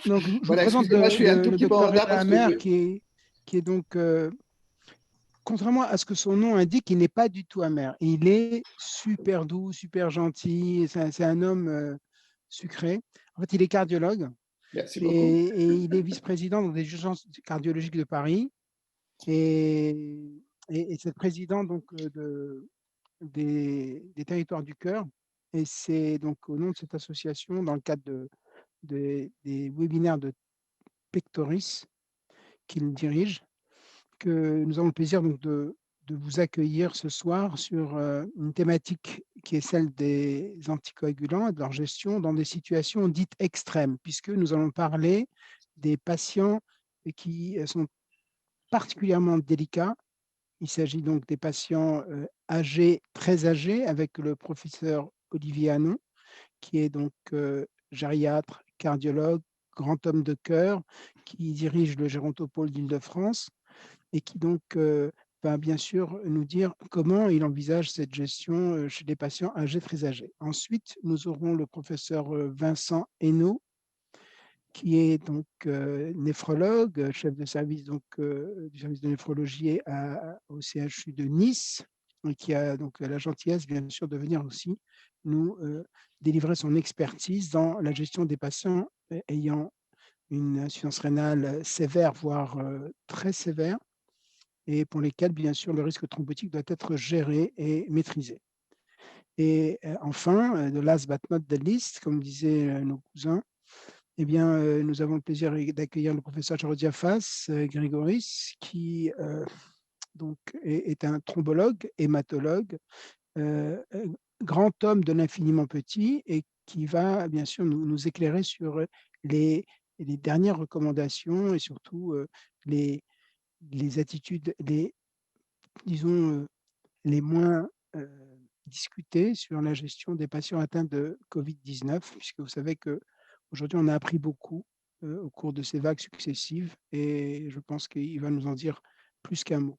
Donc, je vous Voilà, présente excusez-moi, je suis un tout le petit peu en docteur retard René parce que Hammer, je... qui est donc, contrairement à ce que son nom indique, il n'est pas du tout amer. Il est super doux, super gentil. C'est un homme sucré. En fait, il est cardiologue Merci beaucoup. et il est vice-président donc, des urgences cardiologiques de Paris. Et, et c'est le président donc, des territoires du cœur. Et c'est donc au nom de cette association, dans le cadre des webinaires de Pectoris qu'il dirige, que nous avons le plaisir donc de vous accueillir ce soir sur une thématique qui est celle des anticoagulants et de leur gestion dans des situations dites extrêmes, puisque nous allons parler des patients qui sont particulièrement délicats. Il s'agit donc des patients âgés, très âgés, avec le professeur Olivier Hanon, qui est donc gériatre, cardiologue, grand homme de cœur, qui dirige le Gérontopôle d'Île-de-France et qui donc va bien sûr nous dire comment il envisage cette gestion chez les patients âgés, très âgés. Ensuite, nous aurons le professeur Vincent Hainaut, qui est donc néphrologue, chef de service donc, du service de néphrologie au CHU de Nice, et qui a donc la gentillesse, bien sûr, de venir aussi nous délivrer son expertise dans la gestion des patients ayant une insuffisance rénale sévère, voire très sévère, et pour lesquels, bien sûr, le risque thrombotique doit être géré et maîtrisé. Et enfin, the last but not the least, comme disaient nos cousins, eh bien, nous avons le plaisir d'accueillir le professeur Gerodiafas Grigoris, qui donc est un thrombologue, hématologue, euh, grand homme de l'infiniment petit, et qui va bien sûr nous éclairer sur les, les dernières recommandations et surtout les, les attitudes, disons, les moins discutées sur la gestion des patients atteints de Covid-19, puisque vous savez qu'aujourd'hui, on a appris beaucoup au cours de ces vagues successives, et je pense qu'il va nous en dire plus qu'un mot.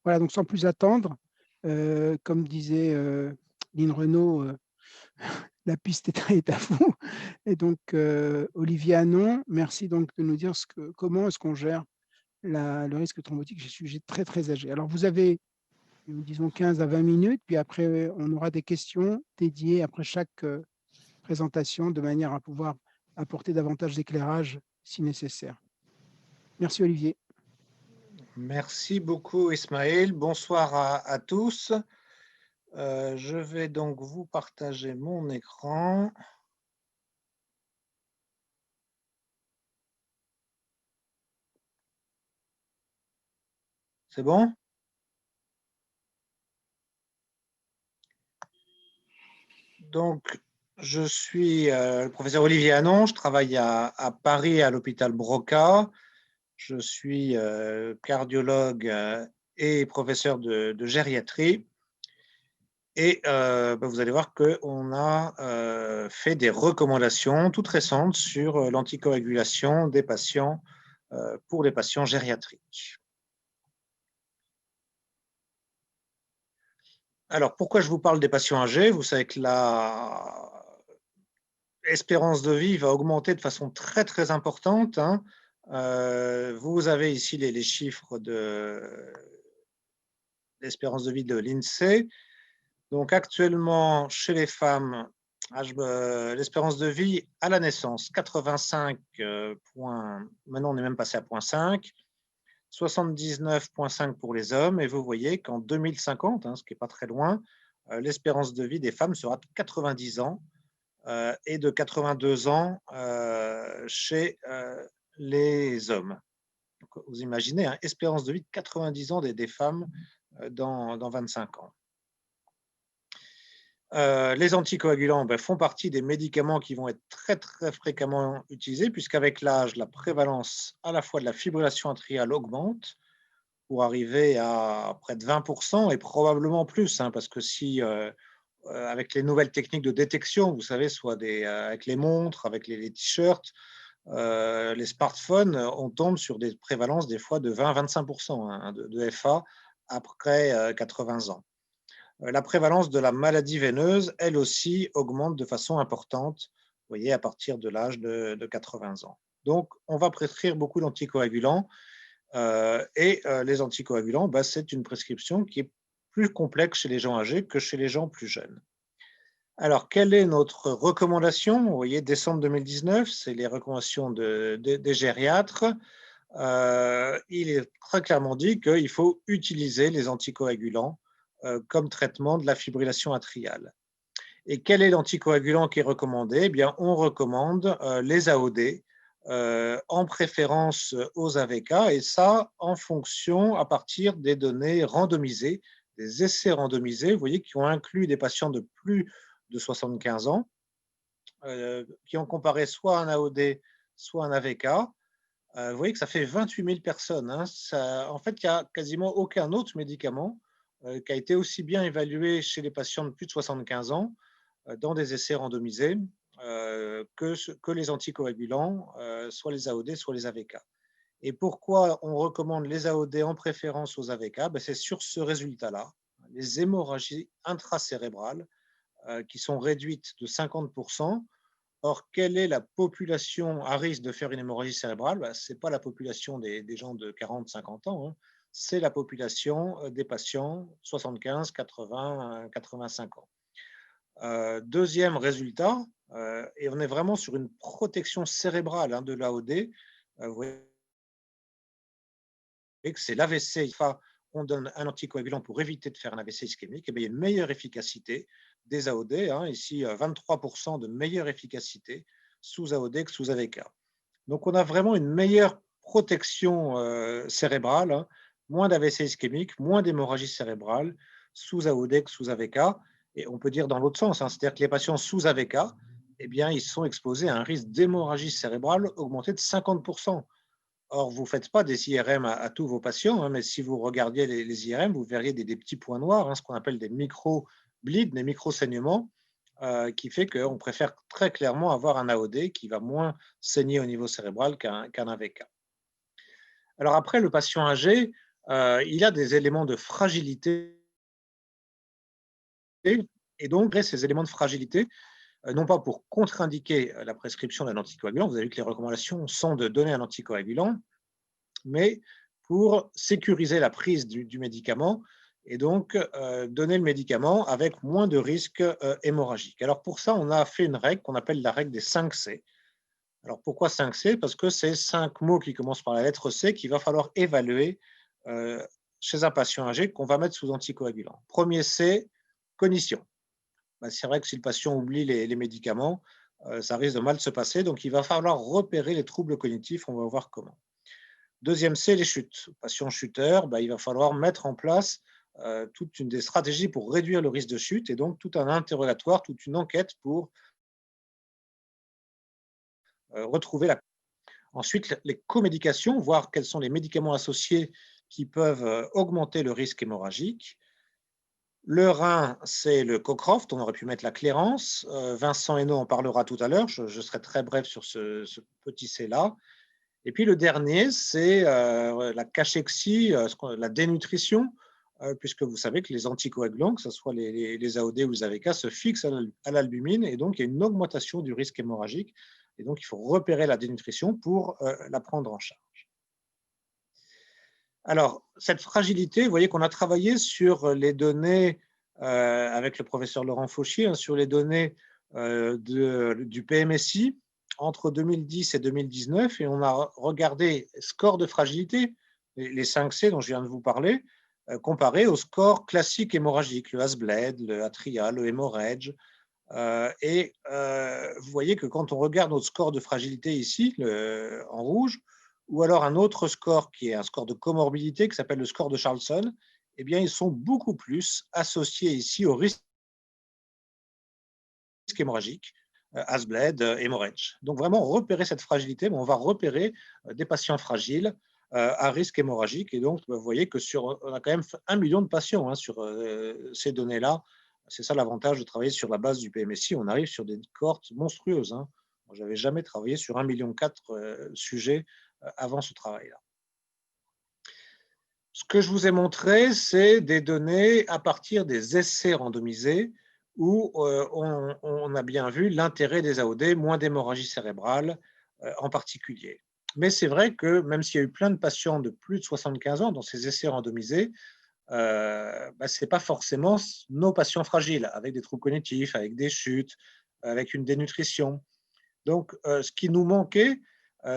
Voilà, donc sans plus attendre, comme disait Lynn Renault, la piste est à vous. Et donc, Olivier Hanon, merci donc de nous dire comment est-ce qu'on gère le risque thrombotique chez ce sujet très, très âgé. Alors, vous avez disons 15 à 20 minutes, puis après, on aura des questions dédiées après chaque présentation, de manière à pouvoir apporter davantage d'éclairage si nécessaire. Merci Olivier. Merci beaucoup Ismaël. Bonsoir à tous. Je vais donc vous partager mon écran. C'est bon? Donc, je suis le professeur Olivier Hanon, je travaille à Paris à l'hôpital Broca. Je suis cardiologue et professeur de gériatrie. Et vous allez voir qu'on a fait des recommandations toutes récentes sur l'anticoagulation des patients pour les patients gériatriques. Alors, pourquoi je vous parle des patients âgés? Vous savez que l'espérance de vie va augmenter de façon très, très importante. Hein. Vous avez ici les chiffres de l'espérance de vie de l'INSEE. Donc, actuellement, chez les femmes, l'espérance de vie à la naissance, 85 points. Maintenant, on est même passé à 0,5. 79,5 pour les hommes. Et vous voyez qu'en 2050, ce qui n'est pas très loin, l'espérance de vie des femmes sera de 90 ans et de 82 ans chez les hommes. Donc, vous imaginez, espérance de vie de 90 ans des femmes dans 25 ans. Les anticoagulants font partie des médicaments qui vont être très, très fréquemment utilisés, puisqu'avec l'âge, la prévalence à la fois de la fibrillation atriale augmente pour arriver à près de 20% et probablement plus, parce que si, avec les nouvelles techniques de détection, vous savez, soit avec les montres, avec les t-shirts, les smartphones, on tombe sur des prévalences des fois de 20-25% de FA après 80 ans. La prévalence de la maladie veineuse, elle aussi, augmente de façon importante voyez, à partir de l'âge de 80 ans. Donc, on va prescrire beaucoup d'anticoagulants les anticoagulants, bah, c'est une prescription qui est plus complexe chez les gens âgés que chez les gens plus jeunes. Alors, quelle est notre recommandation? Vous voyez, décembre 2019, c'est les recommandations des gériatres. Il est très clairement dit qu'il faut utiliser les anticoagulants comme traitement de la fibrillation atriale. Et quel est l'anticoagulant qui est recommandé? Eh bien, on recommande les AOD, en préférence aux AVK, et ça en fonction, à partir des données randomisées, des essais randomisés, vous voyez, qui ont inclus des patients de plus de 75 ans, qui ont comparé soit un AOD, soit un AVK. Vous voyez que ça fait 28 000 personnes, hein. Ça, en fait, il n'y a quasiment aucun autre médicament qui a été aussi bien évalué chez les patients de plus de 75 ans dans des essais randomisés que les anticoagulants, soit les AOD, soit les AVK. Et pourquoi on recommande les AOD en préférence aux AVK? Ben, c'est sur ce résultat-là, les hémorragies intracérébrales qui sont réduites de 50%. Or, quelle est la population à risque de faire une hémorragie cérébrale? Ben, ce n'est pas la population des gens de 40-50 ans, hein. C'est la population des patients 75, 80, 85 ans. Deuxième résultat, et on est vraiment sur une protection cérébrale de l'AOD. Vous voyez que c'est l'AVC, on donne un anticoagulant pour éviter de faire un AVC ischémique, et bien, il y a une meilleure efficacité des AOD, hein, ici 23% de meilleure efficacité sous AOD que sous AVK. Donc on a vraiment une meilleure protection cérébrale, hein, moins d'AVC ischémique, moins d'hémorragie cérébrale sous AOD que sous AVK. Et on peut dire dans l'autre sens, hein, c'est-à-dire que les patients sous AVK, eh bien, ils sont exposés à un risque d'hémorragie cérébrale augmenté de 50%. Or, vous ne faites pas des IRM à tous vos patients, hein, mais si vous regardiez les IRM, vous verriez des petits points noirs, hein, ce qu'on appelle des micro-bleeds, des micro-saignements, qui fait qu'on préfère très clairement avoir un AOD qui va moins saigner au niveau cérébral qu'un AVK. Alors après, le patient âgé, il a des éléments de fragilité, et donc ces éléments de fragilité, non pas pour contre-indiquer la prescription d'un anticoagulant, vous avez vu que les recommandations sont de donner un anticoagulant, mais pour sécuriser la prise du médicament et donc donner le médicament avec moins de risques hémorragiques. Alors pour ça, on a fait une règle qu'on appelle la règle des 5 C. Alors pourquoi 5 C? Parce que c'est 5 mots qui commencent par la lettre C qu'il va falloir évaluer euh, chez un patient âgé qu'on va mettre sous anticoagulant. Premier C, cognition. Ben, c'est vrai que si le patient oublie les médicaments, ça risque de mal se passer, donc il va falloir repérer les troubles cognitifs, on va voir comment. Deuxième C, les chutes. Patient chuteur, ben, il va falloir mettre en place toute une des stratégies pour réduire le risque de chute, et donc tout un interrogatoire, toute une enquête pour retrouver la. Ensuite, les comédications, voir quels sont les médicaments associés qui peuvent augmenter le risque hémorragique. Le rein, c'est le Cockcroft, on aurait pu mettre la clairance. Vincent Hainaut en parlera tout à l'heure, je serai très bref sur ce petit C-là. Et puis le dernier, c'est la cachexie, la dénutrition, puisque vous savez que les anticoagulants, que ce soit les AOD ou les AVK, se fixent à l'albumine, et donc il y a une augmentation du risque hémorragique. Et donc il faut repérer la dénutrition pour la prendre en charge. Alors, cette fragilité, vous voyez qu'on a travaillé sur les données avec le professeur Laurent Fauchier, hein, sur les données du PMSI entre 2010 et 2019, et on a regardé score de fragilité, les 5 C dont je viens de vous parler, comparé au score classique hémorragique, le Hasbled, le Atria, le Hemorrhage. Vous voyez que quand on regarde notre score de fragilité ici, en rouge, ou alors un autre score qui est un score de comorbidité qui s'appelle le score de Charlson, eh bien, ils sont beaucoup plus associés ici au risque hémorragique, Hasbled, Hemorrhage. Donc vraiment, repérer cette fragilité, on va repérer des patients fragiles à risque hémorragique. Et donc, vous voyez que on a quand même 1 million de patients, hein, sur ces données-là. C'est ça l'avantage de travailler sur la base du PMSI. On arrive sur des cohortes monstrueuses, hein. Je n'avais jamais travaillé sur 1,4 million sujets avant ce travail-là. Ce que je vous ai montré, c'est des données à partir des essais randomisés où on a bien vu l'intérêt des AOD, moins d'hémorragie cérébrale en particulier. Mais c'est vrai que même s'il y a eu plein de patients de plus de 75 ans dans ces essais randomisés, ce n'est pas forcément nos patients fragiles, avec des troubles cognitifs, avec des chutes, avec une dénutrition. Donc, ce qui nous manquait,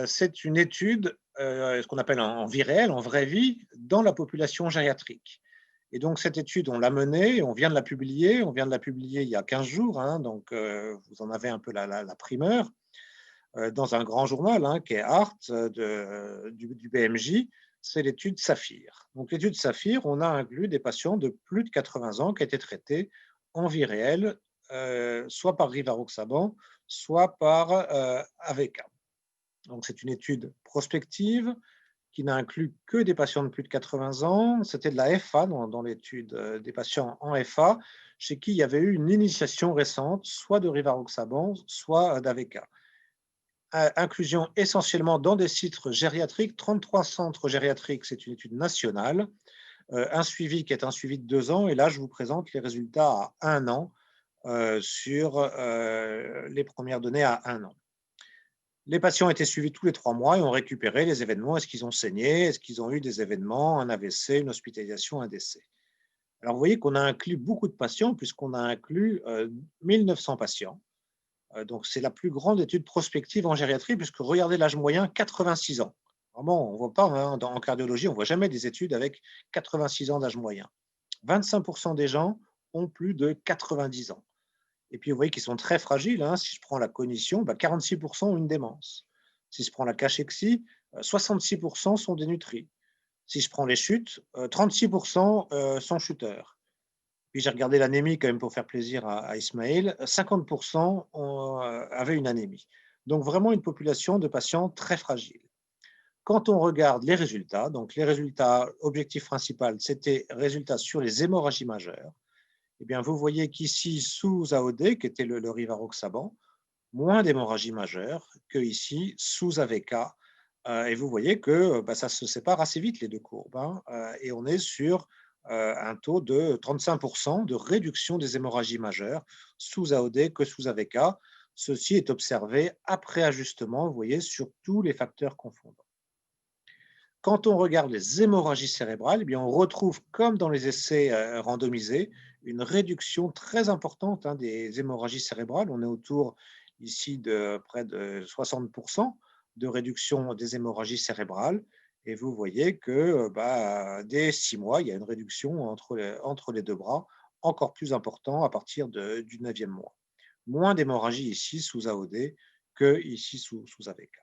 c'est une étude, ce qu'on appelle en vie réelle, en vraie vie, dans la population gériatrique. Et donc, cette étude, on l'a menée, on vient de la publier. On vient de la publier il y a 15 jours, hein, donc vous en avez un peu la primeur, dans un grand journal, hein, qui est Art, du BMJ. C'est l'étude Saphir. Donc, l'étude Saphir, on a inclus des patients de plus de 80 ans qui étaient traités en vie réelle, soit par rivaroxaban, soit par AVK. Donc, c'est une étude prospective qui n'a inclus que des patients de plus de 80 ans. C'était de la FA dans l'étude des patients en FA, chez qui il y avait eu une initiation récente, soit de rivaroxaban, soit d'AVK. Inclusion essentiellement dans des sites gériatriques, 33 centres gériatriques, c'est une étude nationale, un suivi qui est un suivi de 2 ans, et là je vous présente les résultats à 1 an, sur les premières données à 1 an. Les patients étaient suivis tous les 3 mois et ont récupéré les événements. Est-ce qu'ils ont saigné? Est-ce qu'ils ont eu des événements, un AVC, une hospitalisation, un décès? Alors vous voyez qu'on a inclus beaucoup de patients, puisqu'on a inclus 1900 patients. Donc, c'est la plus grande étude prospective en gériatrie, puisque regardez l'âge moyen, 86 ans. Vraiment, on ne voit pas, hein, en cardiologie, on ne voit jamais des études avec 86 ans d'âge moyen. 25% des gens ont plus de 90 ans. Et puis, vous voyez qu'ils sont très fragiles, hein. Si je prends la cognition, 46% ont une démence. Si je prends la cachexie, 66% sont dénutris. Si je prends les chutes, 36% sont chuteurs. Puis j'ai regardé l'anémie quand même pour faire plaisir à Ismaël, 50% avaient une anémie. Donc vraiment une population de patients très fragiles. Quand on regarde les résultats, donc les résultats, objectif principal, c'était résultats sur les hémorragies majeures. Eh bien, vous voyez qu'ici, sous AOD, qui était le rivaroxaban, moins d'hémorragies majeures que ici, sous AVK. Et vous voyez que ça se sépare assez vite, les deux courbes, hein, et on est sur un taux de 35% de réduction des hémorragies majeures sous AOD que sous AVK. Ceci est observé après ajustement, vous voyez, sur tous les facteurs confondants. Quand on regarde les hémorragies cérébrales, eh bien, on retrouve, comme dans les essais randomisés, une réduction très importante, hein, des hémorragies cérébrales. On est autour ici de près de 60% de réduction des hémorragies cérébrales. Et vous voyez que dès 6 mois, il y a une réduction entre les deux bras, encore plus important à partir du 9e mois. Moins d'hémorragie ici sous AOD que ici sous AVK.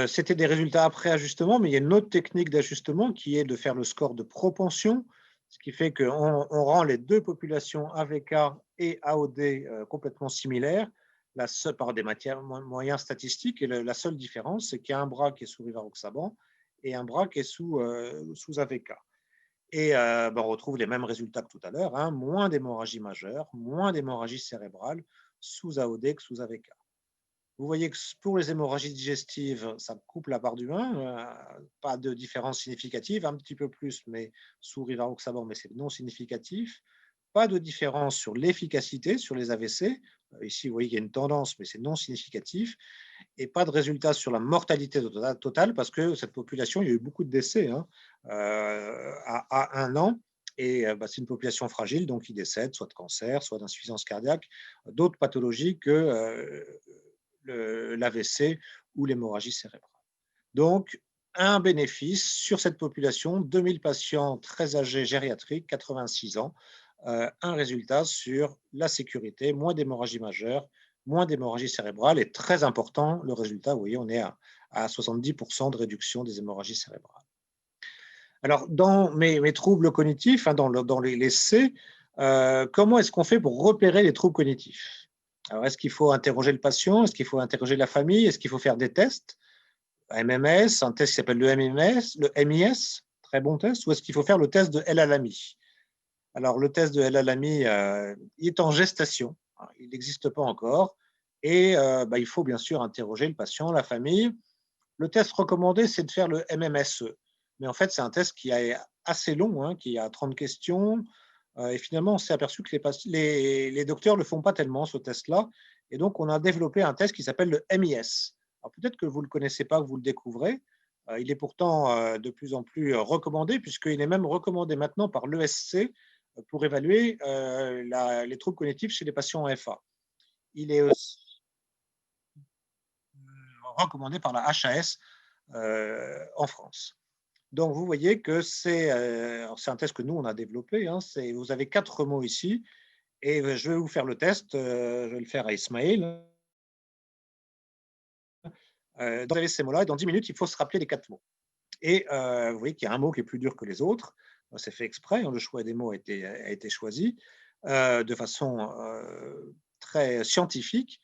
C'était des résultats après ajustement, mais il y a une autre technique d'ajustement qui est de faire le score de propension, ce qui fait qu'on rend les deux populations AVK et AOD complètement similaires, par des moyens statistiques, et la seule différence, c'est qu'il y a un bras qui est sous rivaroxaban et un bras qui est sous AVK. Et on retrouve les mêmes résultats que tout à l'heure, hein, moins d'hémorragie majeure, moins d'hémorragie cérébrale sous AOD que sous AVK. Vous voyez que pour les hémorragies digestives, ça coupe la part du 1, pas de différence significative, un petit peu plus, mais sous rivaroxaban, mais c'est non significatif. Pas de différence sur l'efficacité sur les AVC. Ici, vous voyez qu'il y a une tendance, mais c'est non significatif. Et pas de résultat sur la mortalité totale, parce que cette population, il y a eu beaucoup de décès, hein, à 1 an. Et c'est une population fragile, donc ils décèdent soit de cancer, soit d'insuffisance cardiaque, d'autres pathologies que l'AVC ou l'hémorragie cérébrale. Donc, un bénéfice sur cette population, 2000 patients très âgés gériatriques, 86 ans, un résultat sur la sécurité, moins d'hémorragie majeure, moins d'hémorragie cérébrale, et très important, le résultat, vous voyez, on est à 70% de réduction des hémorragies cérébrales. Alors, dans mes troubles cognitifs, hein, dans les C, comment est-ce qu'on fait pour repérer les troubles cognitifs? Alors, est-ce qu'il faut interroger le patient? Est-ce qu'il faut interroger la famille? Est-ce qu'il faut faire des tests? MMS, un test qui s'appelle le MIS, très bon test, ou est-ce qu'il faut faire le test de El-Alami? Alors, le test de El-Alami, il est en gestation, hein, il n'existe pas encore, et il faut bien sûr interroger le patient, la famille. Le test recommandé, c'est de faire le MMSE, mais en fait, c'est un test qui est assez long, hein, qui a 30 questions, Et finalement, on s'est aperçu que les docteurs ne le font pas tellement, ce test-là. Et donc, on a développé un test qui s'appelle le MIS. Alors, peut-être que vous ne le connaissez pas, que vous le découvrez. Il est pourtant de plus en plus recommandé, puisqu'il est même recommandé maintenant par l'ESC pour évaluer les troubles cognitifs chez les patients en FA. Il est aussi recommandé par la HAS en France. Donc, vous voyez que c'est un test que nous, on a développé. Hein, vous avez 4 mots ici. Et je vais vous faire le test, je vais le faire à Ismaël. Vous avez ces mots-là et dans 10 minutes, il faut se rappeler les 4 mots. Et vous voyez qu'il y a un mot qui est plus dur que les autres. C'est fait exprès, hein, le choix des mots a été choisi de façon très scientifique.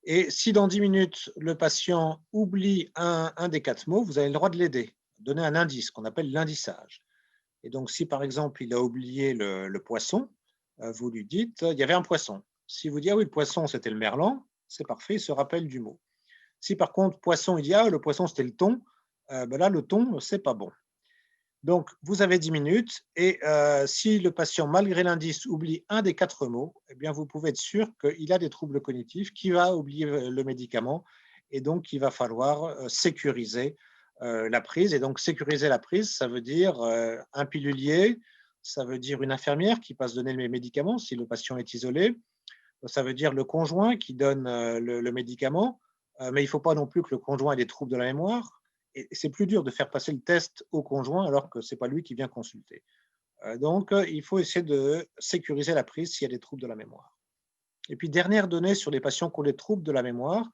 Et si dans 10 minutes, le patient oublie un des 4 mots, vous avez le droit de l'aider, donner un indice qu'on appelle l'indissage. Et donc, si par exemple, il a oublié le poisson, vous lui dites, il y avait un poisson. Si vous dites, ah oui, le poisson, c'était le merlan, c'est parfait, il se rappelle du mot. Si par contre, poisson, il dit, ah, le poisson, c'était le thon, ben là, le thon, c'est pas bon. Donc, vous avez 10 minutes et si le patient, malgré l'indice, oublie un des 4 mots, eh bien, vous pouvez être sûr qu'il a des troubles cognitifs, qu'il va oublier le médicament et donc il va falloir sécuriser la prise. Et donc, sécuriser la prise, ça veut dire un pilulier, ça veut dire une infirmière qui passe donner les médicaments si le patient est isolé, ça veut dire le conjoint qui donne le médicament, mais il ne faut pas non plus que le conjoint ait des troubles de la mémoire. Et c'est plus dur de faire passer le test au conjoint alors que ce n'est pas lui qui vient consulter. Donc, il faut essayer de sécuriser la prise s'il y a des troubles de la mémoire. Et puis, dernière donnée sur les patients qui ont des troubles de la mémoire,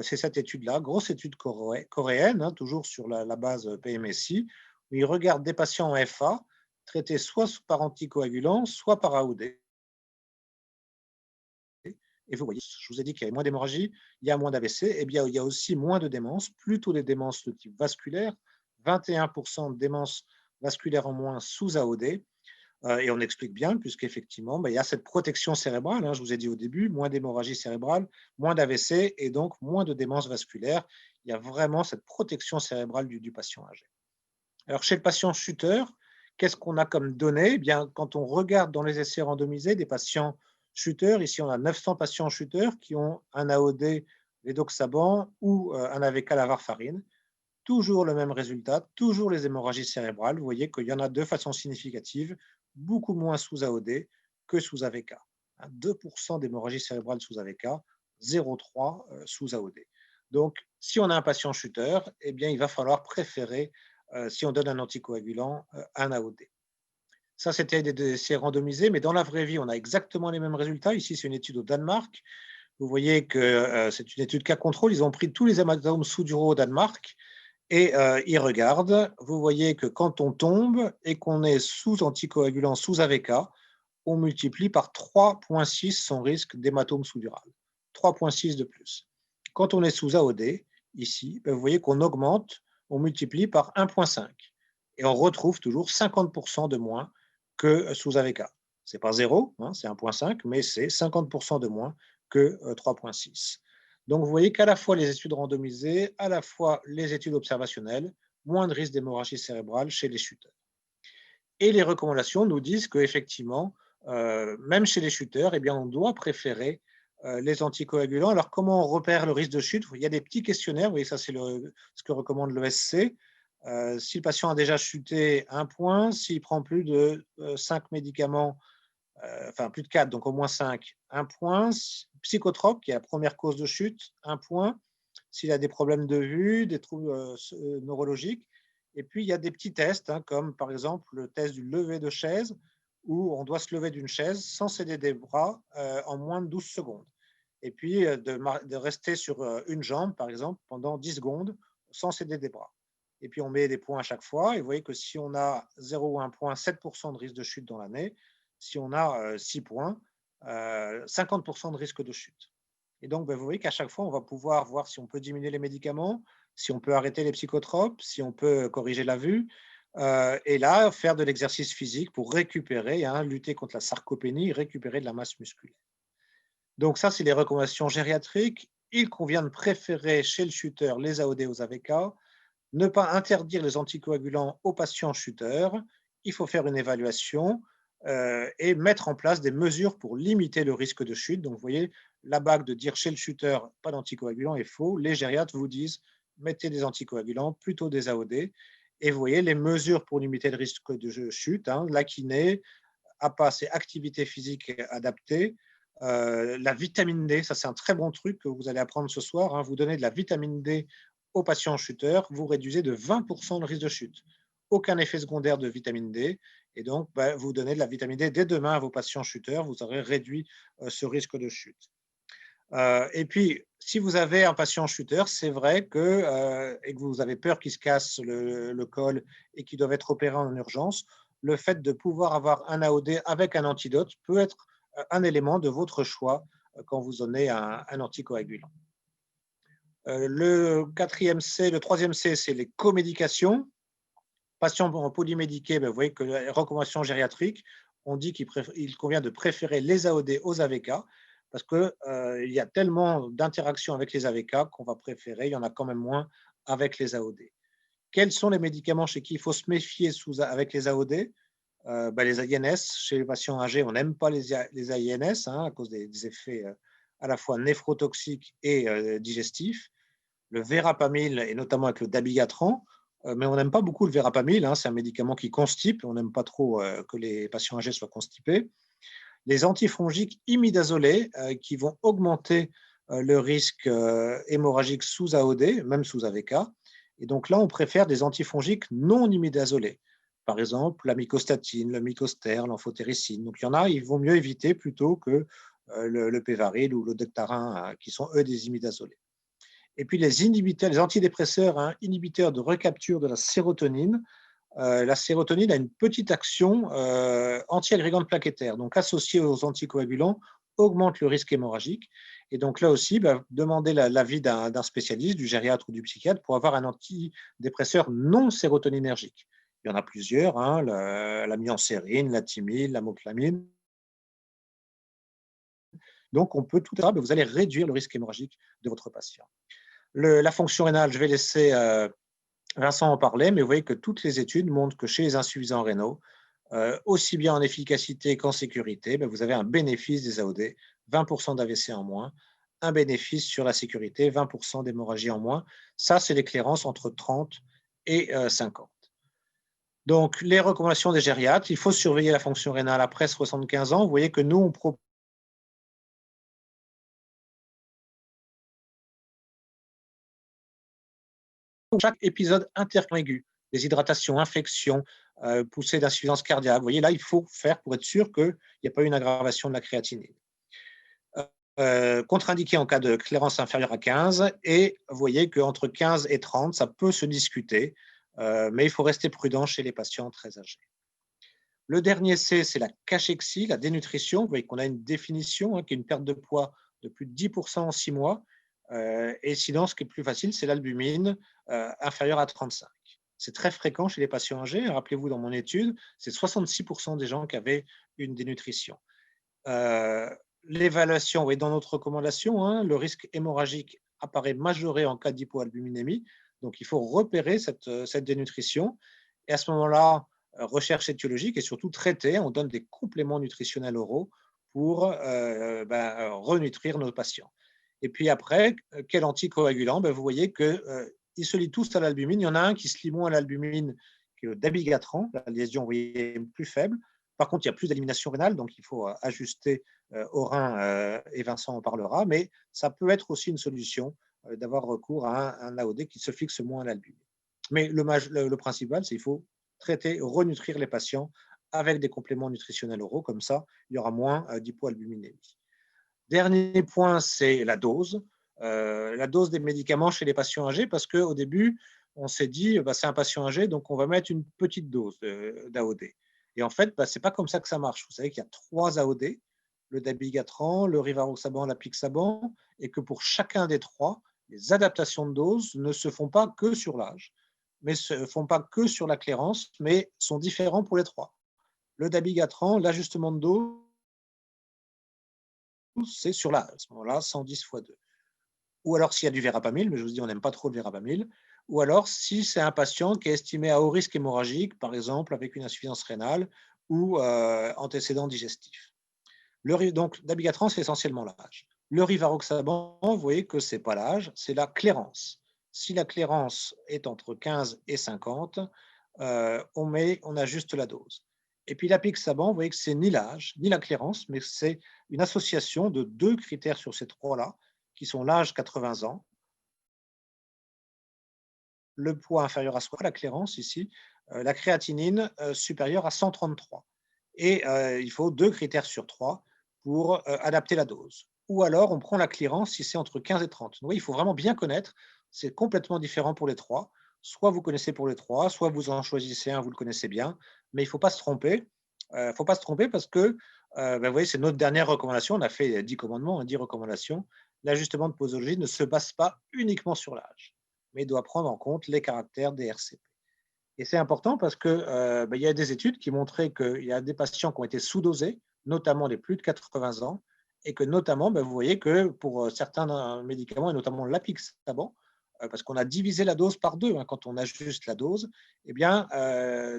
c'est cette étude-là, grosse étude coréenne, hein, toujours sur la base PMSI, où ils regardent des patients en FA traités soit par anticoagulants, soit par AOD. Et vous voyez, je vous ai dit qu'il y avait moins d'hémorragie, il y a moins d'AVC, et bien il y a aussi moins de démence, plutôt des démences de type vasculaire, 21% de démence vasculaire en moins sous AOD, et on explique bien, puisqu'effectivement, il y a cette protection cérébrale, hein, je vous ai dit au début, moins d'hémorragie cérébrale, moins d'AVC, et donc moins de démence vasculaire. Il y a vraiment cette protection cérébrale du patient âgé. Alors, chez le patient chuteur, qu'est-ce qu'on a comme données? Eh bien, quand on regarde dans les essais randomisés des patients chuteurs, ici on a 900 patients chuteurs qui ont un AOD l'édoxaban ou un AVK la varfarine. Toujours le même résultat, toujours les hémorragies cérébrales. Vous voyez qu'il y en a de façon significative, beaucoup moins sous AOD que sous AVK. 2% d'hémorragie cérébrale sous AVK, 0,3 sous AOD. Donc, si on a un patient chuteur, eh bien, il va falloir préférer, si on donne un anticoagulant, un AOD. Ça, c'était des essais randomisés, mais dans la vraie vie, on a exactement les mêmes résultats. Ici, c'est une étude au Danemark. Vous voyez que c'est une étude cas contrôle. Ils ont pris tous les hématomes sous-duraux au Danemark et ils regardent. Vous voyez que quand on tombe et qu'on est sous anticoagulant, sous AVK, on multiplie par 3,6 son risque d'hématome sous-dural. 3,6 de plus. Quand on est sous AOD, ici, vous voyez qu'on augmente, on multiplie par 1,5. Et on retrouve toujours 50% de moins que sous AVK. Ce n'est pas zéro, hein, c'est 1,5, mais c'est 50% de moins que 3,6. Donc, vous voyez qu'à la fois les études randomisées, à la fois les études observationnelles, moins de risque d'hémorragie cérébrale chez les chuteurs. Et les recommandations nous disent qu'effectivement, même chez les chuteurs, eh bien, on doit préférer les anticoagulants. Alors, comment on repère le risque de chute? Il y a des petits questionnaires, vous voyez, ça c'est ce que recommande l'ESC. Si le patient a déjà chuté, 1 point. S'il prend plus de 5 médicaments, enfin plus de 4, donc au moins 5, 1 point. Psychotrope, qui est la première cause de chute, 1 point. S'il a des problèmes de vue, des troubles neurologiques. Et puis, il y a des petits tests, hein, comme par exemple le test du lever de chaise, où on doit se lever d'une chaise sans céder des bras en moins de 12 secondes. Et puis, de rester sur une jambe, par exemple, pendant 10 secondes, sans céder des bras. Et puis, on met des points à chaque fois. Et vous voyez que si on a 0 ou 1 point, 7% de risque de chute dans l'année. Si on a 6 points, 50% de risque de chute. Et donc, vous voyez qu'à chaque fois, on va pouvoir voir si on peut diminuer les médicaments, si on peut arrêter les psychotropes, si on peut corriger la vue, et là, faire de l'exercice physique pour récupérer, hein, lutter contre la sarcopénie, récupérer de la masse musculaire. Donc ça, c'est les recommandations gériatriques. Il convient de préférer chez le chuteur les AOD aux AVK, ne pas interdire les anticoagulants aux patients chuteurs. Il faut faire une évaluation. et mettre en place des mesures pour limiter le risque de chute. Donc, vous voyez, la bague de dire chez le chuteur, pas d'anticoagulant est faux. Les gériatres vous disent, mettez des anticoagulants, plutôt des AOD. Et vous voyez les mesures pour limiter le risque de chute, hein, la kiné, APA, c'est activité physique adaptée. La vitamine D, ça c'est un très bon truc que vous allez apprendre ce soir, hein. Vous donnez de la vitamine D aux patients chuteurs, vous réduisez de 20% le risque de chute. Aucun effet secondaire de vitamine D. Et donc, vous donnez de la vitamine D dès demain à vos patients chuteurs, vous aurez réduit ce risque de chute. Et puis, si vous avez un patient chuteur, c'est vrai que, et que vous avez peur qu'il se casse le col et qu'il doive être opéré en urgence, le fait de pouvoir avoir un AOD avec un antidote peut être un élément de votre choix quand vous donnez un anticoagulant. Le quatrième C, le troisième C, c'est les comédications. Patients polymédiqués, vous voyez que les recommandations gériatriques, on dit qu'il convient de préférer les AOD aux AVK parce qu'il y a tellement d'interactions avec les AVK qu'on va préférer, il y en a quand même moins avec les AOD. Quels sont les médicaments chez qui il faut se méfier avec les AOD? Les AINS, chez les patients âgés, on n'aime pas les AINS hein, à cause des effets à la fois néphrotoxiques et digestifs. Le verapamil, et notamment avec le dabigatran, mais on n'aime pas beaucoup le verapamil, hein, c'est un médicament qui constipe, on n'aime pas trop que les patients âgés soient constipés. Les antifongiques imidazolés qui vont augmenter le risque hémorragique sous AOD, même sous AVK. Et donc là, on préfère des antifongiques non imidazolés. Par exemple, la mycostatine, le mycoster, l'amphotéricine. Donc il y en a, il vaut mieux éviter plutôt que le pévaril ou le dectarin, qui sont eux des imidazolés. Et puis les inhibiteurs, les antidépresseurs, hein, inhibiteurs de recapture de la sérotonine. La sérotonine a une petite action anti-agrégante plaquettaire, donc associée aux anticoagulants, augmente le risque hémorragique. Et donc là aussi, demandez l'avis d'un spécialiste, du gériatre ou du psychiatre, pour avoir un antidépresseur non sérotoninergique. Il y en a plusieurs, hein, la myancérine, la thymine, la moclamine. Donc on peut tout ça, vous allez réduire le risque hémorragique de votre patient. La fonction rénale, je vais laisser Vincent en parlait, mais vous voyez que toutes les études montrent que chez les insuffisants rénaux, aussi bien en efficacité qu'en sécurité, vous avez un bénéfice des AOD, 20% d'AVC en moins, un bénéfice sur la sécurité, 20% d'hémorragie en moins. Ça, c'est l'éclairance entre 30 et 50. Donc, les recommandations des gériatres, il faut surveiller la fonction rénale après 75 ans. Vous voyez que nous, on propose chaque épisode interaigu, déshydratation, infection, poussée d'insuffisance cardiaque. Vous voyez, là, il faut faire pour être sûr qu'il n'y a pas une aggravation de la créatinine. Contre-indiqué en cas de clairance inférieure à 15, et vous voyez qu'entre 15 et 30, ça peut se discuter, mais il faut rester prudent chez les patients très âgés. Le dernier C, c'est la cachexie, la dénutrition. Vous voyez qu'on a une définition, hein, qui est une perte de poids de plus de 10% en 6 mois. Et sinon, ce qui est plus facile, c'est l'albumine inférieure à 35. C'est très fréquent chez les patients âgés. Rappelez-vous, dans mon étude, c'est 66% des gens qui avaient une dénutrition. L'évaluation, oui, dans notre recommandation, hein, le risque hémorragique apparaît majoré en cas d'hypoalbuminémie. Donc, il faut repérer cette dénutrition. Et à ce moment-là, recherche étiologique et surtout traiter. On donne des compléments nutritionnels oraux pour renutrir nos patients. Et puis après, quel anticoagulant? Vous voyez qu'ils se lient tous à l'albumine. Il y en a un qui se lie moins à l'albumine que le dabigatran. La lésion, vous voyez, est plus faible. Par contre, il y a plus d'élimination rénale, donc il faut ajuster au rein, et Vincent en parlera, mais ça peut être aussi une solution d'avoir recours à un AOD qui se fixe moins à l'albumine. Mais le principal, c'est qu'il faut traiter, renutrir les patients avec des compléments nutritionnels oraux, comme ça, il y aura moins d'hypoalbuminémie. Dernier point, c'est la dose. La dose des médicaments chez les patients âgés, parce qu'au début, on s'est dit, c'est un patient âgé, donc on va mettre une petite dose d'AOD. Et en fait, ce n'est pas comme ça que ça marche. Vous savez qu'il y a 3 AOD, le dabigatran, le rivaroxaban, l'apixaban, et que pour chacun des 3, les adaptations de dose ne se font pas que sur l'âge, mais ne se font pas que sur la clairance, mais sont différents pour les 3. Le dabigatran, l'ajustement de dose, c'est sur l'âge, à ce moment-là, 110 x 2. Ou alors s'il y a du verapamil, mais je vous dis, on n'aime pas trop le verapamil, ou alors si c'est un patient qui est estimé à haut risque hémorragique, par exemple avec une insuffisance rénale, ou antécédents digestifs. Donc, dabigatran, c'est essentiellement l'âge. Le rivaroxaban, vous voyez que ce n'est pas l'âge, c'est la clairance. Si la clairance est entre 15 et 50, on ajuste la dose. Et puis l'apixaban, vous voyez que c'est ni l'âge, ni la clairance, mais c'est une association de deux critères sur ces trois-là, qui sont l'âge 80 ans, le poids inférieur à soi, la clairance ici, la créatinine supérieure à 133. Et il faut deux critères sur trois pour adapter la dose. Ou alors, on prend la clairance si c'est entre 15 et 30. Donc, oui, il faut vraiment bien connaître. C'est complètement différent pour les trois. Soit vous connaissez pour les trois, soit vous en choisissez un, vous le connaissez bien. Mais il ne faut pas se tromper. Faut pas se tromper parce que, vous voyez, c'est notre dernière recommandation. On a fait 10 commandements, 10 recommandations. L'ajustement de posologie ne se base pas uniquement sur l'âge, mais doit prendre en compte les caractères des RCP. Et c'est important parce que il y a des études qui montraient qu'il y a des patients qui ont été sous-dosés, notamment les plus de 80 ans, et que notamment, vous voyez que pour certains médicaments, et notamment l'apixaban, parce qu'on a divisé la dose par deux, hein, quand on ajuste la dose, eh bien,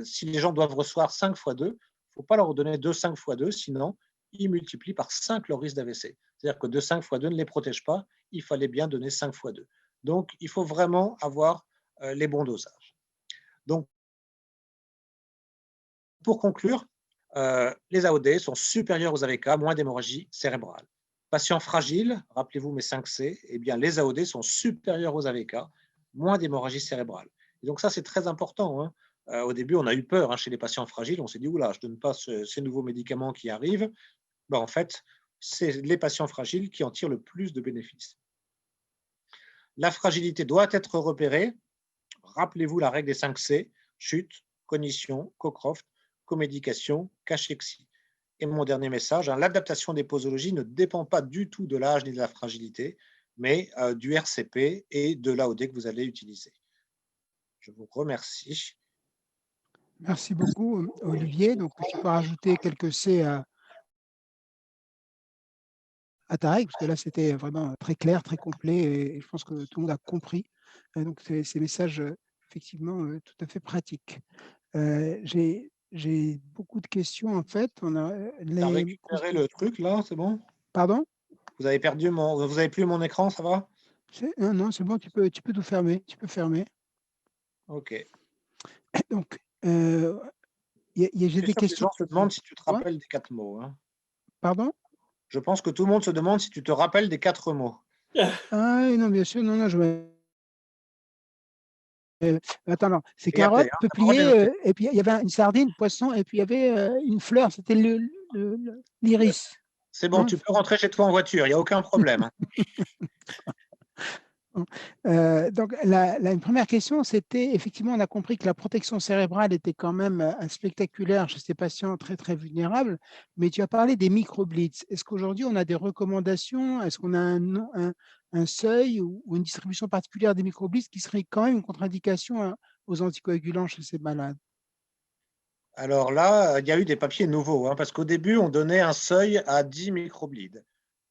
si les gens doivent recevoir 5 fois 2, il ne faut pas leur donner 2 5 fois 2, sinon ils multiplient par 5 leur risque d'AVC. C'est-à-dire que 2 5 fois 2 ne les protège pas, il fallait bien donner 5 fois 2. Donc, il faut vraiment avoir les bons dosages. Donc, pour conclure, les AOD sont supérieurs aux AVK, moins d'hémorragie cérébrale. Patients fragiles, rappelez-vous mes 5 C, eh bien, les AOD sont supérieurs aux AVK, moins d'hémorragie cérébrale. Et donc ça, c'est très important. Hein. Au début, on a eu peur hein, chez les patients fragiles. On s'est dit, oula, je ne donne pas ces nouveaux médicaments qui arrivent. Ben, en fait, c'est les patients fragiles qui en tirent le plus de bénéfices. La fragilité doit être repérée. Rappelez-vous la règle des 5 C, chute, cognition, co-Croft, comédication, cachexie. Et mon dernier message, hein, l'adaptation des posologies ne dépend pas du tout de l'âge ni de la fragilité, mais du RCP et de l'AOD que vous allez utiliser. Je vous remercie. Merci beaucoup, Olivier. Donc, tu peux rajouter quelques C à ta règle, parce que là, c'était vraiment très clair, très complet, et je pense que tout le monde a compris. Donc, ces messages, effectivement, tout à fait pratiques. J'ai beaucoup de questions, en fait. On a Tu as les récupéré le truc là, c'est bon? Pardon? Vous avez plus mon écran, ça va? Non, non, c'est bon, tu peux tout fermer, tu peux fermer. Ok. Donc, Je j'ai suis des sûr que les questions gens se demandent si tu te pour toi. rappelles des 4 mots. Hein. Pardon? Je pense que tout le monde se demande si tu te rappelles des 4 mots. Ah oui, non, bien sûr, non, non, attends, non, c'est Et après, carotte, hein, tu as le droit de les peuplier, noter. et puis il y avait une sardine, poisson, et puis il y avait, une fleur, c'était l'iris, C'est bon, non? tu peux rentrer chez toi en voiture, il n'y a aucun problème. Hein. Bon, donc une première question, c'était effectivement, on a compris que la protection cérébrale était quand même, spectaculaire chez ces patients très, très vulnérables, mais tu as parlé des microblitz. Est-ce qu'aujourd'hui on a des recommandations? Est-ce qu'on a un seuil ou une distribution particulière des microblitz qui serait quand même une contre-indication aux anticoagulants chez ces malades? Alors là, il y a eu des papiers nouveaux, hein, parce qu'au début, on donnait un seuil à 10 microblides.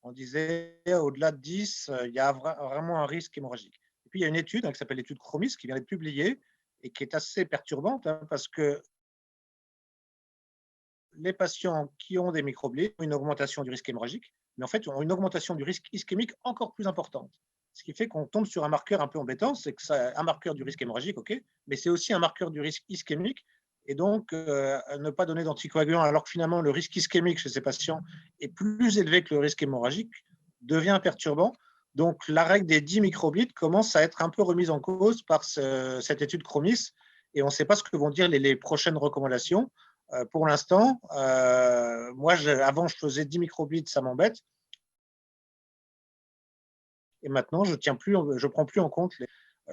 On disait au-delà de 10, il y a vraiment un risque hémorragique. Et puis, il y a une étude hein, qui s'appelle l'étude Chromis qui vient d'être publiée et qui est assez perturbante hein, parce que les patients qui ont des microblides ont une augmentation du risque hémorragique, mais en fait, ont une augmentation du risque ischémique encore plus importante. Ce qui fait qu'on tombe sur un marqueur un peu embêtant, c'est que c'est un marqueur du risque hémorragique, ok, mais c'est aussi un marqueur du risque ischémique. Et donc, ne pas donner d'anticoagulant alors que finalement le risque ischémique chez ces patients est plus élevé que le risque hémorragique devient perturbant. Donc, la règle des 10 microblides commence à être un peu remise en cause par cette étude Chromis et on ne sait pas ce que vont dire les prochaines recommandations. Pour l'instant, moi, avant, je faisais 10 microblides, ça m'embête. Et maintenant, je ne prends plus en compte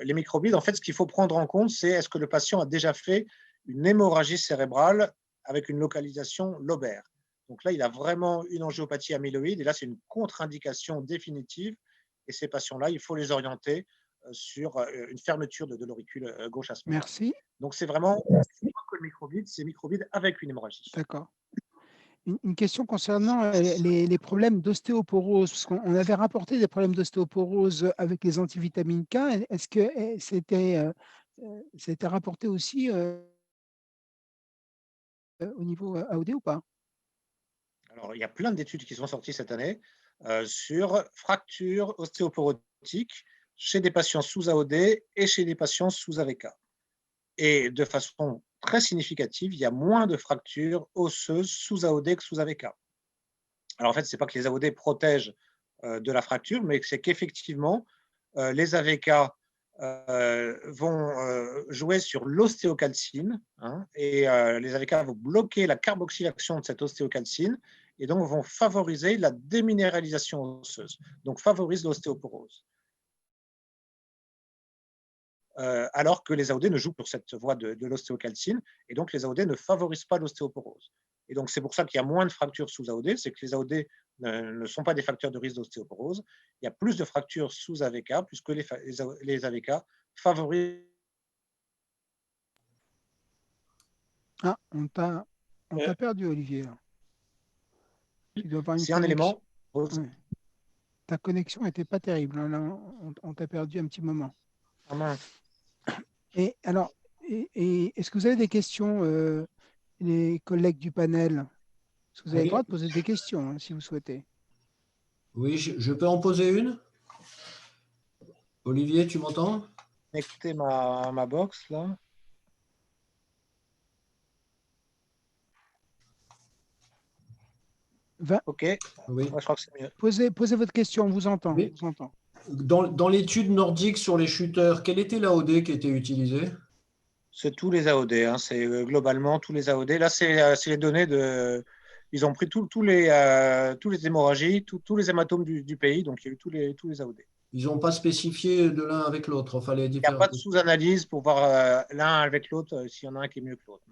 les microblides. En fait, ce qu'il faut prendre en compte, c'est est-ce que le patient a déjà fait une hémorragie cérébrale avec une localisation lobaire. Donc là, il a vraiment une angiopathie amyloïde. Et là, c'est une contre-indication définitive. Et ces patients-là, il faut les orienter sur une fermeture de l'auricule gauche à ce moment-là. Merci, Donc, c'est vraiment pas que le microbide, c'est microbide avec une hémorragie. d'accord. Une question concernant, les problèmes d'ostéoporose, parce qu'on avait rapporté des problèmes d'ostéoporose avec les antivitamines K. Est-ce que, c'était rapporté aussi, au niveau AOD ou pas? Alors, il y a plein d'études qui sont sorties cette année sur fractures ostéoporotiques chez des patients sous AOD et chez des patients sous AVK. Et de façon très significative, il y a moins de fractures osseuses sous AOD que sous AVK. Alors en fait, ce n'est pas que les AOD protègent de la fracture, mais c'est qu'effectivement, les AVK vont jouer sur l'ostéocalcine, hein, et les AVK vont bloquer la carboxylation de cette ostéocalcine et donc vont favoriser la déminéralisation osseuse, donc favorise l'ostéoporose. Alors que les AOD ne jouent pour cette voie de l'ostéocalcine, et donc les AOD ne favorisent pas l'ostéoporose. Et donc c'est pour ça qu'il y a moins de fractures sous AOD, c'est que les AOD ne sont pas des facteurs de risque d'ostéoporose. Il y a plus de fractures sous AVK, puisque les AVK favorisent. Ah, on t'a perdu, Olivier, là. Tu dois avoir une C'est un connexion. élément. Ouais. Ta connexion n'était pas terrible, hein, là, on t'a perdu un petit moment. Ah mince. Et alors, est-ce que vous avez des questions, les collègues du panel? Parce que vous avez le droit Oui, de poser des questions, hein, si vous souhaitez. oui, je peux en poser une? Olivier, tu m'entends? Connecter ma box là. Ok, Oui. moi je crois que c'est mieux. Posez votre question, on vous entend. Oui. On vous entend. Dans l'étude nordique sur les shooters, quelle était l'AOD qui était utilisée? C'est tous les AOD, hein, c'est globalement tous les AOD. Là, c'est les données de. Ils ont pris tous les hémorragies, tous les hématomes du pays, donc il y a eu tous les AOD. Ils n'ont pas spécifié de l'un avec l'autre, enfin les Il n'y a différents. pas de sous-analyse pour voir l'un avec l'autre s'il y en a un qui est mieux que l'autre.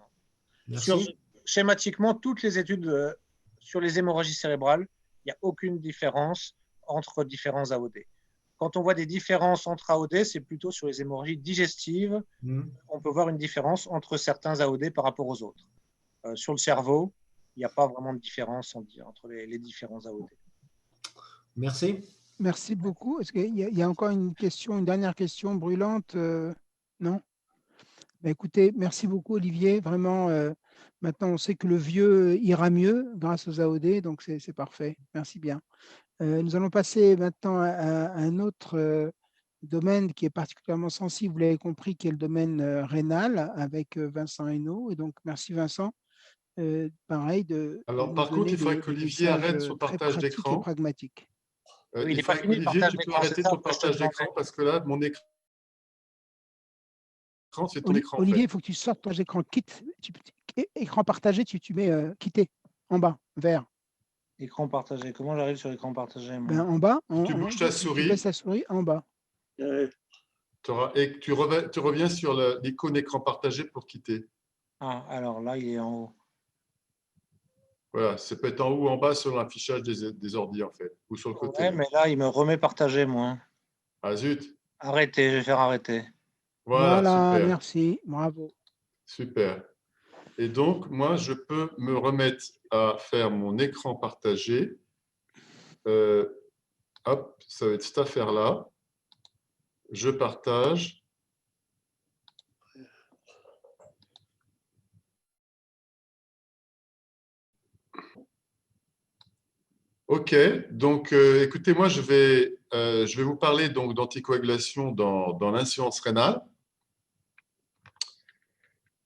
Merci. Schématiquement, toutes les études sur les hémorragies cérébrales, il n'y a aucune différence entre différents AOD. Quand on voit des différences entre AOD, c'est plutôt sur les hémorragies digestives. On peut voir une différence entre certains AOD par rapport aux autres. Sur le cerveau, il n'y a pas vraiment de différence entre les différents AOD. Merci. Merci beaucoup. Est-ce qu'il y a encore une question, une dernière question brûlante? Non? Ben, écoutez, merci beaucoup, Olivier. Vraiment, maintenant, on sait que le vieux ira mieux grâce aux AOD, donc c'est parfait. Merci bien. Nous allons passer maintenant à un autre domaine qui est particulièrement sensible, vous l'avez compris, qui est le domaine rénal avec Vincent Hainaut. Et donc, merci Vincent, pareil, de Alors, nous par contre, donner il faudrait des qu'Olivier messages arrête son très partage pratiques et d'écran. pragmatiques. Oui, il Il n'est pas faudrait fini le qu'Olivier, partage tu peux d'écran, c'est arrêter ça, ton après je te partage demanderai. d'écran parce que là, mon écran, c'est ton écran en Olivier, fait. il faut que tu sortes ton écran, quitte, écran partagé, tu mets quitter en bas, vert. Écran partagé. Comment j'arrive sur écran partagé, moi? Ben, en bas, Tu bouges ta tu baisses souris, la souris en bas. et tu reviens sur l'icône écran partagé pour quitter. Ah, alors là, il est en haut. Voilà, ça peut être en haut ou en bas selon l'affichage des ordi en fait, ou sur le côté. Ouais, mais là, il me remet partagé, moi. Ah zut, Arrêtez, je vais faire arrêter. voilà, Voilà, super, merci, bravo. super. Et donc, moi, je peux me remettre à faire mon écran partagé. Hop, ça va être cette affaire-là. Je partage. OK, donc écoutez, moi je vais vous parler donc d'anticoagulation dans l'insuffisance rénale.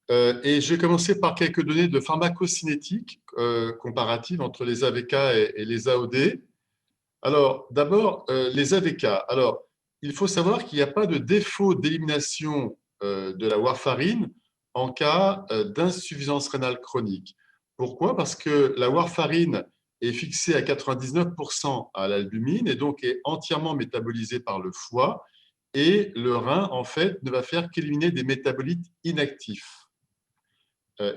Et je vais commencer par quelques données de pharmacocinétique comparatives entre les AVK et les AOD. Alors, d'abord, les AVK. Alors, il faut savoir qu'il n'y a pas de défaut d'élimination de la warfarine en cas d'insuffisance rénale chronique. Pourquoi? Parce que la warfarine est fixée à 99% à l'albumine et donc est entièrement métabolisée par le foie. Et le rein, en fait, ne va faire qu'éliminer des métabolites inactifs.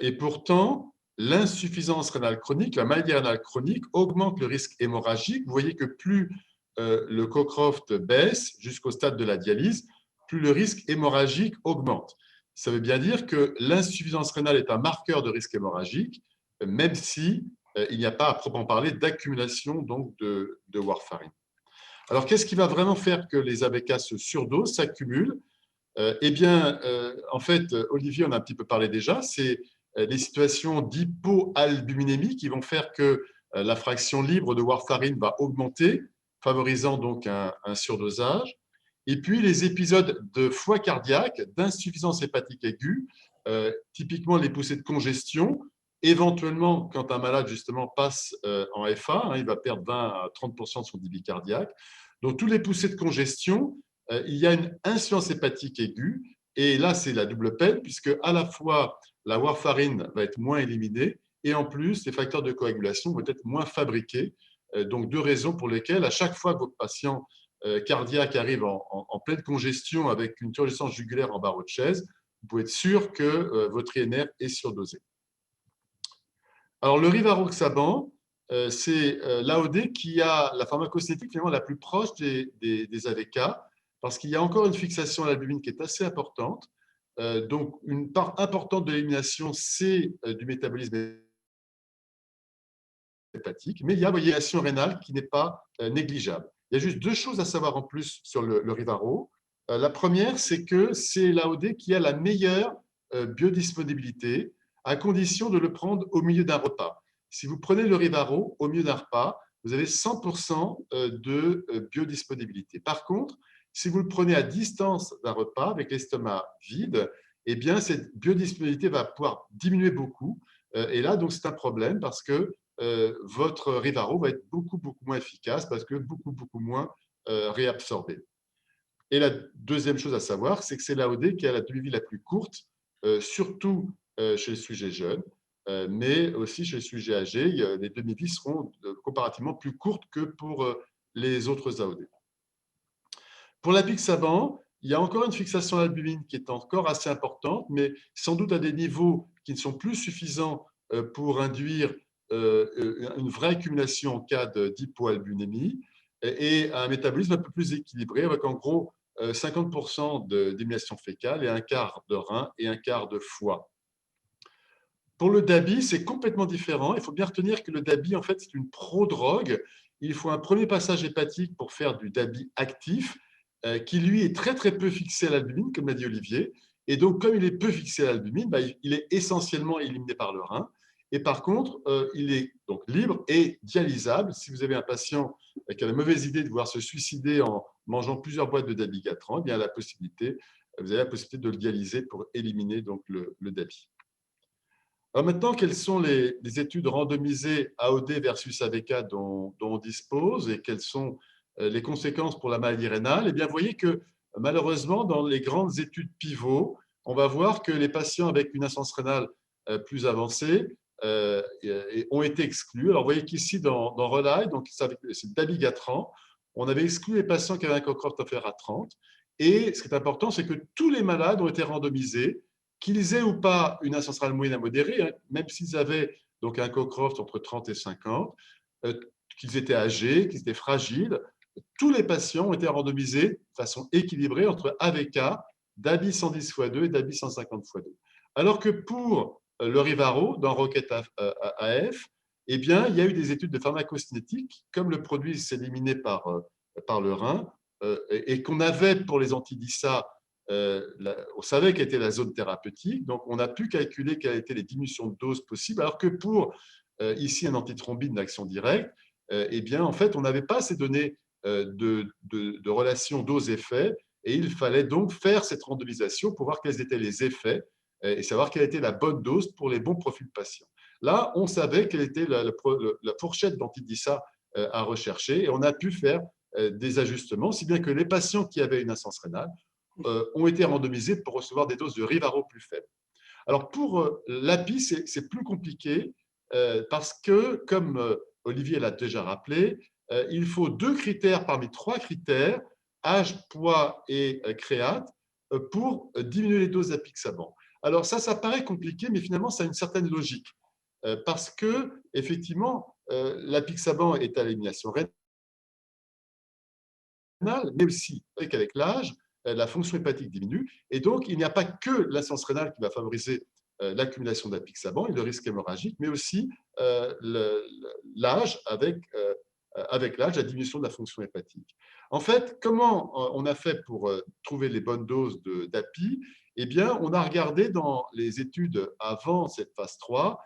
Et pourtant, l'insuffisance rénale chronique, la maladie rénale chronique, augmente le risque hémorragique. Vous voyez que plus le Cockcroft baisse jusqu'au stade de la dialyse, plus le risque hémorragique augmente. Ça veut bien dire que l'insuffisance rénale est un marqueur de risque hémorragique, même si il n'y a pas à proprement parler d'accumulation donc de warfarine. Alors, qu'est-ce qui va vraiment faire que les AVK se surdosent, s'accumulent? Eh bien, en fait, Olivier en a un petit peu parlé déjà, c'est des situations d'hypoalbuminémie qui vont faire que la fraction libre de warfarine va augmenter, favorisant donc un surdosage. Et puis les épisodes de foie cardiaque, d'insuffisance hépatique aiguë, typiquement les poussées de congestion, éventuellement quand un malade justement passe en FA, il va perdre 20 à 30% de son débit cardiaque. Donc tous les poussées de congestion, il y a une insuffisance hépatique aiguë, et là c'est la double peine, puisque à la fois la warfarine va être moins éliminée, et en plus les facteurs de coagulation vont être moins fabriqués. Donc deux raisons pour lesquelles à chaque fois que votre patient cardiaque arrive en pleine congestion avec une turgescence jugulaire en barreau de chaise, vous pouvez être sûr que votre INR est surdosé. Alors, le rivaroxaban, c'est l'AOD qui a la pharmacocinétique finalement la plus proche des AVK, parce qu'il y a encore une fixation à l'albumine qui est assez importante. Donc, une part importante de l'élimination, c'est du métabolisme hépatique, mais il y a une élimination rénale qui n'est pas négligeable. Il y a juste deux choses à savoir en plus sur le Rivaro. La première, c'est que c'est l'AOD qui a la meilleure biodisponibilité, à condition de le prendre au milieu d'un repas. Si vous prenez le Rivaro au milieu d'un repas, vous avez 100% de biodisponibilité. Par contre, si vous le prenez à distance d'un repas, avec l'estomac vide, eh bien, cette biodisponibilité va pouvoir diminuer beaucoup. Et là, donc, c'est un problème parce que votre Rivaro va être beaucoup moins efficace parce que beaucoup moins réabsorbé. Et la deuxième chose à savoir, c'est que c'est l'AOD qui a la durée la plus courte, surtout chez les sujets jeunes, mais aussi chez les sujets âgés. Les demi-vies seront comparativement plus courtes que pour les autres AOD. Pour l'apixaban, il y a encore une fixation à l'albumine qui est encore assez importante, mais sans doute à des niveaux qui ne sont plus suffisants pour induire une vraie accumulation en cas d'hypoalbuminémie et un métabolisme un peu plus équilibré, avec en gros 50% d'élimination fécale et un quart de rein et un quart de foie. Pour le DABI, c'est complètement différent. Il faut bien retenir que le DABI, en fait, c'est une prodrogue. Il faut un premier passage hépatique pour faire du DABI actif, qui, lui, est très peu fixé à l'albumine, comme l'a dit Olivier. Et donc, comme il est peu fixé à l'albumine, il est essentiellement éliminé par le rein. Et par contre, il est donc libre et dialysable. Si vous avez un patient qui a la mauvaise idée de vouloir se suicider en mangeant plusieurs boîtes de dabigatran, vous avez la possibilité de le dialyser pour éliminer donc, le DABI. Alors maintenant, quelles sont les études randomisées AOD versus AVK dont on dispose et quelles sont les conséquences pour la maladie rénale? Eh bien, vous voyez que malheureusement, dans les grandes études pivots, on va voir que les patients avec une insuffisance rénale plus avancée ont été exclus. Alors, vous voyez qu'ici, dans RELAI, donc c'est dabigatran, on avait exclu les patients qui avaient un Cockcroft inférieur à 30. Et ce qui est important, c'est que tous les malades ont été randomisés, qu'ils aient ou pas une insuffisance rénale moyenne à modérée, même s'ils avaient donc un Cockcroft entre 30 et 50, qu'ils étaient âgés, qu'ils étaient fragiles, tous les patients ont été randomisés de façon équilibrée entre AVK, DABI 110 x 2 et DABI 150 x 2. Alors que pour le Rivaro, dans Rocket AF, eh bien, il y a eu des études de pharmacocinétique, comme le produit s'est éliminé par le rein, et qu'on avait pour les anti-DISA, on savait quelle était la zone thérapeutique, donc on a pu calculer quelles étaient les diminutions de dose possibles, alors que pour ici un antithrombine d'action directe, eh bien, en fait, on n'avait pas ces données de relation dose-effet, et il fallait donc faire cette randomisation pour voir quels étaient les effets et savoir quelle était la bonne dose pour les bons profils patients. Là, on savait quelle était la fourchette d'anti-DISA à rechercher, et on a pu faire des ajustements, si bien que les patients qui avaient une insuffisance rénale ont été randomisés pour recevoir des doses de Rivaro plus faibles. Alors, pour l'API, c'est plus compliqué parce que, comme Olivier l'a déjà rappelé, il faut 2 critères parmi 3 critères, âge, poids et créate, pour diminuer les doses d'apixaban. Alors ça paraît compliqué, mais finalement, ça a une certaine logique. Parce que, effectivement, l'apixaban est à l'élimination rénale, mais aussi avec l'âge, la fonction hépatique diminue. Et donc, il n'y a pas que l'insuffisance rénale qui va favoriser l'accumulation d'apixaban et le risque hémorragique, mais aussi l'âge avec l'âge, la diminution de la fonction hépatique. En fait, comment on a fait pour trouver les bonnes doses d'API? eh bien, on a regardé dans les études avant cette phase 3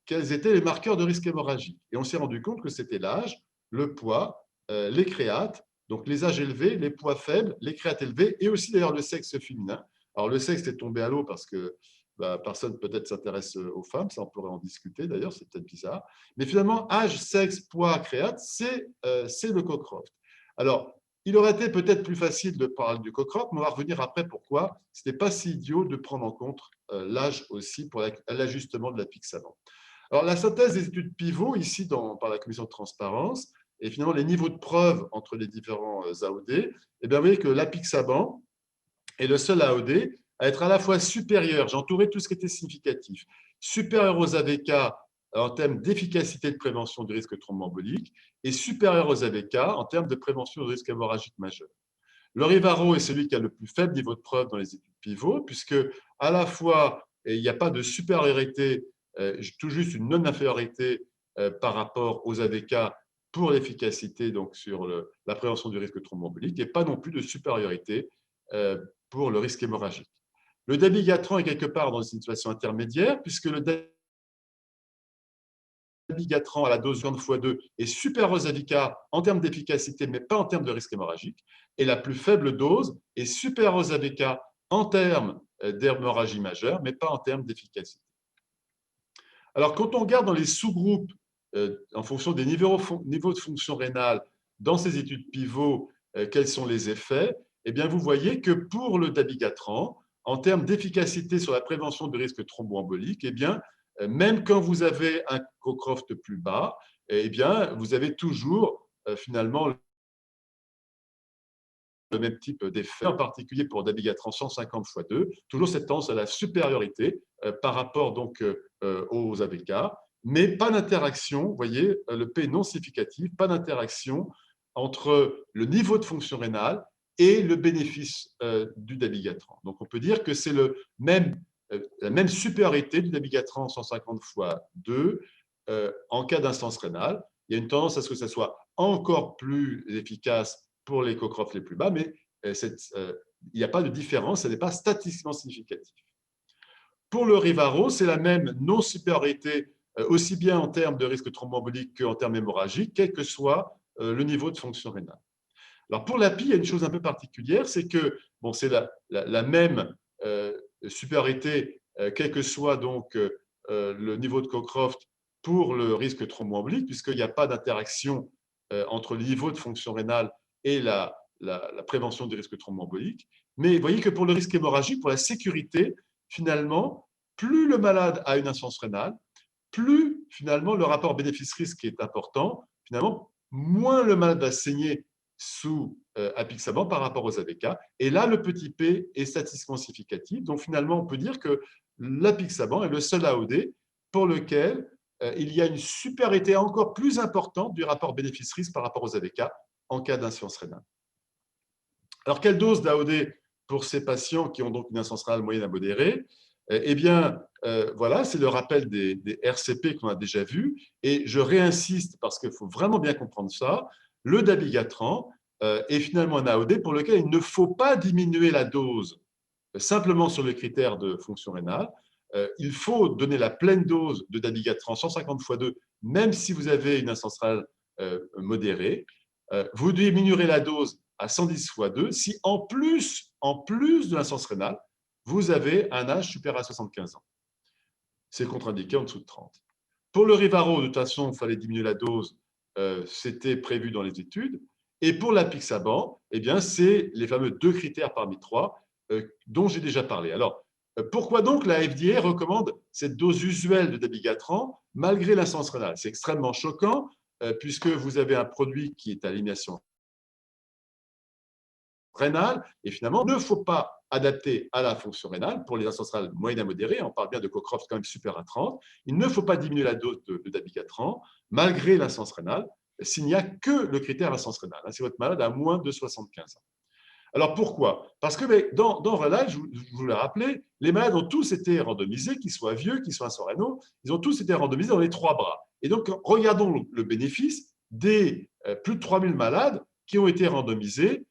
quels étaient les marqueurs de risque hémorragique. Et on s'est rendu compte que c'était l'âge, le poids, les créates, donc les âges élevés, les poids faibles, les créates élevées et aussi d'ailleurs le sexe féminin. Alors le sexe est tombé à l'eau parce que personne peut-être s'intéresse aux femmes, ça on pourrait en discuter d'ailleurs, c'est peut-être bizarre. Mais finalement, âge, sexe, poids, créate, c'est le Cockcroft. Alors, il aurait été peut-être plus facile de parler du Cockcroft, mais on va revenir après pourquoi ce n'était pas si idiot de prendre en compte l'âge aussi pour l'ajustement de la pique savant. Alors, la synthèse des études pivots, ici par la commission de transparence, et finalement les niveaux de preuve entre les différents AOD, eh bien, vous voyez que l'apixaban est le seul AOD à être à la fois supérieur, j'ai entouré tout ce qui était significatif, supérieur aux AVK en termes d'efficacité de prévention du risque thromboembolique et supérieur aux AVK en termes de prévention du risque hémorragique majeur. Le Rivaro est celui qui a le plus faible niveau de preuve dans les études pivots, puisque à la fois, il n'y a pas de supériorité, tout juste une non-infériorité par rapport aux AVK pour l'efficacité donc sur la prévention du risque thromboembolique, et pas non plus de supériorité pour le risque hémorragique. Le dabigatran est quelque part dans une situation intermédiaire, puisque le dabigatran à la dose 50 x 2 est supérieur aux AVK en termes d'efficacité, mais pas en termes de risque hémorragique. Et la plus faible dose est supérieure aux AVK en termes d'hémorragie majeure, mais pas en termes d'efficacité. Alors, quand on regarde dans les sous-groupes, en fonction des niveaux de fonction rénale, dans ces études pivots, quels sont les effets, eh bien, vous voyez que pour le dabigatran, en termes d'efficacité sur la prévention du risque thromboembolique, eh bien, même quand vous avez un Cockcroft plus bas, eh bien, vous avez toujours finalement le même type d'effet, en particulier pour dabigatran 150 x 2, toujours cette tendance à la supériorité par rapport donc aux AVK, mais pas d'interaction, vous voyez, le P non significatif, pas d'interaction entre le niveau de fonction rénale et le bénéfice du dabigatran. Donc on peut dire que c'est la même supériorité du dabigatran 150 x 2 en cas d'instance rénale. Il y a une tendance à ce que ça soit encore plus efficace pour les Cockcroft les plus bas, mais il n'y a pas de différence, ce n'est pas statistiquement significatif. Pour le Rivaro, c'est la même non-supériorité, aussi bien en termes de risque thromboembolique qu'en termes hémorragiques, quel que soit le niveau de fonction rénale. Alors pour l'API, il y a une chose un peu particulière, c'est que bon, c'est la même supériorité, quel que soit donc le niveau de Cockcroft pour le risque thromboembolique, puisqu'il n'y a pas d'interaction entre le niveau de fonction rénale et la prévention du risque thromboembolique. Mais vous voyez que pour le risque hémorragique, pour la sécurité, finalement, plus le malade a une insuffisance rénale, plus finalement le rapport bénéfice-risque est important, finalement, moins le malade va saigner sous apixaban par rapport aux AVK. Et là, le petit p est statistiquement significatif. Donc finalement, on peut dire que l'apixaban est le seul AOD pour lequel il y a une supériorité encore plus importante du rapport bénéfice-risque par rapport aux AVK en cas d'insuffisance rénale. Alors, quelle dose d'AOD pour ces patients qui ont donc une insuffisance rénale moyenne à modérée? Eh bien, voilà, c'est le rappel des RCP qu'on a déjà vu. Et je réinsiste parce qu'il faut vraiment bien comprendre ça. Le dabigatran est finalement un AOD pour lequel il ne faut pas diminuer la dose simplement sur le critère de fonction rénale. Il faut donner la pleine dose de dabigatran 150 x 2, même si vous avez une insuffisance rénale modérée. Vous diminuerez la dose à 110 x 2 si en plus de l'insuffisance rénale, vous avez un âge supérieur à 75 ans. C'est contre-indiqué en dessous de 30. Pour le Rivaro, de toute façon, il fallait diminuer la dose, c'était prévu dans les études. Et pour l'apixaban, eh bien, c'est les fameux 2 critères parmi 3 dont j'ai déjà parlé. Alors, pourquoi donc la FDA recommande cette dose usuelle de dabigatran malgré l'insuffisance rénale? C'est extrêmement choquant puisque vous avez un produit qui est à l'élimination rénale, et finalement, il ne faut pas adapter à la fonction rénale pour les insuffisances rénales moyennes à modérées, on parle bien de Cockcroft quand même supérieur à 30, il ne faut pas diminuer la dose de dabigatran malgré l'insuffisance rénale s'il n'y a que le critère insuffisance rénale, si votre malade a moins de 75 ans. Alors pourquoi? Parce que dans Relais, je vous l'ai rappelé, les malades ont tous été randomisés, qu'ils soient vieux, qu'ils soient insurénaux, ils ont tous été randomisés dans les 3 bras. Et donc, regardons le bénéfice des plus de 3000 malades qui ont été randomisés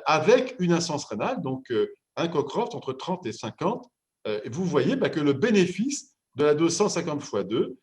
avec une insuffisance rénale, donc un Cockcroft entre 30 et 50, vous voyez que le bénéfice de la dose 150 x 2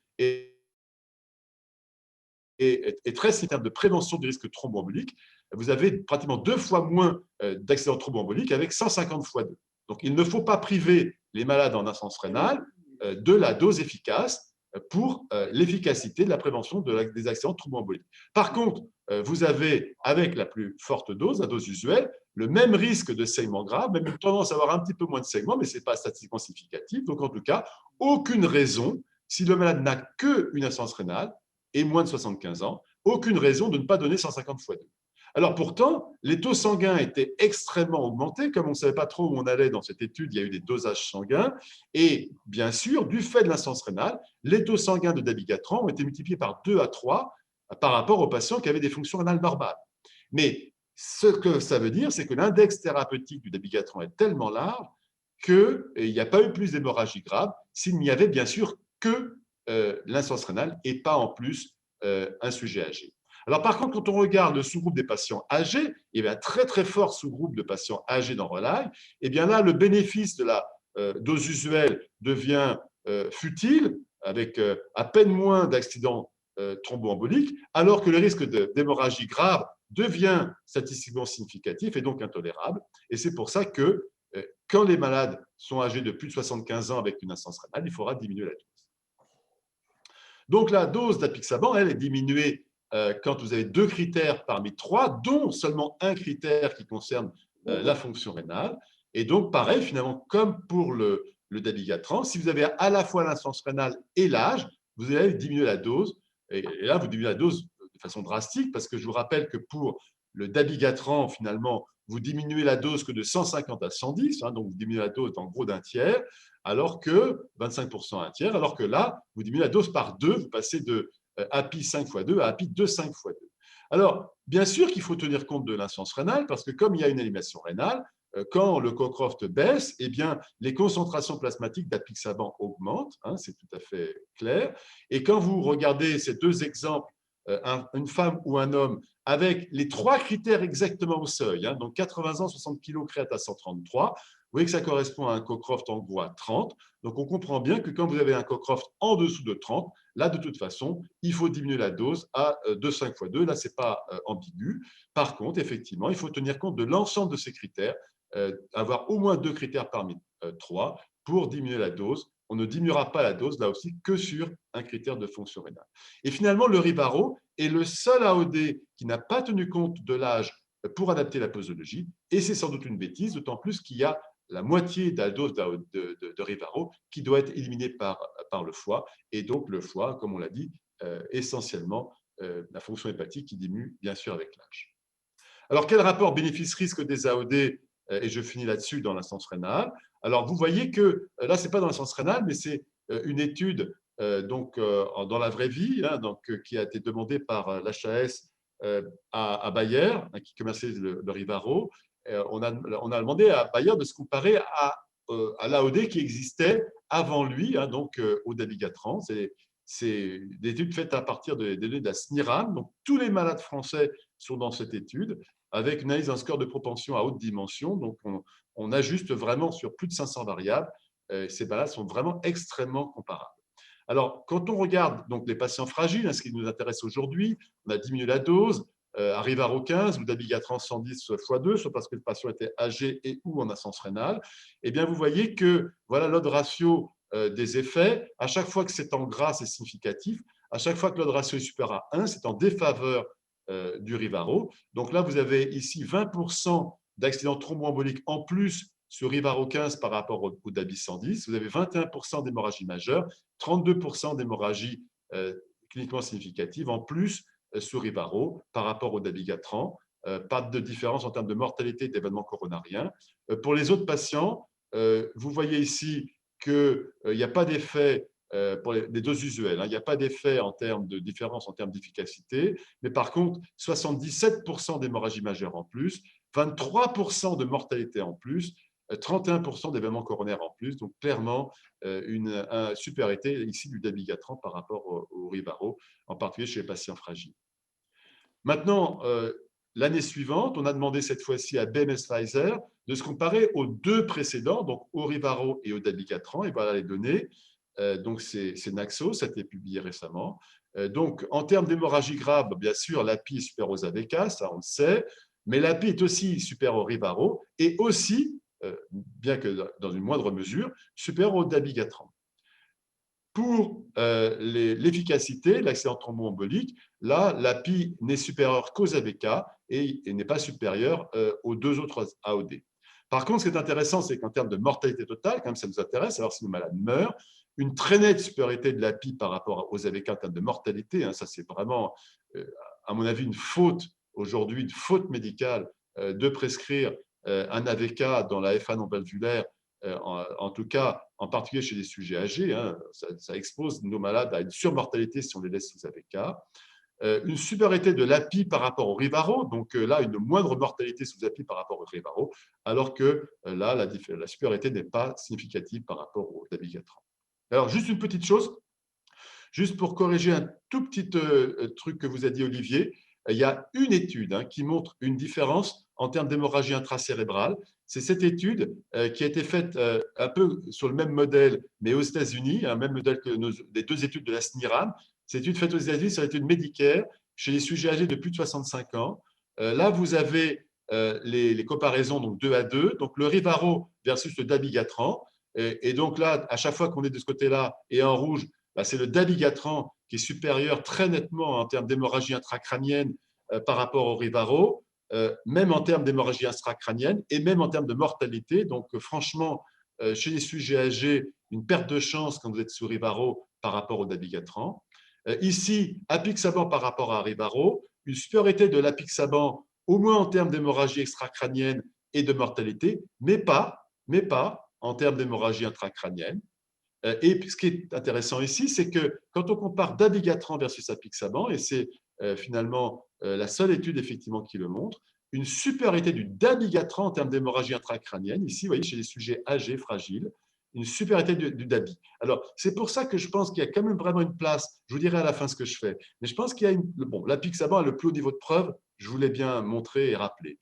est très significatif en termes de prévention du risque thromboembolique. Vous avez pratiquement 2 fois moins d'accidents thromboemboliques avec 150 x 2. Donc, il ne faut pas priver les malades en insuffisance rénale de la dose efficace pour l'efficacité de la prévention des accidents thromboemboliques. Par contre, vous avez, avec la plus forte dose, la dose usuelle, le même risque de saignement grave, même une tendance à avoir un petit peu moins de saignement, mais ce n'est pas statistiquement significatif. Donc, en tout cas, aucune raison, si le malade n'a qu'une insuffisance rénale et moins de 75 ans, aucune raison de ne pas donner 150 x 2. Alors pourtant, les taux sanguins étaient extrêmement augmentés. Comme on ne savait pas trop où on allait dans cette étude, il y a eu des dosages sanguins. Et bien sûr, du fait de l'insuffisance rénale, les taux sanguins de dabigatran ont été multipliés par 2 à 3 par rapport aux patients qui avaient des fonctions rénales normales. Mais ce que ça veut dire, c'est que l'index thérapeutique du dabigatran est tellement large qu'il n'y a pas eu plus d'hémorragie grave s'il n'y avait bien sûr que l'insuffisance rénale et pas en plus un sujet âgé. Alors, par contre, quand on regarde le sous-groupe des patients âgés, il y avait un très, très fort sous-groupe de patients âgés dans Rely. Et bien là, le bénéfice de la dose usuelle devient futile, avec à peine moins d'accidents thromboemboliques, alors que le risque d'hémorragie grave devient statistiquement significatif et donc intolérable. Et c'est pour ça que quand les malades sont âgés de plus de 75 ans avec une insuffisance rénale, il faudra diminuer la dose. Donc, la dose d'apixaban, elle est diminuée quand vous avez 2 critères parmi 3, dont seulement un critère qui concerne la fonction rénale. Et donc, pareil, finalement, comme pour le dabigatran, si vous avez à la fois l'insuffisance rénale et l'âge, vous allez diminuer la dose. Et là, vous diminuez la dose de façon drastique, parce que je vous rappelle que pour le dabigatran, finalement, vous diminuez la dose que de 150 à 110, donc vous diminuez la dose en gros d'un tiers, alors que 25% à un tiers, alors que là, vous diminuez la dose par 2, vous passez de API 5 x 2 à API 2,5 x 2. Alors, bien sûr qu'il faut tenir compte de l'insuffisance rénale, parce que comme il y a une élimination rénale, quand le Cockcroft baisse, eh bien, les concentrations plasmatiques d'apixaban augmentent, c'est tout à fait clair. Et quand vous regardez ces 2 exemples, une femme ou un homme, avec les 3 critères exactement au seuil, donc 80 ans, 60 kg, créate à 133, vous voyez que ça correspond à un Cockcroft en gros à 30. Donc, on comprend bien que quand vous avez un Cockcroft en dessous de 30, là, de toute façon, il faut diminuer la dose à 2,5 x 2. Là, ce n'est pas ambigu. Par contre, effectivement, il faut tenir compte de l'ensemble de ces critères, avoir au moins 2 critères parmi 3 pour diminuer la dose. On ne diminuera pas la dose, là aussi, que sur un critère de fonction rénale. Et finalement, le Rivaro est le seul AOD qui n'a pas tenu compte de l'âge pour adapter la posologie. Et c'est sans doute une bêtise, d'autant plus qu'il y a la moitié de la dose de Rivaro qui doit être éliminée par le foie. Et donc, le foie, comme on l'a dit, essentiellement la fonction hépatique qui diminue, bien sûr, avec l'âge. Alors, quel rapport bénéfice-risque des AOD? Et je finis là-dessus dans l'insuffisance rénale. Alors, vous voyez que là, ce n'est pas dans l'insuffisance rénale, mais c'est une étude dans la vraie vie, qui a été demandée par l'HAS à Bayer, qui commercialise le Rivaro. On a demandé à Bayer de se comparer à l'AOD qui existait avant lui, au dabigatran. C'est des études faites à partir des données de la SNIRAM. Donc, tous les malades français sont dans cette étude, avec une analyse d'un score de propension à haute dimension. Donc, on ajuste vraiment sur plus de 500 variables. Ces malades sont vraiment extrêmement comparables. Alors, quand on regarde donc les patients fragiles, ce qui nous intéresse aujourd'hui, on a diminué la dose, à Rivaro 15 ou dabigatran 110 x 2, soit parce que le patient était âgé et ou en insuffisance rénale. Eh bien, vous voyez que voilà l'odd ratio des effets. À chaque fois que c'est en gras, c'est significatif. À chaque fois que l'odd ratio est supérieur à 1, c'est en défaveur du Rivaro. Donc là, vous avez ici 20% d'accidents thromboemboliques en plus sur Rivaro 15 par rapport au DABI 110. Vous avez 21% d'hémorragie majeure, 32% d'hémorragie cliniquement significative en plus sur Rivaro par rapport au dabigatran. Pas de différence en termes de mortalité d'événements coronariens. Pour les autres patients, vous voyez ici qu'il n'y a pas d'effet pour les doses usuelles. Il n'y a pas d'effet en termes de différence en termes d'efficacité, mais par contre, 77% d'hémorragie majeure en plus, 23% de mortalité en plus, 31% d'événements coronaires en plus. Donc, clairement, une supériorité ici du dabigatran par rapport au Rivaro, en particulier chez les patients fragiles. Maintenant, l'année suivante, on a demandé cette fois-ci à BMS Pfizer de se comparer aux deux précédents, donc au Rivaro et au Dabigatran, et voilà les données. Donc, c'est Naxos, ça a été publié récemment. Donc, en termes d'hémorragie grave, bien sûr, l'API est supérieur aux AVK, ça on le sait, mais l'API est aussi supérieur au Rivaro et aussi, bien que dans une moindre mesure, supérieur au Dabigatran. Pour l'efficacité, l'accident thromboembolique, là, l'API n'est supérieure qu'aux AVK et n'est pas supérieure aux deux autres AOD. Par contre, ce qui est intéressant, c'est qu'en termes de mortalité totale, quand même, ça nous intéresse, savoir si le malade meurt, une très nette supériorité de l'API par rapport aux AVK en termes de mortalité, hein, ça c'est vraiment, à mon avis, une faute aujourd'hui, une faute médicale de prescrire un AVK dans la FA non valvulaire, en tout cas, en particulier chez les sujets âgés, hein, ça expose nos malades à une surmortalité si on les laisse sous AVK. Une supériorité de l'API par rapport au Rivaro, donc là, une moindre mortalité sous API par rapport au Rivaro, alors que là, la supériorité n'est pas significative par rapport au Dabigatran. Alors, juste une petite chose, juste pour corriger un tout petit truc que vous a dit Olivier, il y a une étude qui montre une différence en termes d'hémorragie intracérébrale. C'est cette étude qui a été faite un peu sur le même modèle, mais aux États-Unis, un même modèle que les deux études de la SNIRAM. Cette étude faite aux États-Unis, c'est l'étude Medicare chez les sujets âgés de plus de 65 ans. Là, vous avez les comparaisons donc 2 à 2, donc le Rivaro versus le Dabigatran. Et donc là, à chaque fois qu'on est de ce côté-là et en rouge, c'est le Dabigatran qui est supérieur très nettement en termes d'hémorragie intracrânienne par rapport au Rivaro, même en termes d'hémorragie intracrânienne et même en termes de mortalité. Donc, franchement, chez les sujets âgés, une perte de chance quand vous êtes sous Rivaro par rapport au Dabigatran. Ici, apixaban par rapport à Rivaro, une supériorité de l'apixaban, au moins en termes d'hémorragie extracrânienne et de mortalité, mais pas en termes d'hémorragie intracrânienne. Et ce qui est intéressant ici, c'est que quand on compare Dabigatran versus apixaban, et c'est finalement la seule étude effectivement qui le montre, une supériorité du Dabigatran en termes d'hémorragie intracrânienne, ici, vous voyez, chez les sujets âgés, fragiles, une supériorité du Dabi. Alors, c'est pour ça que je pense qu'il y a quand même vraiment une place, je vous dirai à la fin ce que je fais, mais je pense qu'il y a bon, l'apixaban a le plus haut niveau de preuve, je vous l'ai bien montré et rappelé.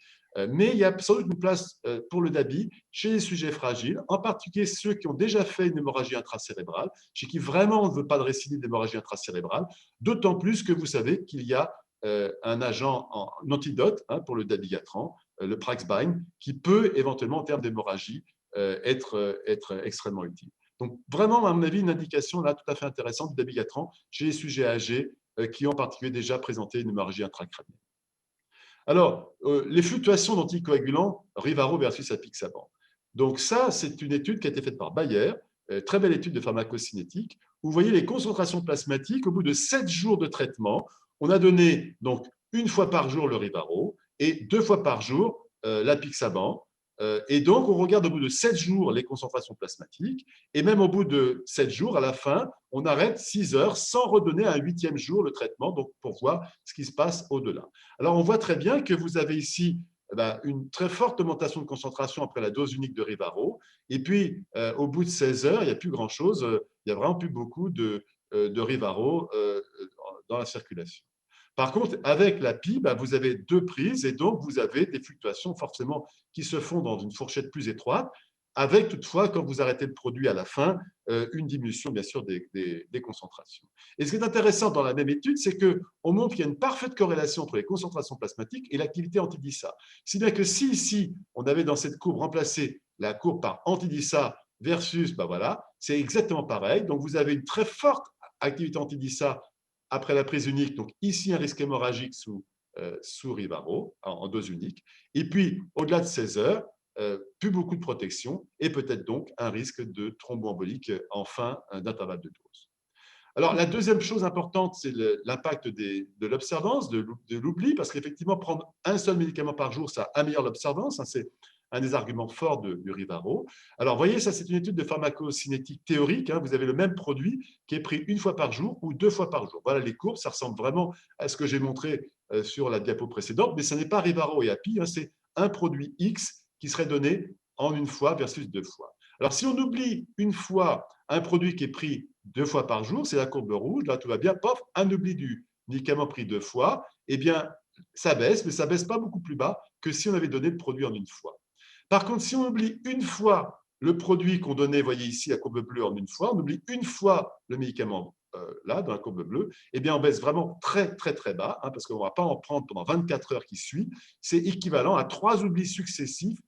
Mais il y a sans doute une place pour le DABI chez les sujets fragiles, en particulier ceux qui ont déjà fait une hémorragie intracérébrale, chez qui vraiment on ne veut pas de récidive d'hémorragie intracérébrale, d'autant plus que vous savez qu'il y a un agent, un antidote pour le Dabigatran, le Praxbind, qui peut éventuellement, en termes d'hémorragie, être extrêmement utile. Donc vraiment, à mon avis, une indication là tout à fait intéressante du Dabigatran chez les sujets âgés qui ont en particulier déjà présenté une hémorragie intracrânienne. Alors, les fluctuations d'anticoagulants, Rivaro versus apixaban. Donc ça, c'est une étude qui a été faite par Bayer, très belle étude de pharmacocinétique, où vous voyez les concentrations plasmatiques au bout de 7 jours de traitement. On a donné donc une fois par jour le Rivaro et 2 fois par jour l'apixaban. Et donc, on regarde au bout de 7 jours les concentrations plasmatiques, et même au bout de 7 jours, à la fin, on arrête 6 heures sans redonner un 8e jour le traitement, donc pour voir ce qui se passe au-delà. Alors, on voit très bien que vous avez ici une très forte augmentation de concentration après la dose unique de Rivaro, et puis au bout de 16 heures, il n'y a plus grand-chose, il n'y a vraiment plus beaucoup de Rivaro dans la circulation. Par contre, avec la PI, vous avez 2 prises et donc vous avez des fluctuations forcément qui se font dans une fourchette plus étroite, avec toutefois, quand vous arrêtez le produit à la fin, une diminution bien sûr des concentrations. Et ce qui est intéressant dans la même étude, c'est qu'on montre qu'il y a une parfaite corrélation entre les concentrations plasmatiques et l'activité anti-DISA. Si bien que si ici, on avait dans cette courbe remplacé la courbe par anti-DISA versus, voilà, c'est exactement pareil. Donc vous avez une très forte activité anti-DISA après la prise unique, donc ici un risque hémorragique sous Rivaro, en dose unique. Et puis, au-delà de 16 heures, plus beaucoup de protection et peut-être donc un risque de thromboembolique en fin d'intervalle de dose. Alors, la deuxième chose importante, c'est l'impact de l'observance, de l'oubli, parce qu'effectivement, prendre un seul médicament par jour, ça améliore l'observance. C'est un des arguments forts du Rivaro. Alors, vous voyez, ça, c'est une étude de pharmacocinétique théorique. Vous avez le même produit qui est pris 1 fois par jour ou 2 fois par jour. Voilà les courbes, ça ressemble vraiment à ce que j'ai montré sur la diapo précédente, mais ce n'est pas Rivaro et API, c'est un produit X qui serait donné en 1 fois versus 2 fois. Alors, si on oublie 1 fois un produit qui est pris 2 fois par jour, c'est la courbe rouge, là tout va bien, pof, un oubli du médicament pris 2 fois, eh bien, ça baisse, mais ça ne baisse pas beaucoup plus bas que si on avait donné le produit en une fois. Par contre, si on oublie une fois le produit qu'on donnait, voyez ici la courbe bleue en une fois, on oublie une fois le médicament là, dans la courbe bleue, eh bien, on baisse vraiment très, très, très bas, hein, parce qu'on ne va pas en prendre pendant 24 heures qui suivent. C'est équivalent à 3 oublis successifs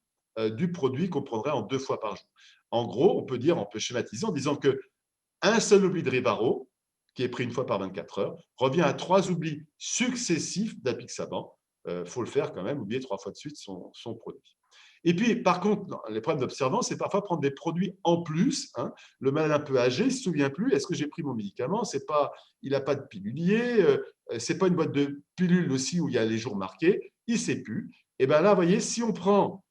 du produit qu'on prendrait en 2 fois par jour. En gros, on peut schématiser en disant qu'un seul oubli de Rivaro, qui est pris une fois par 24 heures, revient à 3 oublis successifs d'Apixaban. Il faut le faire quand même, oublier 3 fois de suite son produit. Et puis, par contre, les problèmes d'observance, c'est parfois prendre des produits en plus. Hein. Le malade un peu âgé ne se souvient plus, est-ce que j'ai pris mon médicament? Il n'a pas de pilulier, ce n'est pas une boîte de pilules aussi où il y a les jours marqués, il ne sait plus. Et bien là, vous voyez, si on prend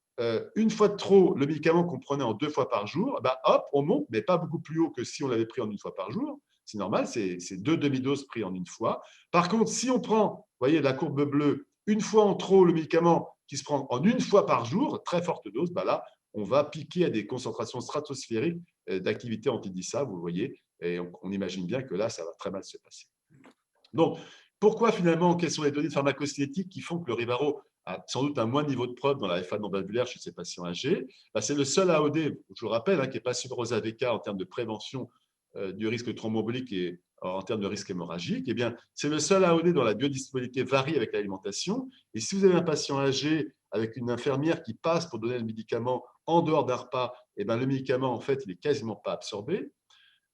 une fois de trop le médicament qu'on prenait en 2 fois par jour, ben hop, on monte, mais pas beaucoup plus haut que si on l'avait pris en une fois par jour. C'est normal, c'est 2 demi-doses pris en une fois. Par contre, si on prend, vous voyez la courbe bleue, une fois en trop le médicament qui se prend en une fois par jour, très forte dose, ben là, on va piquer à des concentrations stratosphériques d'activité anti-DISA, vous voyez, et on imagine bien que là, ça va très mal se passer. Donc, pourquoi finalement, quelles sont les données pharmacocinétiques qui font que le Rivaro a sans doute un moins de niveau de preuve dans la FA non valvulaire chez ces patients âgés? Ben, c'est le seul AOD, je vous rappelle, hein, qui n'est pas supérieur aux AVK en termes de prévention du risque thromboembolique et en termes de risque hémorragique. Eh bien, c'est le seul AOD dont la biodisponibilité varie avec l'alimentation. Et si vous avez un patient âgé avec une infirmière qui passe pour donner le médicament en dehors d'un repas, eh bien, le médicament, en fait, il n'est quasiment pas absorbé.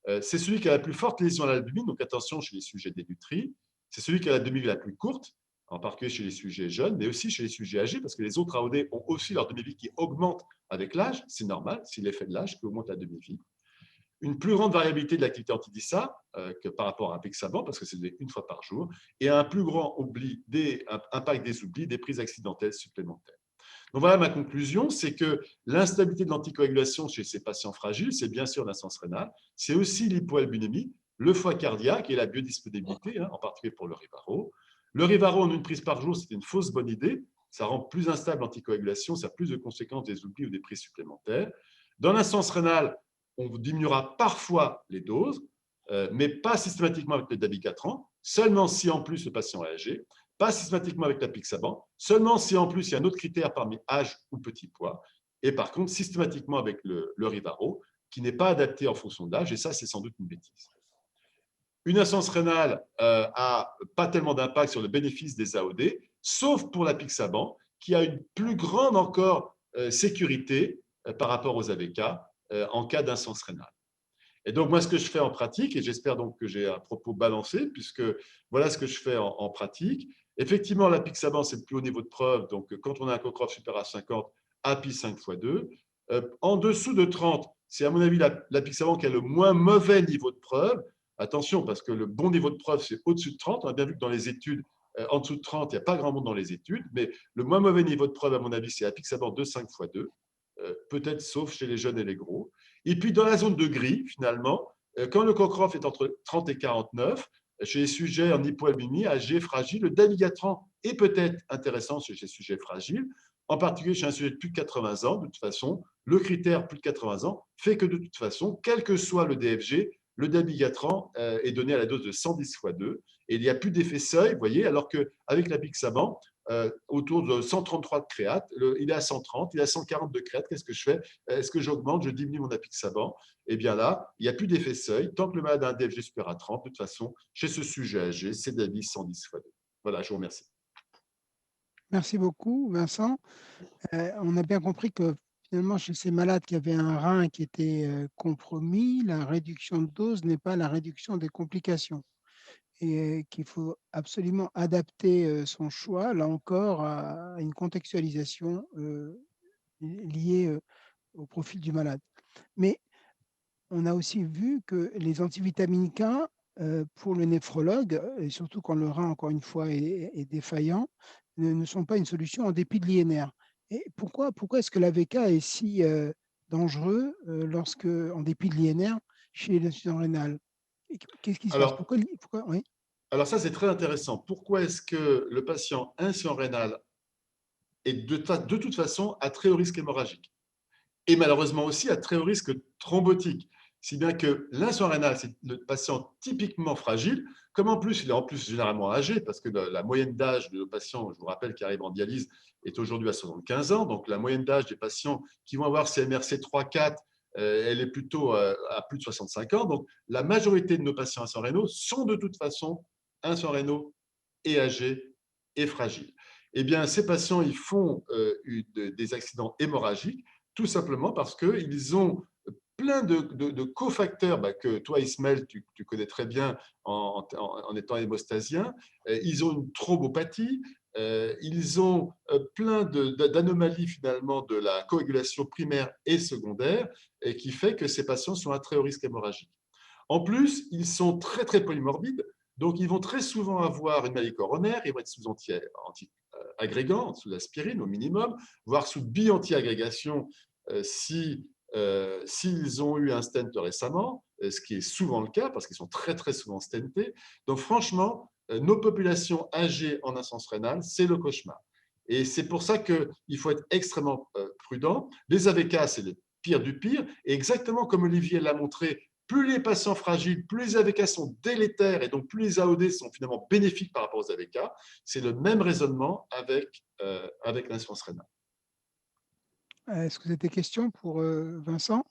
C'est celui qui a la plus forte lésion à l'albumine, donc attention chez les sujets dénutris. C'est celui qui a la demi-vie la plus courte, en particulier chez les sujets jeunes, mais aussi chez les sujets âgés, parce que les autres AOD ont aussi leur demi-vie qui augmente avec l'âge. C'est normal, c'est l'effet de l'âge qui augmente la demi-vie. Une plus grande variabilité de l'activité anti-DISA que par rapport à Apixaban, parce que c'est une fois par jour, et un plus grand impact des oublis, des prises accidentelles supplémentaires. Donc voilà ma conclusion, c'est que l'instabilité de l'anticoagulation chez ces patients fragiles, c'est bien sûr l'insuffisance rénale, c'est aussi l'hypoalbuminémie, le foie cardiaque et la biodisponibilité, hein, en particulier pour le Rivaro. Le Rivaro en une prise par jour, c'est une fausse bonne idée, ça rend plus instable l'anticoagulation, ça a plus de conséquences des oublis ou des prises supplémentaires. Dans l'insuffisance rénale, on diminuera parfois les doses, mais pas systématiquement avec le dabigatran, seulement si en plus le patient est âgé, pas systématiquement avec l'apixaban, seulement si en plus il y a un autre critère parmi âge ou petit poids, et par contre systématiquement avec le Rivaro, qui n'est pas adapté en fonction de l'âge, et ça c'est sans doute une bêtise. Une insuffisance rénale n'a pas tellement d'impact sur le bénéfice des AOD, sauf pour l'apixaban, qui a une plus grande encore sécurité par rapport aux AVK en cas d'insuffisance rénale. Et donc, moi, ce que je fais en pratique, et j'espère donc que j'ai un propos balancé, puisque voilà ce que je fais en pratique. Effectivement, l'apixaban, c'est le plus haut niveau de preuve. Donc, quand on a un Cockcroft supérieur à 50, API 5 x 2. En dessous de 30, c'est à mon avis l'apixaban qui a le moins mauvais niveau de preuve. Attention, parce que le bon niveau de preuve, c'est au-dessus de 30. On a bien vu que dans les études, en dessous de 30, il n'y a pas grand monde dans les études. Mais le moins mauvais niveau de preuve, à mon avis, c'est apixaban 2,5 x 2. Peut-être sauf chez les jeunes et les gros. Et puis, dans la zone de gris, finalement, quand le Cockcroft est entre 30 et 49, chez les sujets en hypoalbuminie, âgés, fragiles, le dabigatran est peut-être intéressant chez les sujets fragiles, en particulier chez un sujet de plus de 80 ans. De toute façon, le critère plus de 80 ans fait que de toute façon, quel que soit le DFG, le dabigatran est donné à la dose de 110 x 2 et il n'y a plus d'effet seuil, vous voyez, alors qu'avec l'apixaban, autour de 133 de créate, il est à 130, il est à 140 de créate, qu'est-ce que je fais? Est-ce que j'augmente, je diminue mon apixaban? Eh bien là, il n'y a plus d'effet seuil. Tant que le malade a un DFG supérieur à 30, de toute façon, chez ce sujet âgé, c'est d'avis 110 x 2. Voilà, je vous remercie. Merci beaucoup, Vincent. On a bien compris que finalement, chez ces malades qui avaient un rein qui était compromis, la réduction de dose n'est pas la réduction des complications et qu'il faut absolument adapter son choix, là encore, à une contextualisation liée au profil du malade. Mais on a aussi vu que les antivitamines K, pour le néphrologue, et surtout quand le rein, encore une fois, est défaillant, ne sont pas une solution en dépit de l'INR. Et pourquoi est-ce que l'AVK est si dangereux en dépit de l'INR, chez l'insuffisance rénale? Qu'est-ce qui se passe? Alors, Oui. alors ça, c'est très intéressant. Pourquoi est-ce que le patient insuffisant rénal est de toute façon à très haut risque hémorragique et malheureusement aussi à très haut risque thrombotique? Si bien que l'insuffisance rénale, c'est le patient typiquement fragile. Comme en plus, il est en plus généralement âgé, parce que la moyenne d'âge de nos patients, je vous rappelle, qui arrivent en dialyse, est aujourd'hui à 75 ans. Donc, la moyenne d'âge des patients qui vont avoir CMRC 3-4, elle est plutôt à plus de 65 ans. Donc, la majorité de nos patients insuffisants rénaux sont de toute façon insuffisants rénaux et âgés et fragiles. Eh bien, ces patients, ils font des accidents hémorragiques, tout simplement parce qu'ils ont plein de cofacteurs que toi, Ismaël, tu connais très bien en étant hémostasien. Ils ont une thrombopathie, ils ont plein d'anomalies finalement de la coagulation primaire et secondaire, et qui fait que ces patients sont à très haut risque hémorragique. En plus, ils sont très, très polymorbides, donc ils vont très souvent avoir une maladie coronaire, ils vont être sous anti-agrégants, sous aspirine au minimum, voire sous bi-anti-agrégation s'ils ont eu un stent récemment, ce qui est souvent le cas parce qu'ils sont très, très souvent stentés. Donc franchement, nos populations âgées en insuffisance rénale, c'est le cauchemar. Et c'est pour ça qu'il faut être extrêmement prudent. Les AVK, c'est le pire du pire. Et exactement comme Olivier l'a montré, plus les patients fragiles, plus les AVK sont délétères et donc plus les AOD sont finalement bénéfiques par rapport aux AVK. C'est le même raisonnement avec l'insuffisance rénale. Est-ce que c'était question pour Vincent?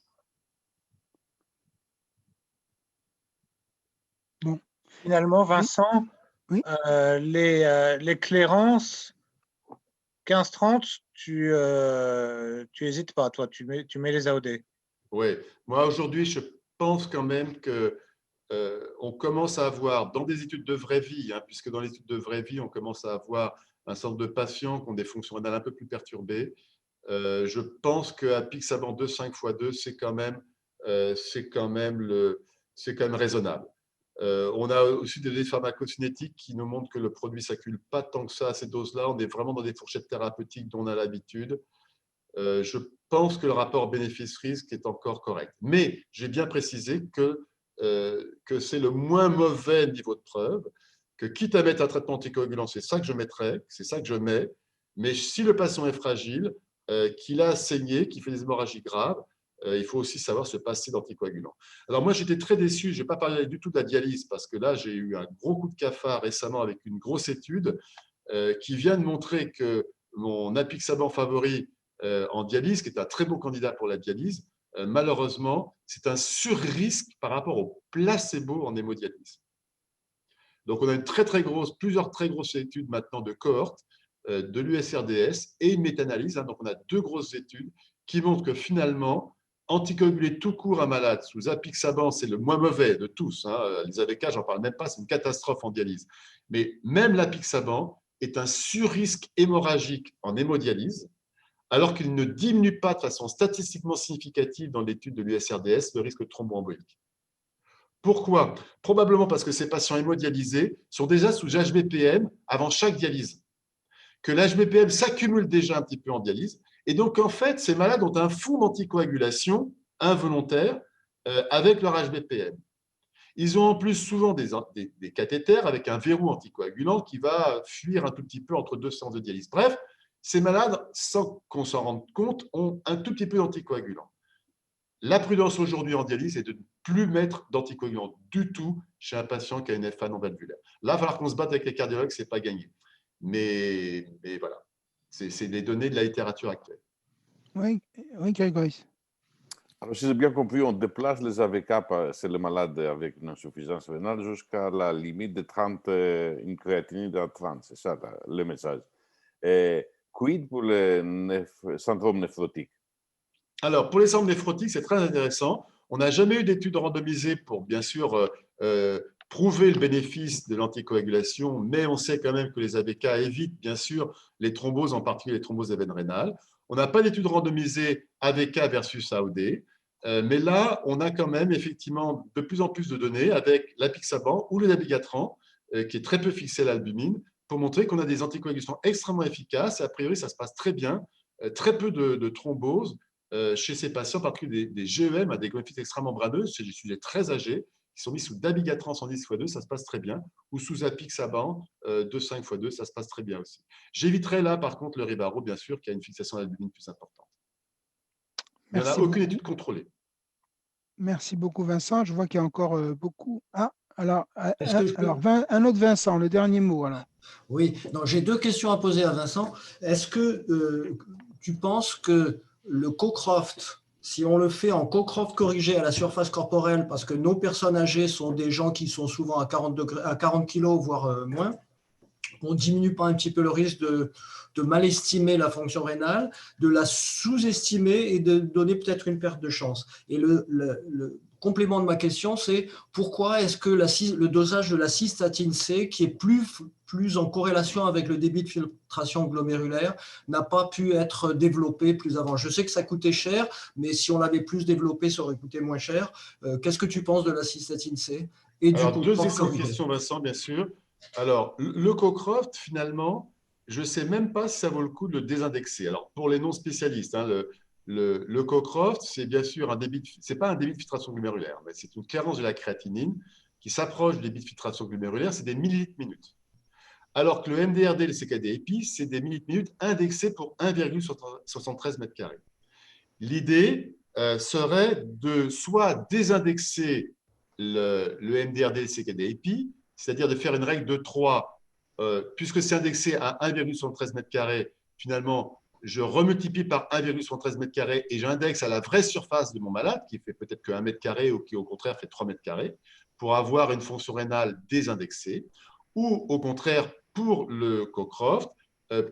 Bon. Finalement, Oui. Vincent, Oui. les clairances 15-30, tu hésites pas, toi, tu mets les AOD. Oui, moi aujourd'hui, je pense quand même que on commence à avoir dans des études de vraie vie, puisque dans les études de vraie vie, on commence à avoir un certain nombre de patients qui ont des fonctions rénales un peu plus perturbées. Je pense qu'à Pixaban 2,5 x 2, c'est quand même raisonnable. On a aussi des données pharmacocinétiques qui nous montrent que le produit ne s'accumule pas tant que ça à ces doses-là. On est vraiment dans des fourchettes thérapeutiques dont on a l'habitude. Je pense que le rapport bénéfice-risque est encore correct. Mais j'ai bien précisé que c'est le moins mauvais niveau de preuve, que quitte à mettre un traitement anticoagulant, c'est ça que je mettrais, c'est ça que je mets. Mais si le patient est fragile, qu'il a saigné, qu'il fait des hémorragies graves, il faut aussi savoir se passer d'anticoagulants. Alors moi, j'étais très déçu, je n'ai pas parlé du tout de la dialyse, parce que là, j'ai eu un gros coup de cafard récemment avec une grosse étude qui vient de montrer que mon apixaban favori en dialyse, qui est un très bon candidat pour la dialyse, malheureusement, c'est un surrisque par rapport au placebo en hémodialyse. Donc, on a plusieurs très grosses études maintenant de cohorte de l'USRDS et une méta-analyse. Donc, on a 2 grosses études qui montrent que finalement, anticoaguler tout court un malade sous apixaban, c'est le moins mauvais de tous. Les AVK, j'en parle même pas, c'est une catastrophe en dialyse. Mais même l'apixaban est un surrisque hémorragique en hémodialyse, alors qu'il ne diminue pas de façon statistiquement significative dans l'étude de l'USRDS le risque thromboembolique. Pourquoi? Probablement parce que ces patients hémodialysés sont déjà sous HBPM avant chaque dialyse, que l'HBPM s'accumule déjà un petit peu en dialyse, et donc en fait, ces malades ont un fond d'anticoagulation involontaire avec leur HBPM. Ils ont en plus souvent des cathéters avec un verrou anticoagulant qui va fuir un tout petit peu entre 2 séances de dialyse. Bref, ces malades, sans qu'on s'en rende compte, ont un tout petit peu d'anticoagulant. La prudence aujourd'hui en dialyse est de ne plus mettre d'anticoagulant du tout chez un patient qui a une FA non valvulaire. Là, il va falloir qu'on se batte avec les cardiologues, ce n'est pas gagné. Mais voilà, c'est des données de la littérature actuelle. Oui, oui, Grégory. Alors, si j'ai bien compris, on déplace les AVK chez les malades avec une insuffisance rénale jusqu'à la limite de 30, une créatinine de 30, c'est ça le message. Quid pour le syndrome néphrotique? Alors, pour les syndromes néphrotiques, c'est très intéressant. On n'a jamais eu d'études randomisées pour, bien sûr, prouver le bénéfice de l'anticoagulation, mais on sait quand même que les AVK évitent, bien sûr, les thromboses, en particulier les thromboses des veines rénales. On n'a pas d'études randomisées AVK versus AOD, mais là, on a quand même effectivement de plus en plus de données avec l'apixaban ou le dabigatran, qui est très peu fixé à l'albumine, pour montrer qu'on a des anticoagulations extrêmement efficaces. Et a priori, ça se passe très bien, très peu de thromboses chez ces patients, en particulier des GEM, à des glomérules extrêmement membraneuses, chez des sujets très âgés, qui sont mis sous dabigatran 110x2, ça se passe très bien, ou sous apixaban 2,5x2, ça se passe très bien aussi. J'éviterai là, par contre, le Ribaro, bien sûr, qui a une fixation à l'albumine plus importante. Il n'y en a aucune étude contrôlée. Merci beaucoup, Vincent. Je vois qu'il y a encore beaucoup. Ah, Alors, Est-ce que je peux... un autre Vincent, le dernier mot, alors. Oui, non, j'ai deux questions à poser à Vincent. Est-ce que tu penses que le Cocroft, si on le fait en Cocroft corrigé à la surface corporelle, parce que nos personnes âgées sont des gens qui sont souvent à 40 kilos, voire moins, on ne diminue pas un petit peu le risque de mal estimer la fonction rénale, de la sous-estimer et de donner peut-être une perte de chance. Et le complément de ma question, c'est pourquoi est-ce que le dosage de la cystatine C, qui est plus en corrélation avec le débit de filtration glomérulaire, n'a pas pu être développé plus avant? Je sais que ça coûtait cher, mais si on l'avait plus développé, ça aurait coûté moins cher. Qu'est-ce que tu penses de la cystatine C et du Alors, deux Cocroft excellentes corrigé? questions, Vincent, bien sûr. Alors, le Cocroft, finalement, je ne sais même pas si ça vaut le coup de le désindexer. Alors, pour les non-spécialistes, hein, le Cocroft, c'est bien sûr c'est pas un débit de filtration glomérulaire, mais c'est une carence de la créatinine qui s'approche du débit de filtration glomérulaire, c'est des millilitres minutes. Alors que le MDRD et le CKD-EPI, c'est des millilitres minutes indexés pour 1,73 mètres carrés. L'idée serait de soit désindexer le MDRD et le CKD-EPI, c'est-à-dire de faire une règle de 3, puisque c'est indexé à 1,73 m², finalement, je remultiplie par 1,73 m² et j'indexe à la vraie surface de mon malade, qui fait peut-être que 1 m² ou qui, au contraire, fait 3 m², pour avoir une fonction rénale désindexée, ou au contraire, pour le Cocroft,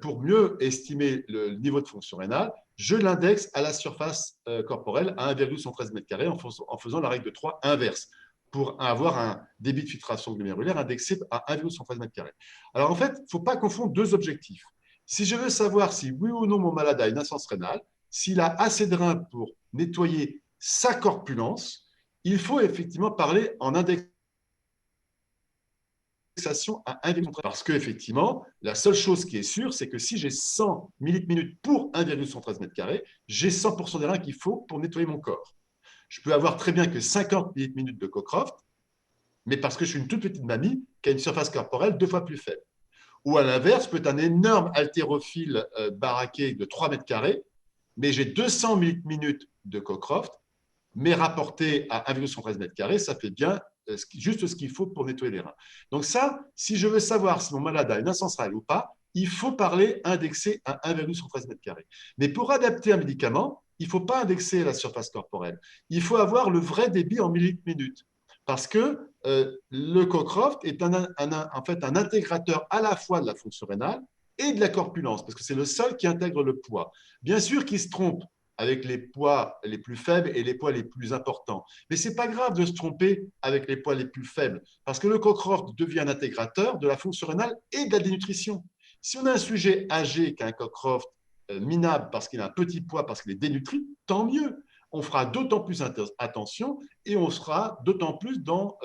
pour mieux estimer le niveau de fonction rénale, je l'indexe à la surface corporelle à 1,113 m² en faisant la règle de 3 inverse pour avoir un débit de filtration glomérulaire indexé à 1,113 m². Alors en fait, il ne faut pas confondre deux objectifs. Si je veux savoir si oui ou non mon malade a une insuffisance rénale, s'il a assez de reins pour nettoyer sa corpulence, il faut effectivement parler en indexation à 1,113 parce qu'effectivement, la seule chose qui est sûre, c'est que si j'ai 100 millilitres pour 1,113 m², j'ai 100% des reins qu'il faut pour nettoyer mon corps. Je peux avoir très bien que 50 millilitres de Cocroft, mais parce que je suis une toute petite mamie qui a une surface corporelle 2 fois plus faible. Ou à l'inverse, je peux être un énorme haltérophile baraqué de 3 m², mais j'ai 200 millilitres de Cocroft, mais rapporté à 1,113 m², ça fait bien juste ce qu'il faut pour nettoyer les reins. Donc ça, si je veux savoir si mon malade a une insuffisance rénale ou pas, il faut parler indexé à 1,113 m². Mais pour adapter un médicament, il ne faut pas indexer la surface corporelle. Il faut avoir le vrai débit en millilitres minutes. Parce que le Cocroft est en fait un intégrateur à la fois de la fonction rénale et de la corpulence, parce que c'est le seul qui intègre le poids. Bien sûr qu'il se trompe avec les poids les plus faibles et les poids les plus importants. Mais ce n'est pas grave de se tromper avec les poids les plus faibles, parce que le Cocroft devient un intégrateur de la fonction rénale et de la dénutrition. Si on a un sujet âgé qui a un Cocroft minable parce qu'il a un petit poids, parce qu'il est dénutri, tant mieux. On fera d'autant plus attention et on sera d'autant plus dans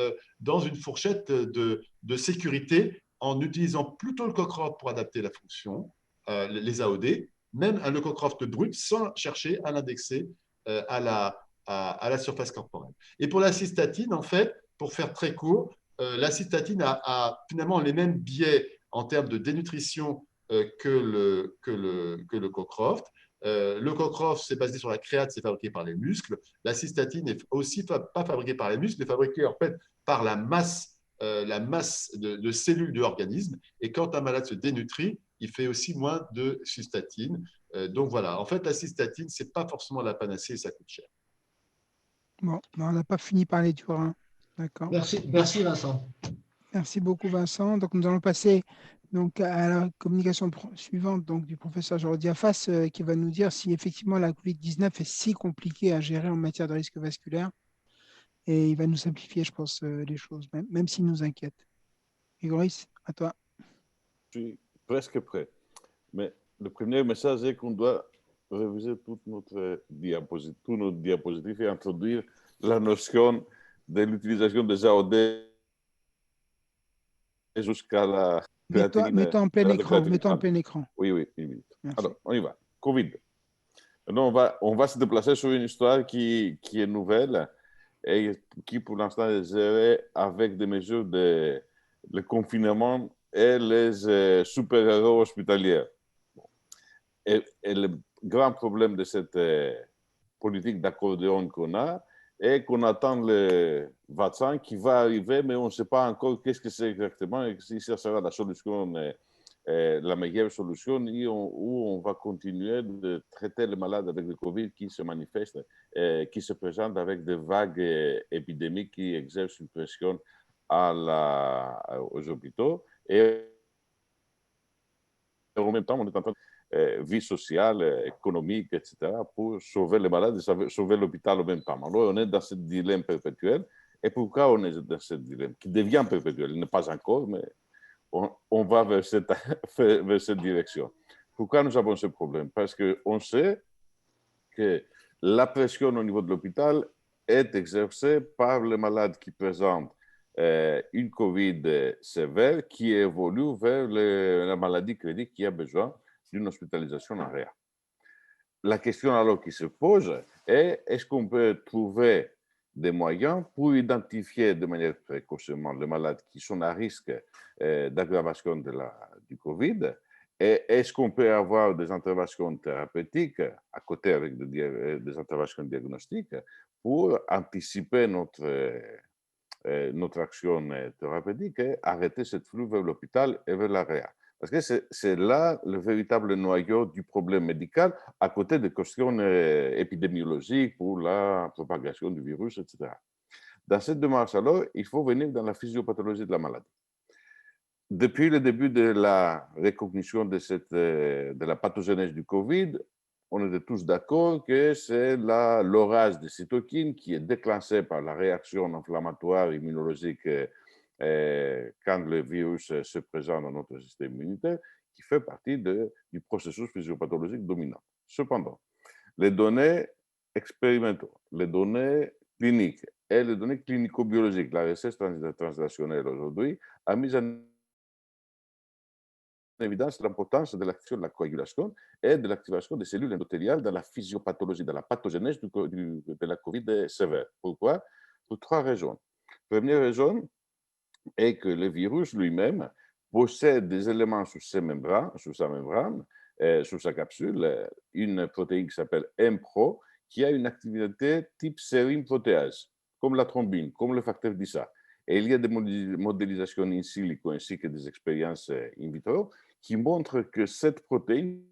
une fourchette de sécurité en utilisant plutôt le Cocroft pour adapter la fonction, les AOD, même un Leucocroft brut sans chercher à l'indexer à la surface corporelle. Et pour la cystatine, en fait, pour faire très court, la cystatine a finalement les mêmes biais en termes de dénutrition que le Cocroft. Le Cocroft, c'est basé sur la créate, c'est fabriqué par les muscles. La cystatine n'est aussi pas fabriquée par les muscles, mais fabriquée en fait par la masse de cellules de l'organisme. Et quand un malade se dénutrit, il fait aussi moins de cystatine. Donc voilà, en fait, la cystatine, ce n'est pas forcément la panacée et ça coûte cher. Bon, on n'a pas fini par les reins. D'accord. Merci Vincent. Merci beaucoup Vincent. Donc nous allons passer donc à la communication suivante donc, du professeur Georges Diafas qui va nous dire si effectivement la COVID-19 est si compliquée à gérer en matière de risque vasculaire. Et il va nous simplifier, je pense, les choses, même s'il nous inquiète. Grégoris, à toi. Je suis presque prêt. Mais le premier message est qu'on doit réviser tous nos diapositives et introduire la notion de l'utilisation des AOD jusqu'à la créatinine. Mets-toi en plein écran. Mets-toi en plein écran. Oui, oui, une minute. Merci. Alors, on y va. Covid. Maintenant, on va se déplacer sur une histoire qui est nouvelle et qui, pour l'instant, est gérée avec des mesures de confinement et les super-héros hospitaliers. Et le grand problème de cette politique d'accordéon qu'on a, et qu'on attend le vaccin qui va arriver, mais on ne sait pas encore qu'est-ce que c'est exactement et si ça sera la solution, la meilleure solution, où on va continuer de traiter les malades avec le Covid qui se manifestent, qui se présentent avec des vagues épidémiques qui exercent une pression aux hôpitaux. Et en même temps, on est en train de vie sociale, économique, etc., pour sauver les malades et sauver l'hôpital en même temps. Alors, on est dans ce dilemme perpétuel. Et pourquoi on est dans ce dilemme qui devient perpétuel? Il n'est pas encore, mais on va vers cette direction. Pourquoi nous avons ce problème? Parce qu'on sait que la pression au niveau de l'hôpital est exercée par les malades qui présentent une COVID sévère qui évolue vers la maladie chronique qui a besoin d'une hospitalisation en réa. La question alors qui se pose est, est-ce qu'on peut trouver des moyens pour identifier de manière précocement les malades qui sont à risque d'aggravation du COVID? Et est-ce qu'on peut avoir des interventions thérapeutiques à côté avec des interventions diagnostiques pour anticiper notre action thérapeutique et arrêter cette flux vers l'hôpital et vers la réa? Parce que c'est là le véritable noyau du problème médical, à côté des questions épidémiologiques pour la propagation du virus, etc. Dans cette démarche, alors, il faut venir dans la physiopathologie de la maladie. Depuis le début de la recognition de la pathogénèse du Covid, on était tous d'accord que c'est l'orage de cytokines qui est déclenché par la réaction inflammatoire immunologique quand le virus se présente dans notre système immunitaire, qui fait partie du processus physiopathologique dominant. Cependant, les données expérimentales, les données cliniques et les données clinico-biologiques, la recherche translationnelle aujourd'hui, a mis en évidence l'importance de l'action de la coagulation et de l'activation des cellules endothéliales dans la physiopathologie, dans la pathogénèse de la COVID sévère. Pourquoi? Pour trois raisons. Première raison est que le virus lui-même possède des éléments sous sa membrane, sous sa capsule, une protéine qui s'appelle MPRO, qui a une activité type sérine protéase, comme la thrombine, comme le facteur d'Issa. Et il y a des modélisations in silico ainsi que des expériences in vitro qui montrent que cette protéine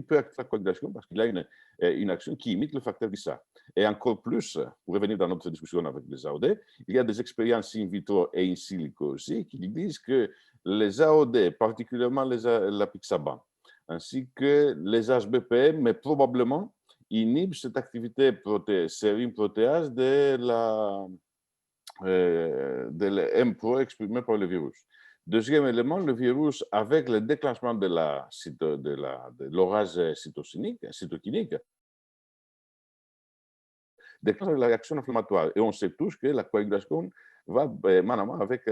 peut activer la coagulation parce qu'il a une action qui imite le facteur d'Issa. Et encore plus, pour revenir dans notre discussion avec les AOD, il y a des expériences in vitro et in silico aussi qui disent que les AOD, particulièrement l'apixaban, ainsi que les HBPM, mais probablement inhibent cette activité sérine protéase de la MPRO exprimée par le virus. Deuxième élément, le virus, avec le déclenchement de l'orage cytokinique, déclenche la réaction inflammatoire. Et on sait tous que la coagulation va main à main avec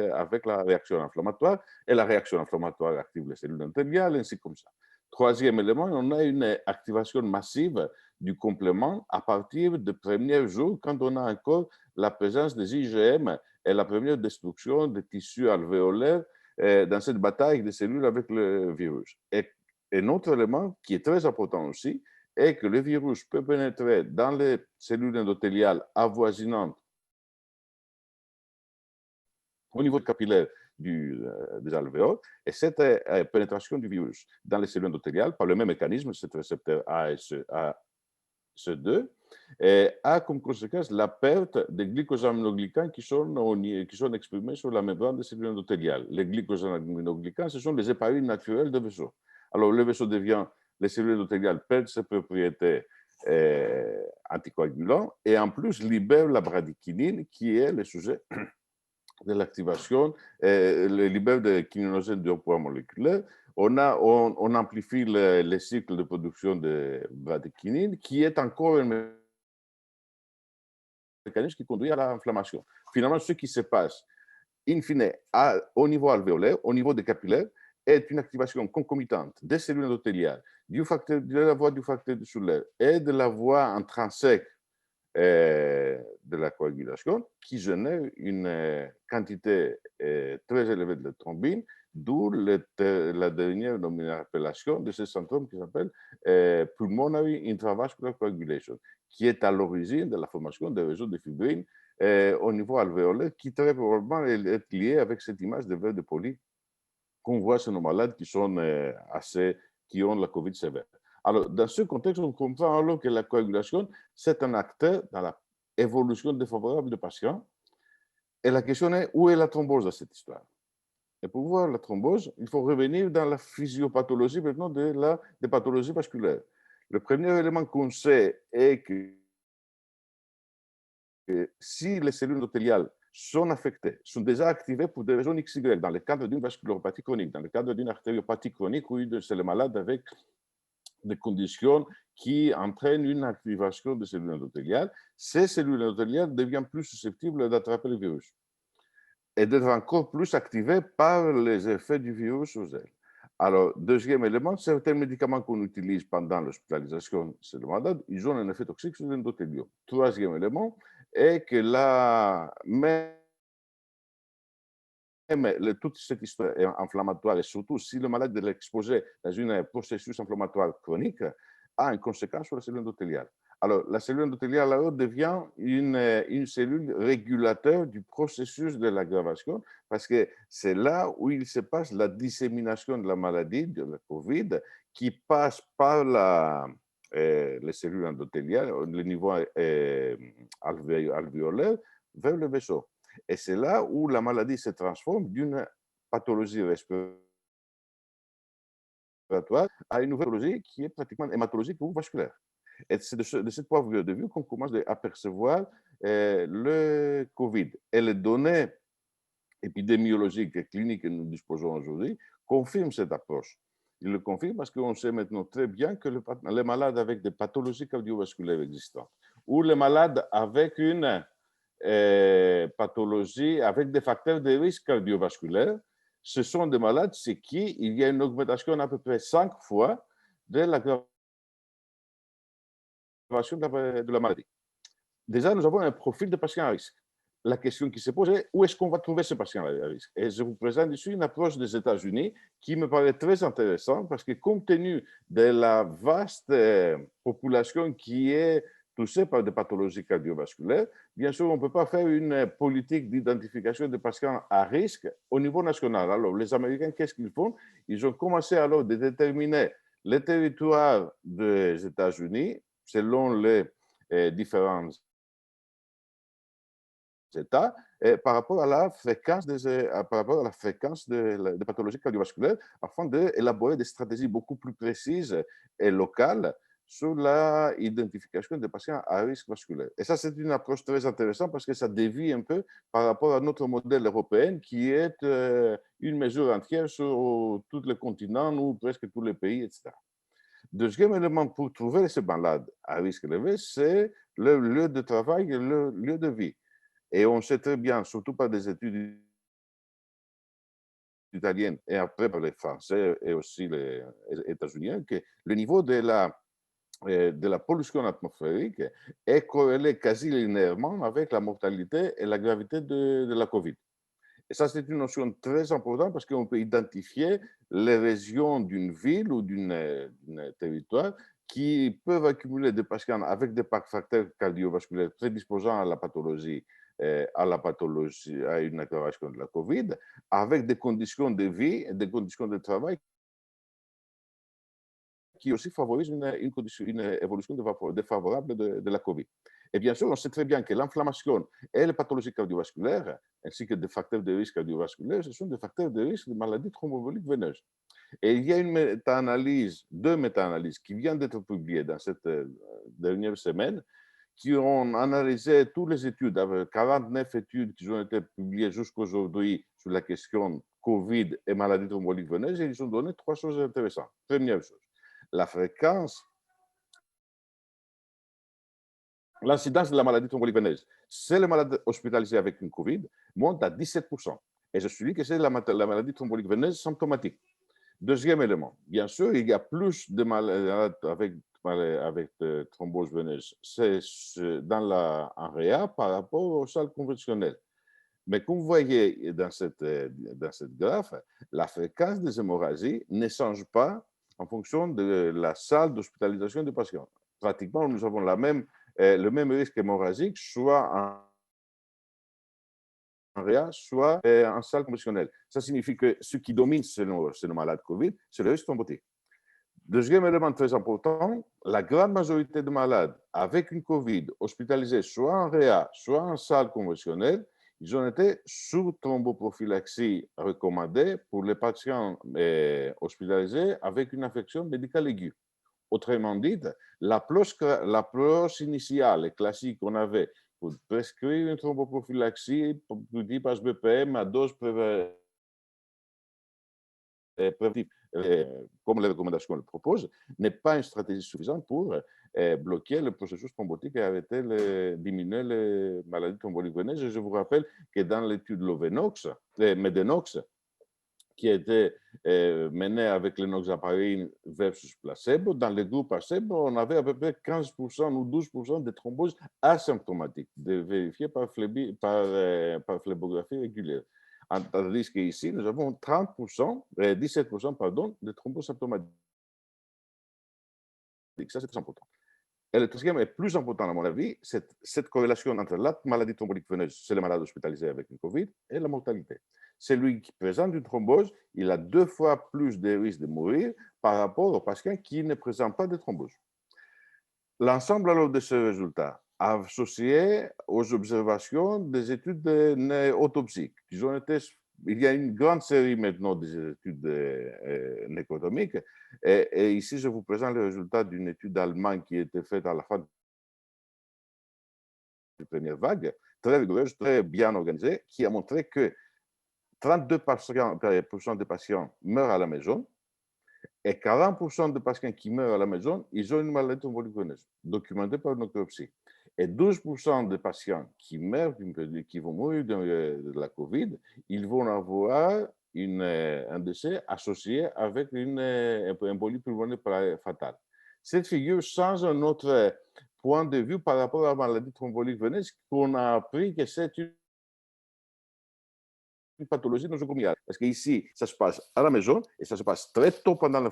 la réaction inflammatoire, et la réaction inflammatoire active les cellules endothéliales, ainsi comme ça. Troisième élément, on a une activation massive du complément à partir du premier jour, quand on a encore la présence des IgM et la première destruction des tissus alvéolaires dans cette bataille des cellules avec le virus. Et un autre élément qui est très important aussi est que le virus peut pénétrer dans les cellules endothéliales avoisinantes au niveau capillaire des alvéoles, et cette pénétration du virus dans les cellules endothéliales par le même mécanisme, cet récepteur ACE2, a comme conséquence la perte des glycosaminoglycans qui sont exprimés sur la membrane des cellules endothéliales. Les glycosaminoglycans, ce sont les héparines naturelles des vaisseaux. Alors, le vaisseau devient, les cellules endothéliales perdent ses propriétés anticoagulantes et en plus libèrent la bradykinin qui est le sujet de l'activation, le libère des kininogènes de haut poids moléculaire. On amplifie le cycle de production de bradykinin qui est encore un mécanisme qui conduit à l'inflammation. Finalement, ce qui se passe, in fine, au niveau alvéolaire, au niveau des capillaires, est une activation concomitante des cellules endothéliales, de la voie du facteur solaire et de la voie intrinsèque de la coagulation qui génère une quantité très élevée de thrombine D'où la dernière appellation de ce syndrome qui s'appelle Pulmonary Intravascular Coagulation, qui est à l'origine de la formation des réseaux de fibrine au niveau alvéolaire, qui très probablement est lié avec cette image de verre de poli qu'on voit chez nos malades qui ont la COVID sévère. Alors, dans ce contexte, on comprend alors que la coagulation, c'est un acteur dans l'évolution défavorable des patients. Et la question est, où est la thrombose dans cette histoire? Et pour voir la thrombose, il faut revenir dans la physiopathologie maintenant des pathologies vasculaires. Le premier élément qu'on sait est que si les cellules endothéliales sont affectées, sont déjà activées pour des raisons XY, dans le cadre d'une vasculopathie chronique, dans le cadre d'une artériopathie chronique, ou c'est le malade avec des conditions qui entraînent une activation des cellules endothéliales, ces cellules endothéliales deviennent plus susceptibles d'attraper le virus et d'être encore plus activées par les effets du virus sur elles. Alors, deuxième élément, certains médicaments qu'on utilise pendant l'hospitalisation chez le malade, ils ont un effet toxique sur l'endothélium. Troisième élément est que toute cette histoire inflammatoire, et surtout si le malade est exposé dans un processus inflammatoire chronique, a une conséquence sur la cellule endothéliale. Alors, la cellule endothéliale alors, devient une cellule régulateur du processus de l'aggravation, parce que c'est là où il se passe la dissémination de la maladie, de la COVID, qui passe par les cellules endothéliales, le niveau alvéolaire, vers le vaisseau. Et c'est là où la maladie se transforme d'une pathologie respiratoire à une nouvelle pathologie qui est pratiquement hématologique ou vasculaire. Et c'est de ce point de vue qu'on commence à apercevoir le COVID. Et les données épidémiologiques et cliniques que nous disposons aujourd'hui confirment cette approche. Ils le confirment parce qu'on sait maintenant très bien que les malades avec des pathologies cardiovasculaires existantes ou les malades avec une pathologie avec des facteurs de risque cardiovasculaire, ce sont des malades chez qui il y a une augmentation à peu près 5 fois de l'aggravation de la maladie. Déjà, nous avons un profil de patient à risque. La question qui se pose est où est-ce qu'on va trouver ces patients à risque? Et je vous présente ici une approche des États-Unis qui me paraît très intéressante parce que compte tenu de la vaste population qui est touchée par des pathologies cardiovasculaires, bien sûr, on ne peut pas faire une politique d'identification des patients à risque au niveau national. Alors, les Américains, qu'est-ce qu'ils font? Ils ont commencé alors de déterminer les territoires des États-Unis selon les différents États par rapport à la fréquence des pathologies cardiovasculaires afin d'élaborer des stratégies beaucoup plus précises et locales sur l'identification des patients à risque vasculaire. Et ça, c'est une approche très intéressante parce que ça dévie un peu par rapport à notre modèle européen qui est une mesure entière sur tous les continents ou presque tous les pays, etc. Deuxième élément pour trouver ces malades à risque élevé, c'est le lieu de travail et le lieu de vie. Et on sait très bien, surtout par des études italiennes et après par les Français et aussi les États-Unis, que le niveau de la pollution atmosphérique est corrélé quasi linéairement avec la mortalité et la gravité de la COVID. Et ça, c'est une notion très importante parce qu'on peut identifier les régions d'une ville ou d'un territoire qui peuvent accumuler des patients avec des facteurs cardiovasculaires prédisposants à une aggravation de la COVID, avec des conditions de vie et des conditions de travail qui aussi favorisent une évolution défavorable de la COVID. Et bien sûr, on sait très bien que l'inflammation et les pathologies cardiovasculaires, ainsi que des facteurs de risque cardiovasculaires, ce sont des facteurs de risque de maladies thromboemboliques veineuses. Et il y a deux méta-analyses qui viennent d'être publiées dans cette dernière semaine, qui ont analysé toutes les études, avec 49 études qui ont été publiées jusqu'à aujourd'hui sur la question COVID et maladies thromboemboliques veineuses, et ils ont donné 3 choses intéressantes. Première chose, la fréquence, l'incidence de la maladie thrombolique veineuse, c'est le malade hospitalisé avec une COVID, monte à 17%. Et je suis dit que c'est la maladie thrombolique veineuse symptomatique. Deuxième élément, bien sûr, il y a plus de malades avec thrombose veineuse en réa par rapport aux salles conventionnelles. Mais comme vous voyez dans cette graphe, la fréquence des hémorragies ne change pas en fonction de la salle d'hospitalisation du patient. Pratiquement, nous avons le même risque hémorragique, soit en réa, soit en salle conventionnelle. Ça signifie que ce qui domine chez nos malades Covid, c'est le risque thrombotique. Deuxième élément très important, la grande majorité de malades avec une Covid hospitalisés soit en réa, soit en salle conventionnelle, ils ont été sous thromboprophylaxie recommandée pour les patients hospitalisés avec une infection médicale aiguë. Autrement dit, l'approche initiale et classique qu'on avait pour prescrire une thromboprophylaxie pour type HBPM à dose préventive, comme les recommandations le proposent, n'est pas une stratégie suffisante pour bloquer le processus thrombotique et diminuer les maladies thromboliques veineuses. Je vous rappelle que dans l'étude Medenox, qui a été menée avec l'enoxaparine versus placebo, dans le groupe placebo, on avait à peu près 15% ou 12% de thromboses asymptomatiques, vérifiées par phlébographie régulière. Tandis qu'ici, nous avons 17% pardon, de thromboses symptomatiques. Ça, c'est très important. Et le troisième est plus important, à mon avis, c'est cette corrélation entre la maladie thrombolique veineuse chez les malades hospitalisés avec une COVID et la mortalité. Celui qui présente une thrombose, il a 2 fois plus de risques de mourir par rapport au patient qui ne présente pas de thrombose. L'ensemble alors de ces résultats, associés aux observations des études autopsiques, qui ont été, il y a une grande série maintenant des études nécrotomiques, et ici je vous présente les résultats d'une étude allemande qui a été faite à la fin de la première vague, très rigoureuse, très bien organisée, qui a montré que 32% des patients meurent à la maison, et 40% des patients qui meurent à la maison, ils ont une maladie thrombolique veineuse, documentée par une autopsie. Et 12% des patients qui meurent, qui vont mourir de la COVID, ils vont avoir un décès associé avec une embolie pulmonaire fatale. Cette figure change un autre point de vue par rapport à la maladie thrombolique veineuse, qu'on a appris que c'est une pathologie nosocomiale. Parce qu'ici, ça se passe à la maison et ça se passe très tôt pendant la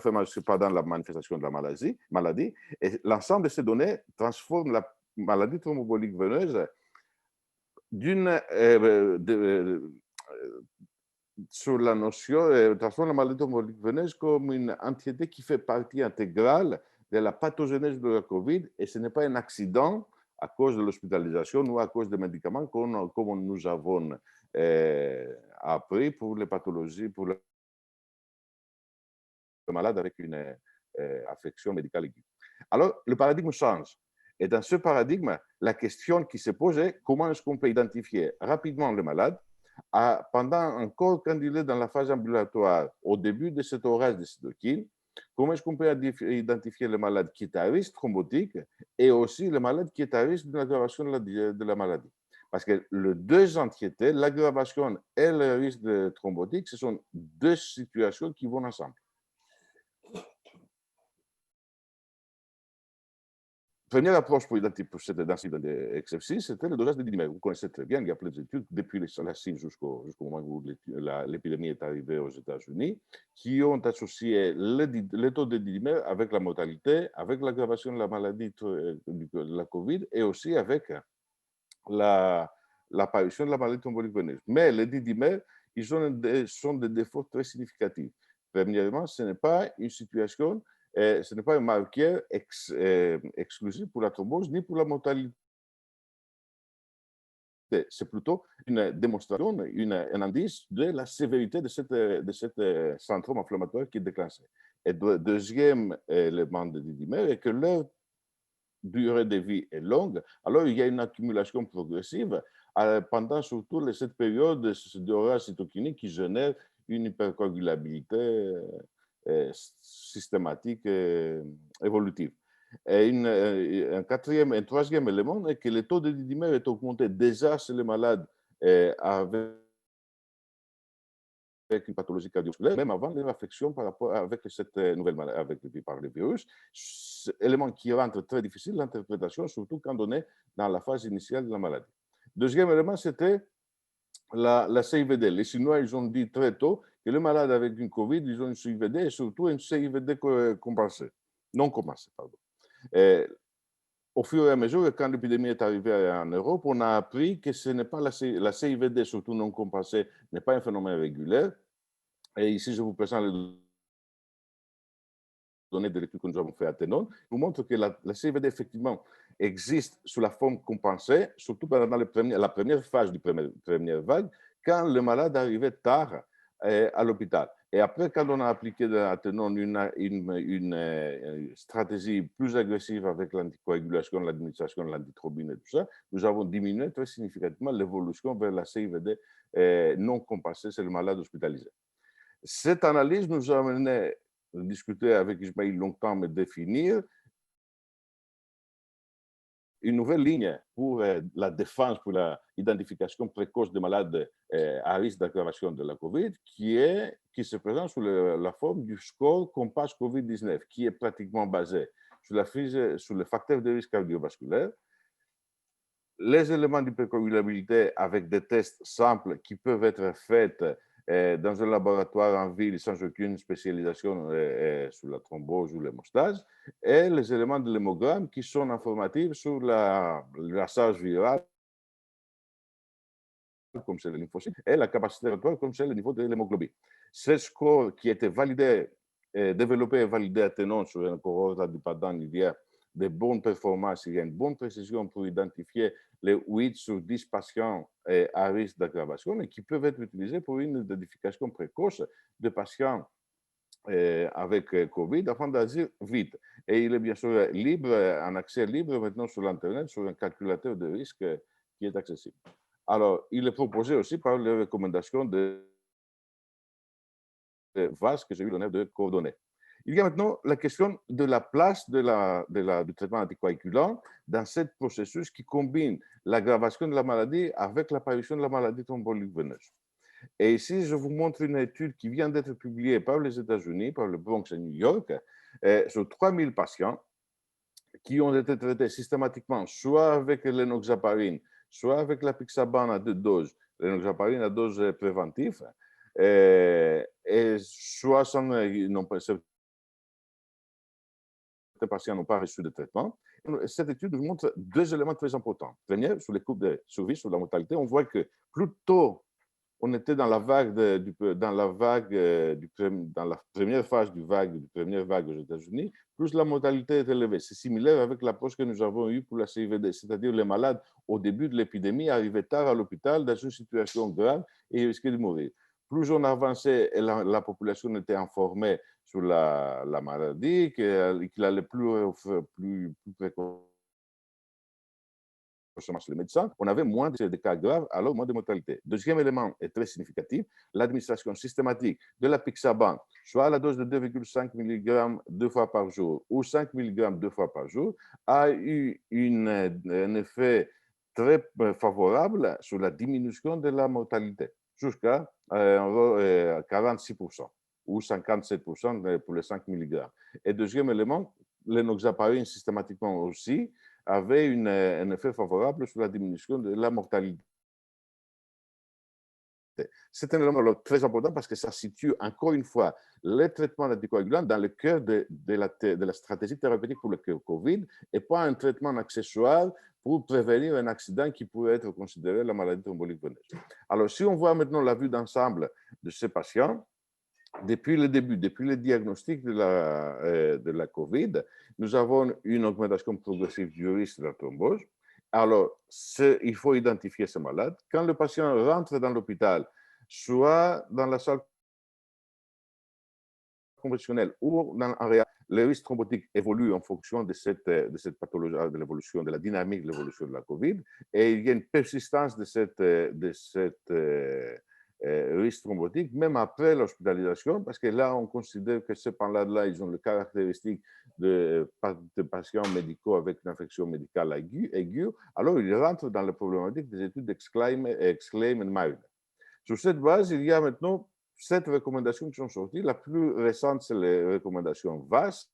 manifestation de la maladie. Et l'ensemble de ces données transforme la maladie thrombolique veineuse sur la notion, transforme la maladie thrombolique veineuse comme une entité qui fait partie intégrale de la pathogénèse de la COVID et ce n'est pas un accident à cause de l'hospitalisation ou à cause des médicaments comme nous avons appris pour les pathologies, pour les malades avec une affection médicale aiguë. Alors, le paradigme change. Et dans ce paradigme, la question qui se pose est comment est-ce qu'on peut identifier rapidement le malade pendant encore quand il est dans la phase ambulatoire, au début de cet orage de cytokines, comment est-ce qu'on peut identifier le malade qui est à risque thrombotique et aussi le malade qui est à risque d'une aggravation de la maladie. Parce que les deux entités, l'aggravation et le risque de thrombotique, ce sont deux situations qui vont ensemble. Première approche pour identifier cette densité d'exception, c'était le dosage de didymère. Vous connaissez très bien, il y a plein d'études depuis la Chine jusqu'au moment où l'épidémie est arrivée aux États-Unis, qui ont associé le taux de didymère avec la mortalité, avec l'aggravation de la maladie de la COVID et aussi avec l'apparition de la maladie thrombolique veineuse. Mais les didymères, ils sont des défauts très significatifs. Premièrement, ce n'est pas une situation, ce n'est pas un marqueur exclusif pour la thrombose ni pour la mortalité. C'est plutôt une démonstration, un indice de la sévérité de cette syndrome inflammatoire qui est déclenché. Et deuxième élément de didymère est que leur durée de vie est longue, alors il y a une accumulation progressive pendant surtout cette période d'orage cytokinique qui génère une hypercoagulabilité systématique évolutive. Et un troisième élément est que le taux de didymère est augmenté déjà chez les malades avec une pathologie cardiovasculaire, même avant l'infection avec cette nouvelle maladie, par le virus. Élément qui rend très difficile l'interprétation, surtout quand on est dans la phase initiale de la maladie. Deuxième élément, c'était la CIVD. Les Chinois, ils ont dit très tôt que les malades avec une Covid, ils ont une CIVD et surtout une CIVD compensée, non compensée, pardon. Et au fur et à mesure, quand l'épidémie est arrivée en Europe, on a appris que ce n'est pas la CIVD, surtout non compensée, n'est pas un phénomène régulier. Et ici, je vous présente les données de l'étude que nous avons fait à Tenon, vous montre que la CIVD, effectivement, existe sous la forme compensée, surtout pendant la première phase du première vague, quand le malade arrivait tard à l'hôpital. Et après, quand on a appliqué à Tenon une stratégie plus agressive avec l'anticoagulation, l'administration de l'antitrobine et tout ça, nous avons diminué très significativement l'évolution vers la CIVD non compensée, c'est le malade hospitalisé. Cette analyse nous a amené à discuter avec Ismaël longtemps, mais définir une nouvelle ligne pour la défense, pour l'identification précoce des malades à risque d'aggravation de la COVID, qui se présente sous la forme du score Compass COVID-19, qui est pratiquement basé sur le facteur de risque cardiovasculaire, les éléments d'hypercoagulabilité avec des tests simples qui peuvent être faits dans un laboratoire en ville sans aucune spécialisation sur la thrombose ou l'hémostase, et les éléments de l'hémogramme qui sont informatifs sur la charge virale, comme c'est le lymphocyte, et la capacité respiratoire, comme c'est le niveau de l'hémoglobine. Ce score qui a été validé, développé et validé à Tenon sur une cohorte indépendante, il y a de bonnes performances, il y a une bonne précision pour identifier les 8 sur 10 patients à risque d'aggravation et qui peuvent être utilisés pour une identification précoce de patients avec Covid afin d'agir vite. Et il est bien sûr libre, en accès libre maintenant sur l'Internet, sur un calculateur de risque qui est accessible. Alors, il est proposé aussi par les recommandations de VAS que j'ai eu l'honneur de coordonner. Il y a maintenant la question de la place du traitement anticoagulant dans ce processus qui combine l'aggravation de la maladie avec l'apparition de la maladie thrombolique veineuse. Et ici, je vous montre une étude qui vient d'être publiée par les États-Unis, par le Bronx et New York, sur 3000 patients qui ont été traités systématiquement soit avec l'enoxaparine, soit avec la pixaban à 2 doses, l'enoxaparine à dose préventive, et soit sans, certains patients n'ont pas reçu de traitement. Cette étude nous montre 2 éléments très importants. Premier, sur les courbes de survie, sur la mortalité, on voit que plus tôt on était dans la première phase du première vague aux États-Unis, plus la mortalité est élevée. C'est similaire avec l'approche que nous avons eue pour la CIVD, c'est-à-dire les malades au début de l'épidémie arrivaient tard à l'hôpital dans une situation grave et risquaient de mourir. Plus on avançait et la population était informée sur la maladie, qu'il allait plus précoce les médecins, on avait moins de cas graves, alors moins de mortalité. Deuxième élément est très significatif, l'administration systématique de la pixaban, soit à la dose de 2,5 mg 2 fois par jour ou 5 mg 2 fois par jour, a eu un effet très favorable sur la diminution de la mortalité, jusqu'à 46% ou 57% pour les 5 mg. Et deuxième élément, l'enoxaparine systématiquement aussi avait un effet favorable sur la diminution de la mortalité. C'est un élément très important parce que ça situe encore une fois les traitements d'anticoagulants dans le cœur de la stratégie thérapeutique pour le Covid et pas un traitement accessoire pour prévenir un accident qui pourrait être considéré la maladie thrombolique veineuse. Alors, si on voit maintenant la vue d'ensemble de ces patients, depuis le début, depuis le diagnostic de la COVID, nous avons une augmentation progressive du risque de la thrombose. Alors, il faut identifier ces malades. Quand le patient rentre dans l'hôpital, soit dans la salle conventionnelle ou dans un réa, le risque thrombotique évolue en fonction de cette pathologie, de l'évolution, de la dynamique de l'évolution de la COVID. Et il y a une persistance de cette risque thrombotique, même après l'hospitalisation, parce que là, on considère que ces malades-là, ils ont le caractéristique de patients médicaux avec une infection médicale aiguë. Alors, ils rentrent dans la problématique des études d'Exclaim et Myriad. Sur cette base, il y a maintenant 7 recommandations qui sont sorties. La plus récente, c'est les recommandations VAS,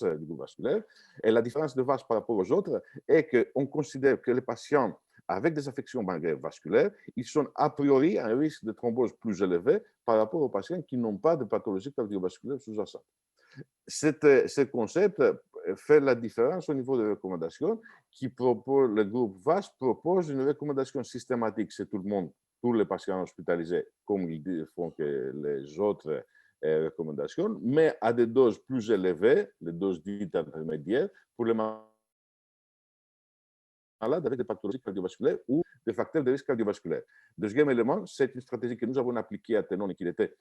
du groupe vasculaire. Et la différence de VAS par rapport aux autres est qu'on considère que les patients avec des affections vasculaires, ils sont a priori à un risque de thrombose plus élevé par rapport aux patients qui n'ont pas de pathologie cardiovasculaire sous-jacente. Ce concept fait la différence au niveau des recommandations le groupe VAS propose une recommandation systématique chez tout le monde, tous les patients hospitalisés, comme ils font que les autres recommandations, mais à des doses plus élevées, les doses dites intermédiaires, pour les malades avec des pathologies cardiovasculaires ou des facteurs de risque cardiovasculaire. Deuxième élément, c'est une stratégie que nous avons appliquée à Tenon et qui était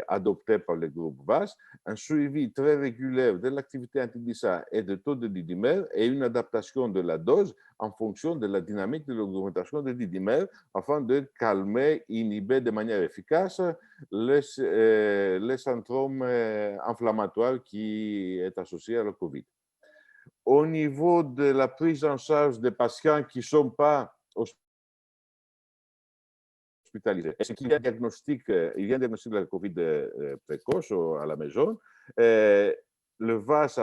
adoptée par le groupe VAS, un suivi très régulier de l'activité anti-DISA et de taux de didymère et une adaptation de la dose en fonction de la dynamique de l'augmentation de didymère afin de calmer, inhiber de manière efficace les syndromes inflammatoires qui est associé à la COVID. Au niveau de la prise en charge des patients qui ne sont pas hospitalisés, est-ce qu'il y a un diagnostic de la COVID précoce à la maison? Le VAS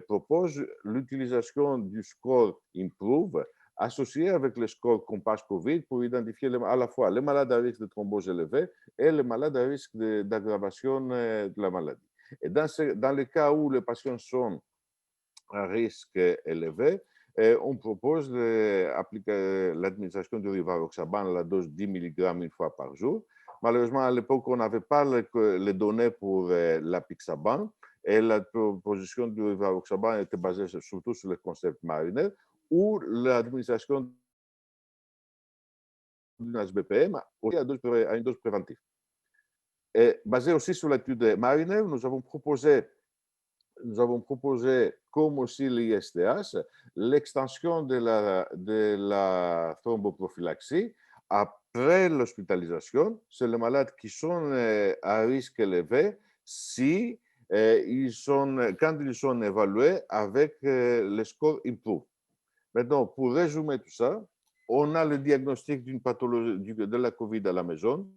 propose l'utilisation du score IMPROVE associé avec le score Compass COVID pour identifier à la fois les malades à risque de thrombose élevée et les malades à risque d'aggravation de la maladie. Et dans le cas où les patients sont à risque élevé, on propose d'appliquer l'administration du rivaroxaban à la dose 10 mg une fois par jour. Malheureusement, à l'époque, on n'avait pas les données pour l'apixaban et la proposition du rivaroxaban était basée surtout sur le concept Mariner ou l'administration d'une HBPM à une dose préventive. Et basé aussi sur l'étude Mariner, nous avons proposé, comme aussi l'ISTH, l'extension de la thromboprophylaxie après l'hospitalisation sur les malades qui sont à risque élevé si quand ils sont évalués avec le score IMPROVE. Maintenant, pour résumer tout ça, on a le diagnostic d'une pathologie de la COVID à la maison,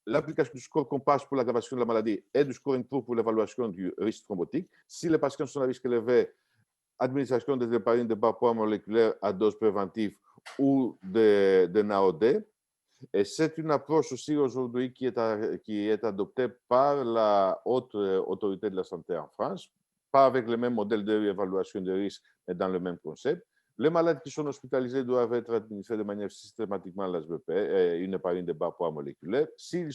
l'application du score Compass pour l'aggravation de la maladie et du score IMPROVE pour l'évaluation du risque thrombotique. Si les patients sont à risque élevé, administration des héparines de bas poids moléculaire à dose préventive ou de NAOD. Et c'est une approche aussi aujourd'hui qui est adoptée par la haute autorité de la santé en France, pas avec le même modèle d'évaluation des risques, mais dans le même concept. Les malades qui sont hospitalisés doivent être administrés de manière systématiquement l'HBP, une héparine de bas poids moléculaire. S'ils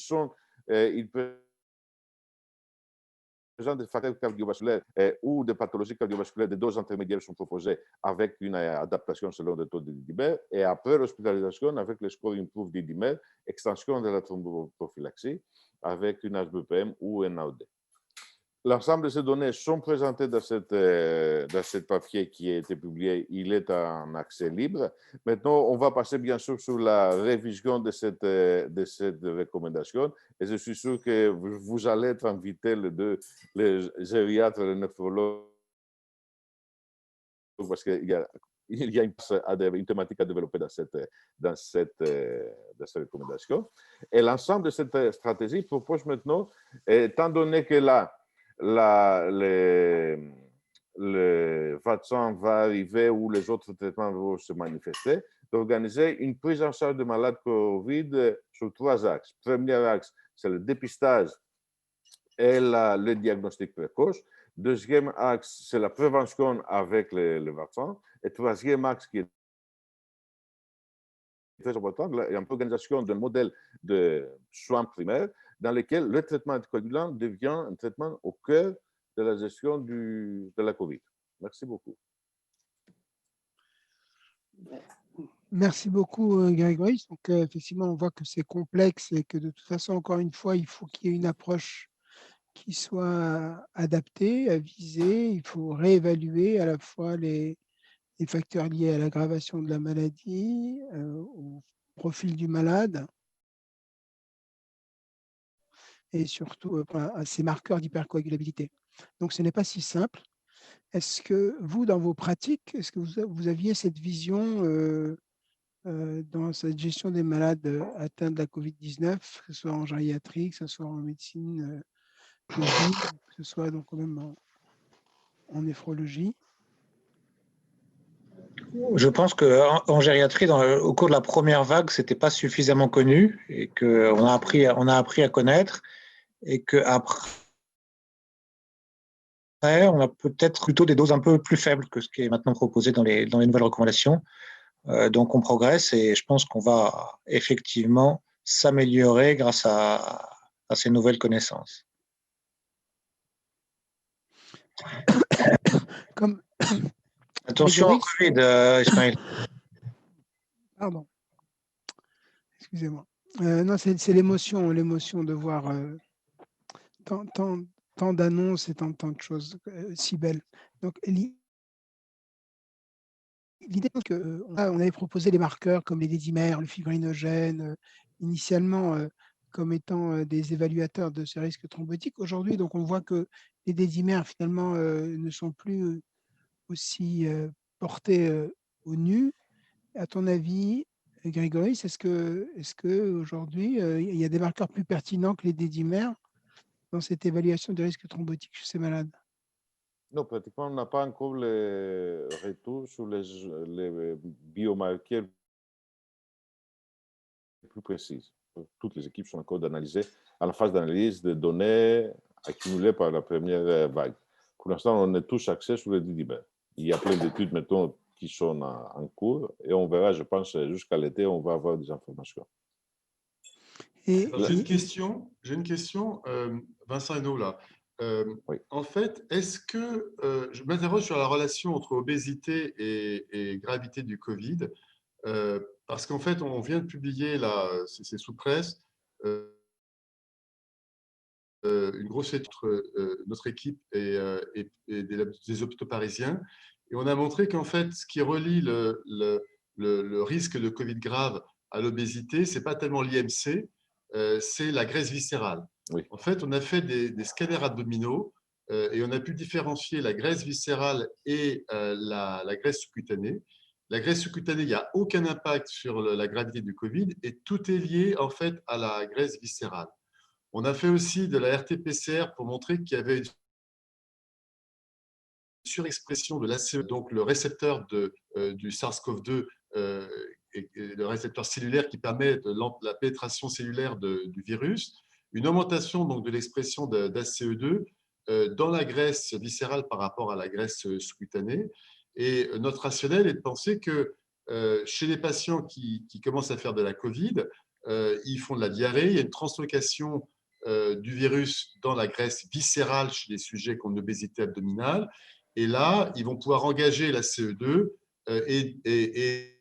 présentent des facteurs cardiovasculaires ou des pathologies cardiovasculaires, des doses intermédiaires sont proposées avec une adaptation selon le taux de didymère. Et après l'hospitalisation, avec le score IMPROVE didymère, extension de la thromboprophylaxie avec une HBPM ou un AOD. L'ensemble de ces données sont présentées dans ce papier qui a été publié. Il est en accès libre. Maintenant, on va passer bien sûr sur la révision de cette recommandation. Et je suis sûr que vous allez être invités, les gériatres et les nephrologues, parce qu'il y a une thématique à développer dans cette recommandation. Et l'ensemble de cette stratégie propose maintenant, étant donné que le vaccin va arriver ou les autres traitements vont se manifester, d'organiser une prise en charge de malades COVID sur 3 axes. Premier axe, c'est le dépistage et le diagnostic précoce. Deuxième axe, c'est la prévention avec le vaccin. Et troisième axe, qui est très important, l'organisation d'un modèle de soins primaires dans lequel le traitement anticoagulant devient un traitement au cœur de la gestion de la COVID. Merci beaucoup. Merci beaucoup, Grégory. Donc, effectivement, on voit que c'est complexe et que de toute façon, encore une fois, il faut qu'il y ait une approche qui soit adaptée, avisée. Il faut réévaluer à la fois les facteurs liés à l'aggravation de la maladie, au profil du malade et surtout à ces marqueurs d'hypercoagulabilité. Donc, ce n'est pas si simple. Est-ce que vous, dans vos pratiques, est-ce que vous aviez cette vision dans cette gestion des malades atteints de la COVID-19, que ce soit en gériatrie, que ce soit en médecine de ville, que ce soit donc même en néphrologie? Je pense qu'en gériatrie, au cours de la première vague, ce n'était pas suffisamment connu et qu'on a appris à connaître et qu'après, on a peut-être plutôt des doses un peu plus faibles que ce qui est maintenant proposé dans les nouvelles recommandations. Donc, on progresse et je pense qu'on va effectivement s'améliorer grâce à ces nouvelles connaissances. Comme Attention au Grégory, Covid, Ismaël. pardon, excusez-moi. Non, c'est l'émotion de voir tant d'annonces et tant de choses si belles. Donc, l'idée, c'est qu'on avait proposé les marqueurs comme les dédimères, le fibrinogène, initialement comme étant des évaluateurs de ces risques thrombotiques. Aujourd'hui, donc, on voit que les dédimères, finalement, ne sont plus aussi portés au nu. À ton avis, Grégory, est-ce que aujourd'hui, il y a des marqueurs plus pertinents que les dédimères dans cette évaluation des risques thrombotiques chez ces malades? Non, pratiquement, on n'a pas encore le retour sur les biomarqueurs plus précis. Toutes les équipes sont encore d'analyser à la phase d'analyse des données accumulées par la première vague. Pour l'instant, on est tous axés sur les dédimères. Il y a plein d'études maintenant qui sont en cours et on verra, je pense, jusqu'à l'été, on va avoir des informations. J'ai une question, Vincent Hainaut, là. Oui. En fait, est-ce que je m'interroge sur la relation entre obésité et gravité du Covid, parce qu'en fait, on vient de publier, là, c'est sous presse, une grosse étude entre notre équipe et des hôpitaux parisiens, et on a montré qu'en fait, ce qui relie le risque de Covid grave à l'obésité, ce n'est pas tellement l'IMC, c'est la graisse viscérale. Oui. En fait, on a fait des scanners abdominaux et on a pu différencier la graisse viscérale et la graisse sous-cutanée. La graisse sous-cutanée, il n'y a aucun impact sur la gravité du Covid et tout est lié en fait à la graisse viscérale. On a fait aussi de la RT-PCR pour montrer qu'il y avait une surexpression de l'ACE, donc le récepteur du SARS-CoV-2, et le récepteur cellulaire qui permet la pénétration cellulaire du virus, une augmentation donc, de l'expression d'ACE2 dans la graisse viscérale par rapport à la graisse sous-cutanée. Et notre rationnel est de penser que chez les patients qui commencent à faire de la COVID, ils font de la diarrhée, il y a une translocation du virus dans la graisse viscérale chez les sujets qui ont une obésité abdominale. Et là, ils vont pouvoir engager la CE2 et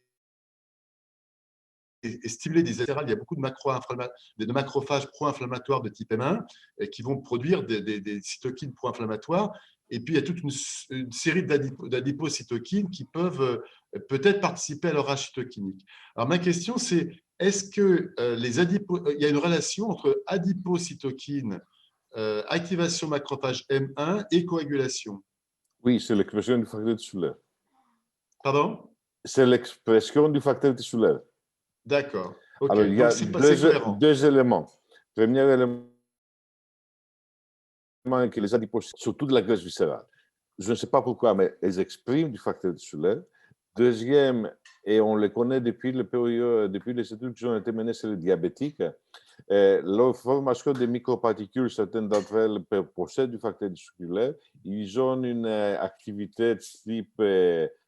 stimuler des viscérales. Il y a beaucoup de macrophages pro-inflammatoires de type M1 qui vont produire des cytokines pro-inflammatoires. Et puis, il y a toute une série d'adipocytokines qui peuvent peut-être participer à l'orage cytokinique. Alors, ma question, c'est est-ce que il y a une relation entre adipocytokines, activation macrophage M1 et coagulation? Oui, c'est l'expression du facteur tissulaire. Pardon? C'est l'expression du facteur tissulaire. D'accord. Okay. Alors, il y a deux éléments. Premier élément est que les adipocytes, surtout de la graisse viscérale, je ne sais pas pourquoi, mais elles expriment du facteur tissulaire. Deuxième, et on le connaît depuis les études qui ont été menées sur les diabétiques, leur formation de microparticules, certaines d'entre elles possèdent du facteur tissulaire. Ils ont une activité de type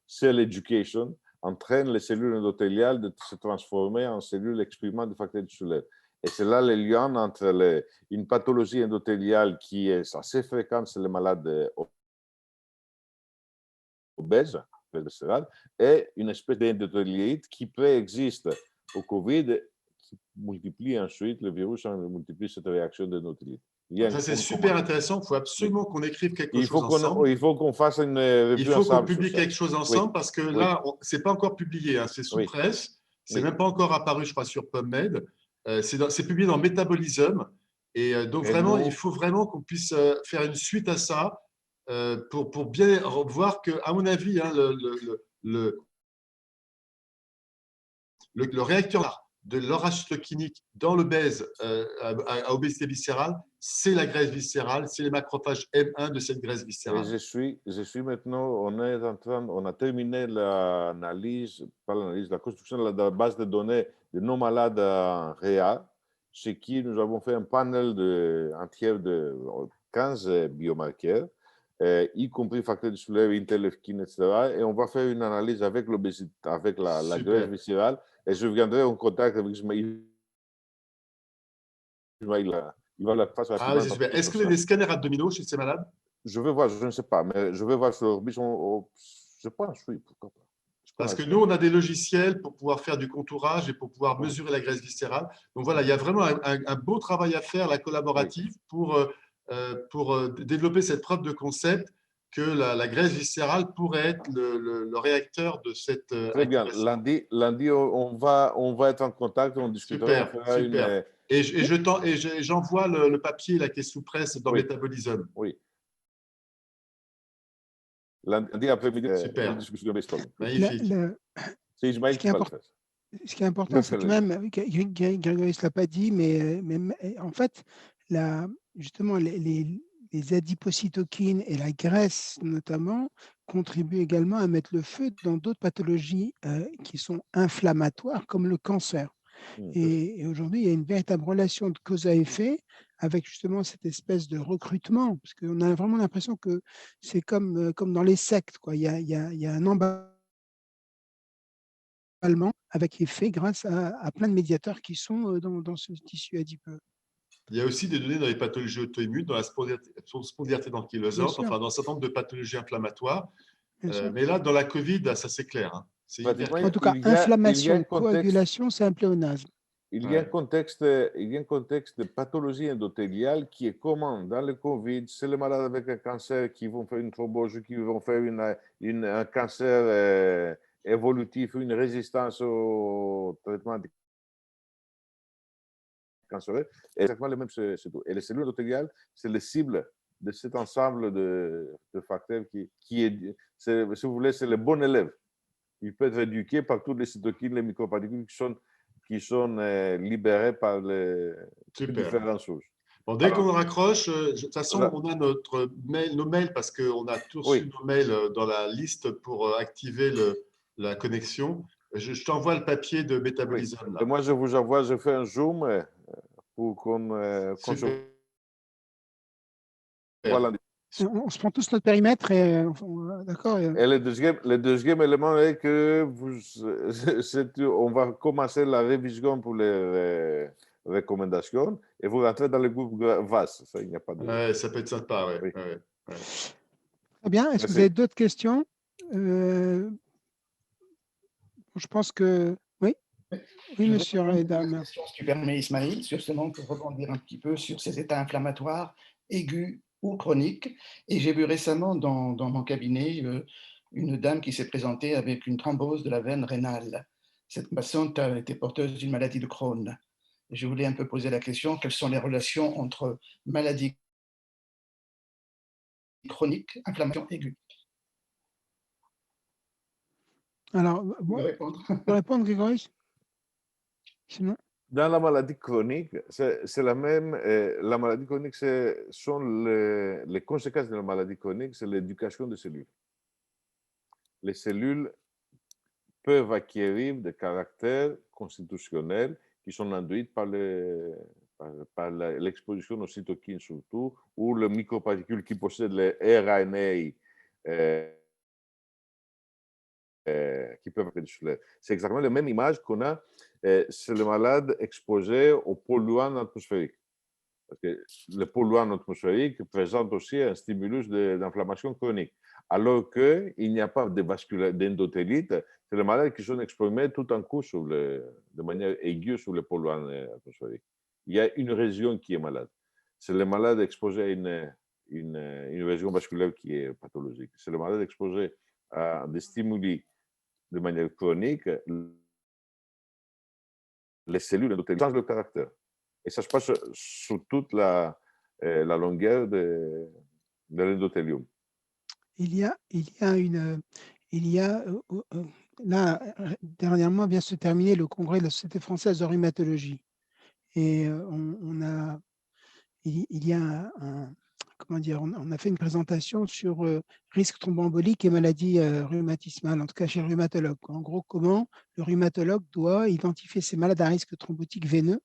cell education, entraînent les cellules endothéliales de se transformer en cellules exprimant du facteur tissulaire. Et c'est là le lien entre une pathologie endothéliale qui est assez fréquente chez les malades obèses, et une espèce d'endothéliite qui préexiste au Covid, qui multiplie ensuite, le virus multiplie cette réaction d'endothéliite. Ça, c'est super intéressant. Il faut absolument qu'on écrive quelque chose ensemble. Il faut qu'on fasse une revue. Il faut qu'on publie quelque chose ensemble parce que là, ce n'est pas encore publié. Hein, c'est sous presse. Ce n'est même pas encore apparu, je crois, sur PubMed. C'est publié dans Metabolism. Et donc, vraiment, il faut vraiment qu'on puisse faire une suite à ça pour bien voir que, à mon avis, hein, le réacteur de leur cytokinique dans l'obèse à obésité viscérale, c'est la graisse viscérale, c'est les macrophages M1 de cette graisse Et viscérale. je suis maintenant, on a terminé l'analyse, pas l'analyse, la construction de la base de données de nos malades réa, chez qui nous avons fait un panel entier de 15 biomarqueurs, y compris facteurs de soulève, interleukine, etc. Et on va faire une analyse avec l'obésité, avec la Super. graisse viscérale. Et je viendrai en contact avec Ismaïl. Il va la faire Ah, c'est super. Est-ce que vous avez des scanners abdominaux chez ces malades? Je vais voir, je ne sais pas, mais je vais voir sur leur je pense, oui, pourquoi pas. Parce que nous, on a des logiciels pour pouvoir faire du contourage et pour pouvoir mesurer la graisse viscérale. Donc voilà, il y a vraiment un beau travail à faire, la collaborative, pour développer cette preuve de concept que la graisse viscérale pourrait être le réacteur de cette Très bien. Lundi, on va être en contact, on discutera, on Super, fera super. Et j'envoie le papier là, qui est sous presse dans Oui. Metabolism. Oui. Lundi après-midi, Super. une discussion de brainstorming. Magnifique. C'est Ismaël qui va le faire. Ce qui est important, c'est que même, Grégory ne l'a pas dit, mais en fait, justement, les adipocytokines et la graisse notamment contribuent également à mettre le feu dans d'autres pathologies qui sont inflammatoires, comme le cancer. Et aujourd'hui, il y a une véritable relation de cause à effet avec justement cette espèce de recrutement, parce qu'on a vraiment l'impression que c'est comme dans les sectes, quoi. Il y a un emballement avec effet grâce à plein de médiateurs qui sont dans ce tissu adipeux. Il y a aussi des données dans les pathologies auto-immunes, dans la spondylarthrite ankylosante, enfin dans un certain nombre de pathologies inflammatoires. Mais là, dans la Covid, ça c'est clair. Hein. C'est hyper clair. En tout cas, inflammation, coagulation, c'est un pléonasme. Il y a un contexte de pathologie endothéliale qui est commun dans le Covid. C'est les malades avec un cancer qui vont faire une thrombose, qui vont faire un cancer évolutif, une résistance au traitement cancéreux. Exactement le même, c'est tout. Et les cellules endothéliales, c'est les cibles de cet ensemble de facteurs qui est, si vous voulez, c'est le bon élève. Il peut être éduqué par toutes les cytokines, les microparticules qui sont libérées par les différentes sources. Bon, dès qu'on raccroche, de toute façon, on a nos mails parce qu'on a tous reçu nos mails dans la liste pour activer la connexion. Je t'envoie le papier de Metabolism. Oui. Et moi, je vous envoie, je fais un zoom pour qu'on se voit. On se prend tous notre périmètre et d'accord. Et le deuxième élément est que on va commencer la révision pour les recommandations et vous rentrez dans le groupe VAS. Ça, il n'y a pas de... Ouais, ça peut être sympa, oui. Très bien. Est-ce que vous avez d'autres questions? Je pense que oui. Oui, monsieur Reda. Si tu permets, Ismaïl, justement pour rebondir un petit peu sur ces états inflammatoires aigus ou chroniques. Et j'ai vu récemment dans mon cabinet une dame qui s'est présentée avec une thrombose de la veine rénale. Cette patiente était porteuse d'une maladie de Crohn. Je voulais un peu poser la question, quelles sont les relations entre maladie chronique, inflammation aiguë? Alors, vous répondre, Grégory? Sinon. Dans la maladie chronique, c'est la même. La maladie chronique, sont les conséquences de la maladie chronique, c'est l'éducation des cellules. Les cellules peuvent acquérir des caractères constitutionnels qui sont induits par l'exposition aux cytokines surtout, ou les microparticules qui possèdent les RNA qui peuvent être décelés. C'est exactement la même image qu'on a, c'est le malade exposé aux polluants atmosphériques. Parce que le polluant atmosphérique présente aussi un stimulus d'inflammation chronique. Alors qu'il n'y a pas d'endothélite, c'est les malades qui sont exprimés tout en coup de manière aiguë sur les polluants atmosphériques. Il y a une région qui est malade. C'est le malade exposé à une région vasculaire qui est pathologique. C'est le malade exposé à des stimuli de manière chronique, les cellules endothéliales changent de caractère. Et ça se passe sur toute la longueur de l'endothélium. Il y a là, dernièrement vient se terminer le congrès de la Société française de rhumatologie. Et il y a comment dire, on a fait une présentation sur risque thromboembolique et maladie rhumatismale, en tout cas chez le rhumatologue. En gros, comment le rhumatologue doit identifier ces malades à risque thrombotique veineux,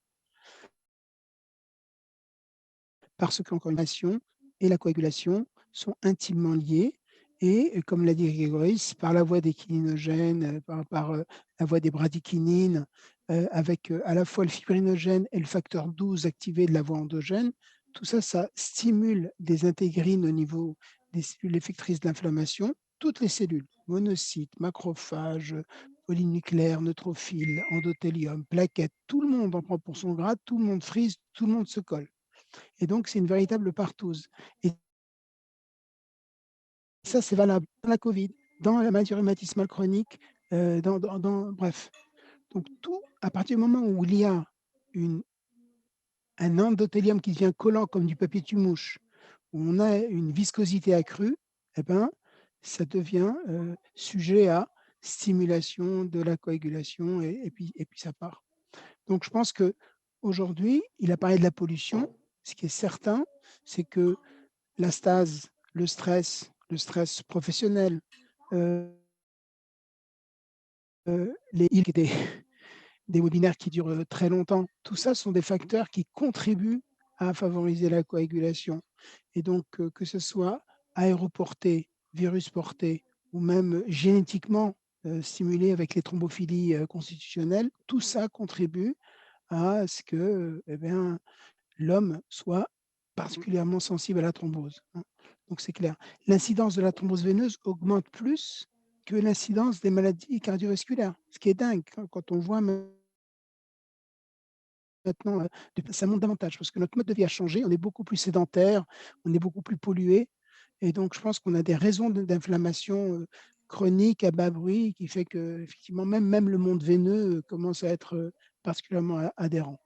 parce qu'encore une fois, et la coagulation sont intimement liées. Et comme l'a dit Grégoris, par la voie des kininogènes, par la voie des bradykinines, avec à la fois le fibrinogène et le facteur 12 activé de la voie endogène, tout ça, ça stimule des intégrines au niveau des cellules effectrices de l'inflammation, toutes les cellules, monocytes, macrophages, polynucléaires, neutrophiles, endothélium, plaquettes, tout le monde en prend pour son grade, tout le monde frise, tout le monde se colle. Et donc, c'est une véritable partouze. Et ça, c'est valable dans la Covid, dans la maladie rhumatismale chronique, bref. Donc, tout, à partir du moment où il y a un endothélium qui devient collant comme du papier tue-mouche, où on a une viscosité accrue, eh ben, ça devient sujet à stimulation de la coagulation et puis ça part. Donc, je pense qu'aujourd'hui, il a parlé de la pollution. Ce qui est certain, c'est que la stase, le stress professionnel, des webinaires qui durent très longtemps, tout ça sont des facteurs qui contribuent à favoriser la coagulation. Et donc, que ce soit aéroporté, virus porté, ou même génétiquement stimulé avec les thrombophilies constitutionnelles, tout ça contribue à ce que l'homme soit particulièrement sensible à la thrombose. Donc, c'est clair. L'incidence de la thrombose veineuse augmente plus que l'incidence des maladies cardiovasculaires, ce qui est dingue quand on voit maintenant, ça monte davantage parce que notre mode de vie a changé, on est beaucoup plus sédentaire, on est beaucoup plus pollué. Et donc, je pense qu'on a des raisons d'inflammation chronique à bas bruit qui fait que, effectivement, même le monde veineux commence à être particulièrement adhérent.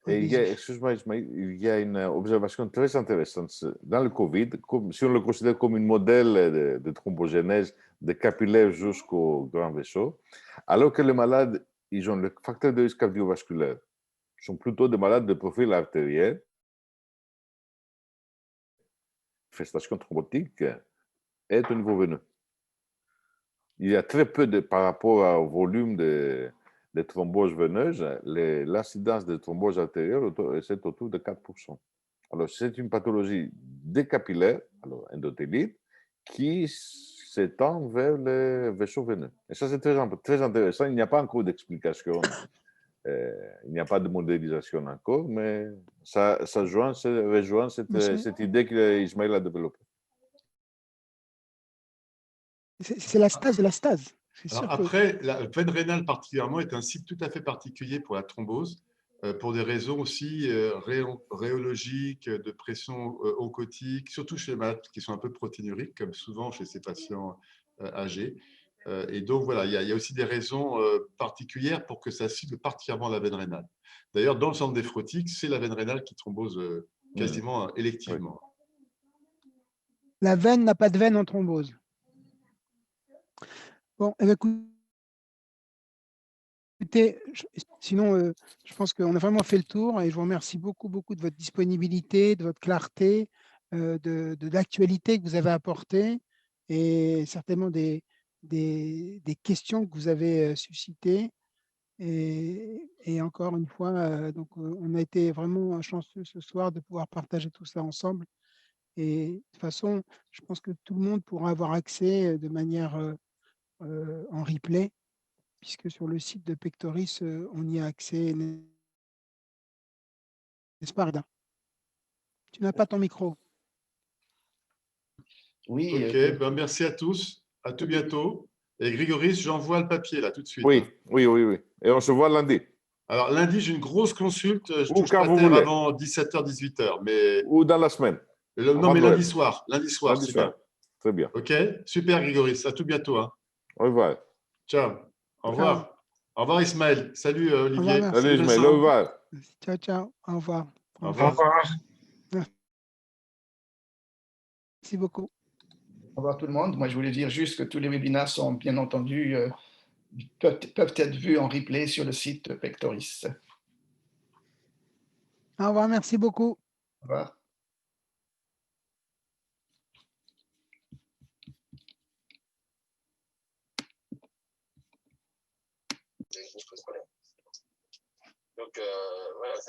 Et excuse-moi, Ismaël, il y a une observation très intéressante. Dans le Covid, si on le considère comme un modèle de thrombogénèse des capillaires jusqu'au grand vaisseau, alors que les malades, ils ont le facteur de risque cardiovasculaire, sont plutôt des malades de profil artériel, manifestation thrombotique est au niveau veineux. Il y a très peu par rapport au volume de thromboses veineuses, l'incidence de thrombose artérielle c'est autour de 4%. Alors, c'est une pathologie des capillaires, alors endothélite, qui s'étend vers les vaisseaux veineux. Et ça, c'est très intéressant. Il n'y a pas encore d'explication. Il n'y a pas de modélisation encore, mais ça rejoint cette idée qu'Ismaël a développée. C'est la stase de la stase. Alors après, la veine rénale particulièrement est un site tout à fait particulier pour la thrombose, pour des raisons aussi rhéologiques, de pression oncotique, surtout chez les malades qui sont un peu protéinuriques, comme souvent chez ces patients âgés. Et donc, voilà, il y a aussi des raisons particulières pour que ça cible particulièrement la veine rénale. D'ailleurs, dans le centre néphrotique, c'est la veine rénale qui thrombose quasiment électivement. La veine n'a pas de veine en thrombose. Bon, écoutez, sinon, je pense qu'on a vraiment fait le tour et je vous remercie beaucoup de votre disponibilité, de votre clarté, de l'actualité que vous avez apportée et certainement des questions que vous avez suscitées. Et encore une fois, donc, on a été vraiment chanceux ce soir de pouvoir partager tout ça ensemble. Et de toute façon, je pense que tout le monde pourra avoir accès de manière en replay, puisque sur le site de Pectoris, on y a accès, n'est-ce pas, Reda? Tu n'as pas ton micro. Oui. Ok, ben merci à tous. À tout bientôt. Et Grégoris, j'envoie le papier là tout de suite. Oui. Et on se voit lundi. Alors lundi, j'ai une grosse consulte. Je Ou touche quand pas vous terre voulez. avant 17h, 18h. Mais... Ou dans la semaine. Non, mais lundi soir. Lundi soir, c'est bien. Très bien. Ok, super Grégoris. À tout bientôt. Hein. Au revoir. Ciao. Au revoir. Ciao. Au revoir Ismaël. Salut Olivier. Au revoir, merci. Salut Ismaël. Au revoir. Ciao, ciao. Au revoir. Au revoir. Merci beaucoup. Au revoir tout le monde. Moi, je voulais dire juste que tous les webinaires sont bien entendu peuvent être vus en replay sur le site Pectoris. Au revoir, merci beaucoup. Au revoir. Donc, voilà.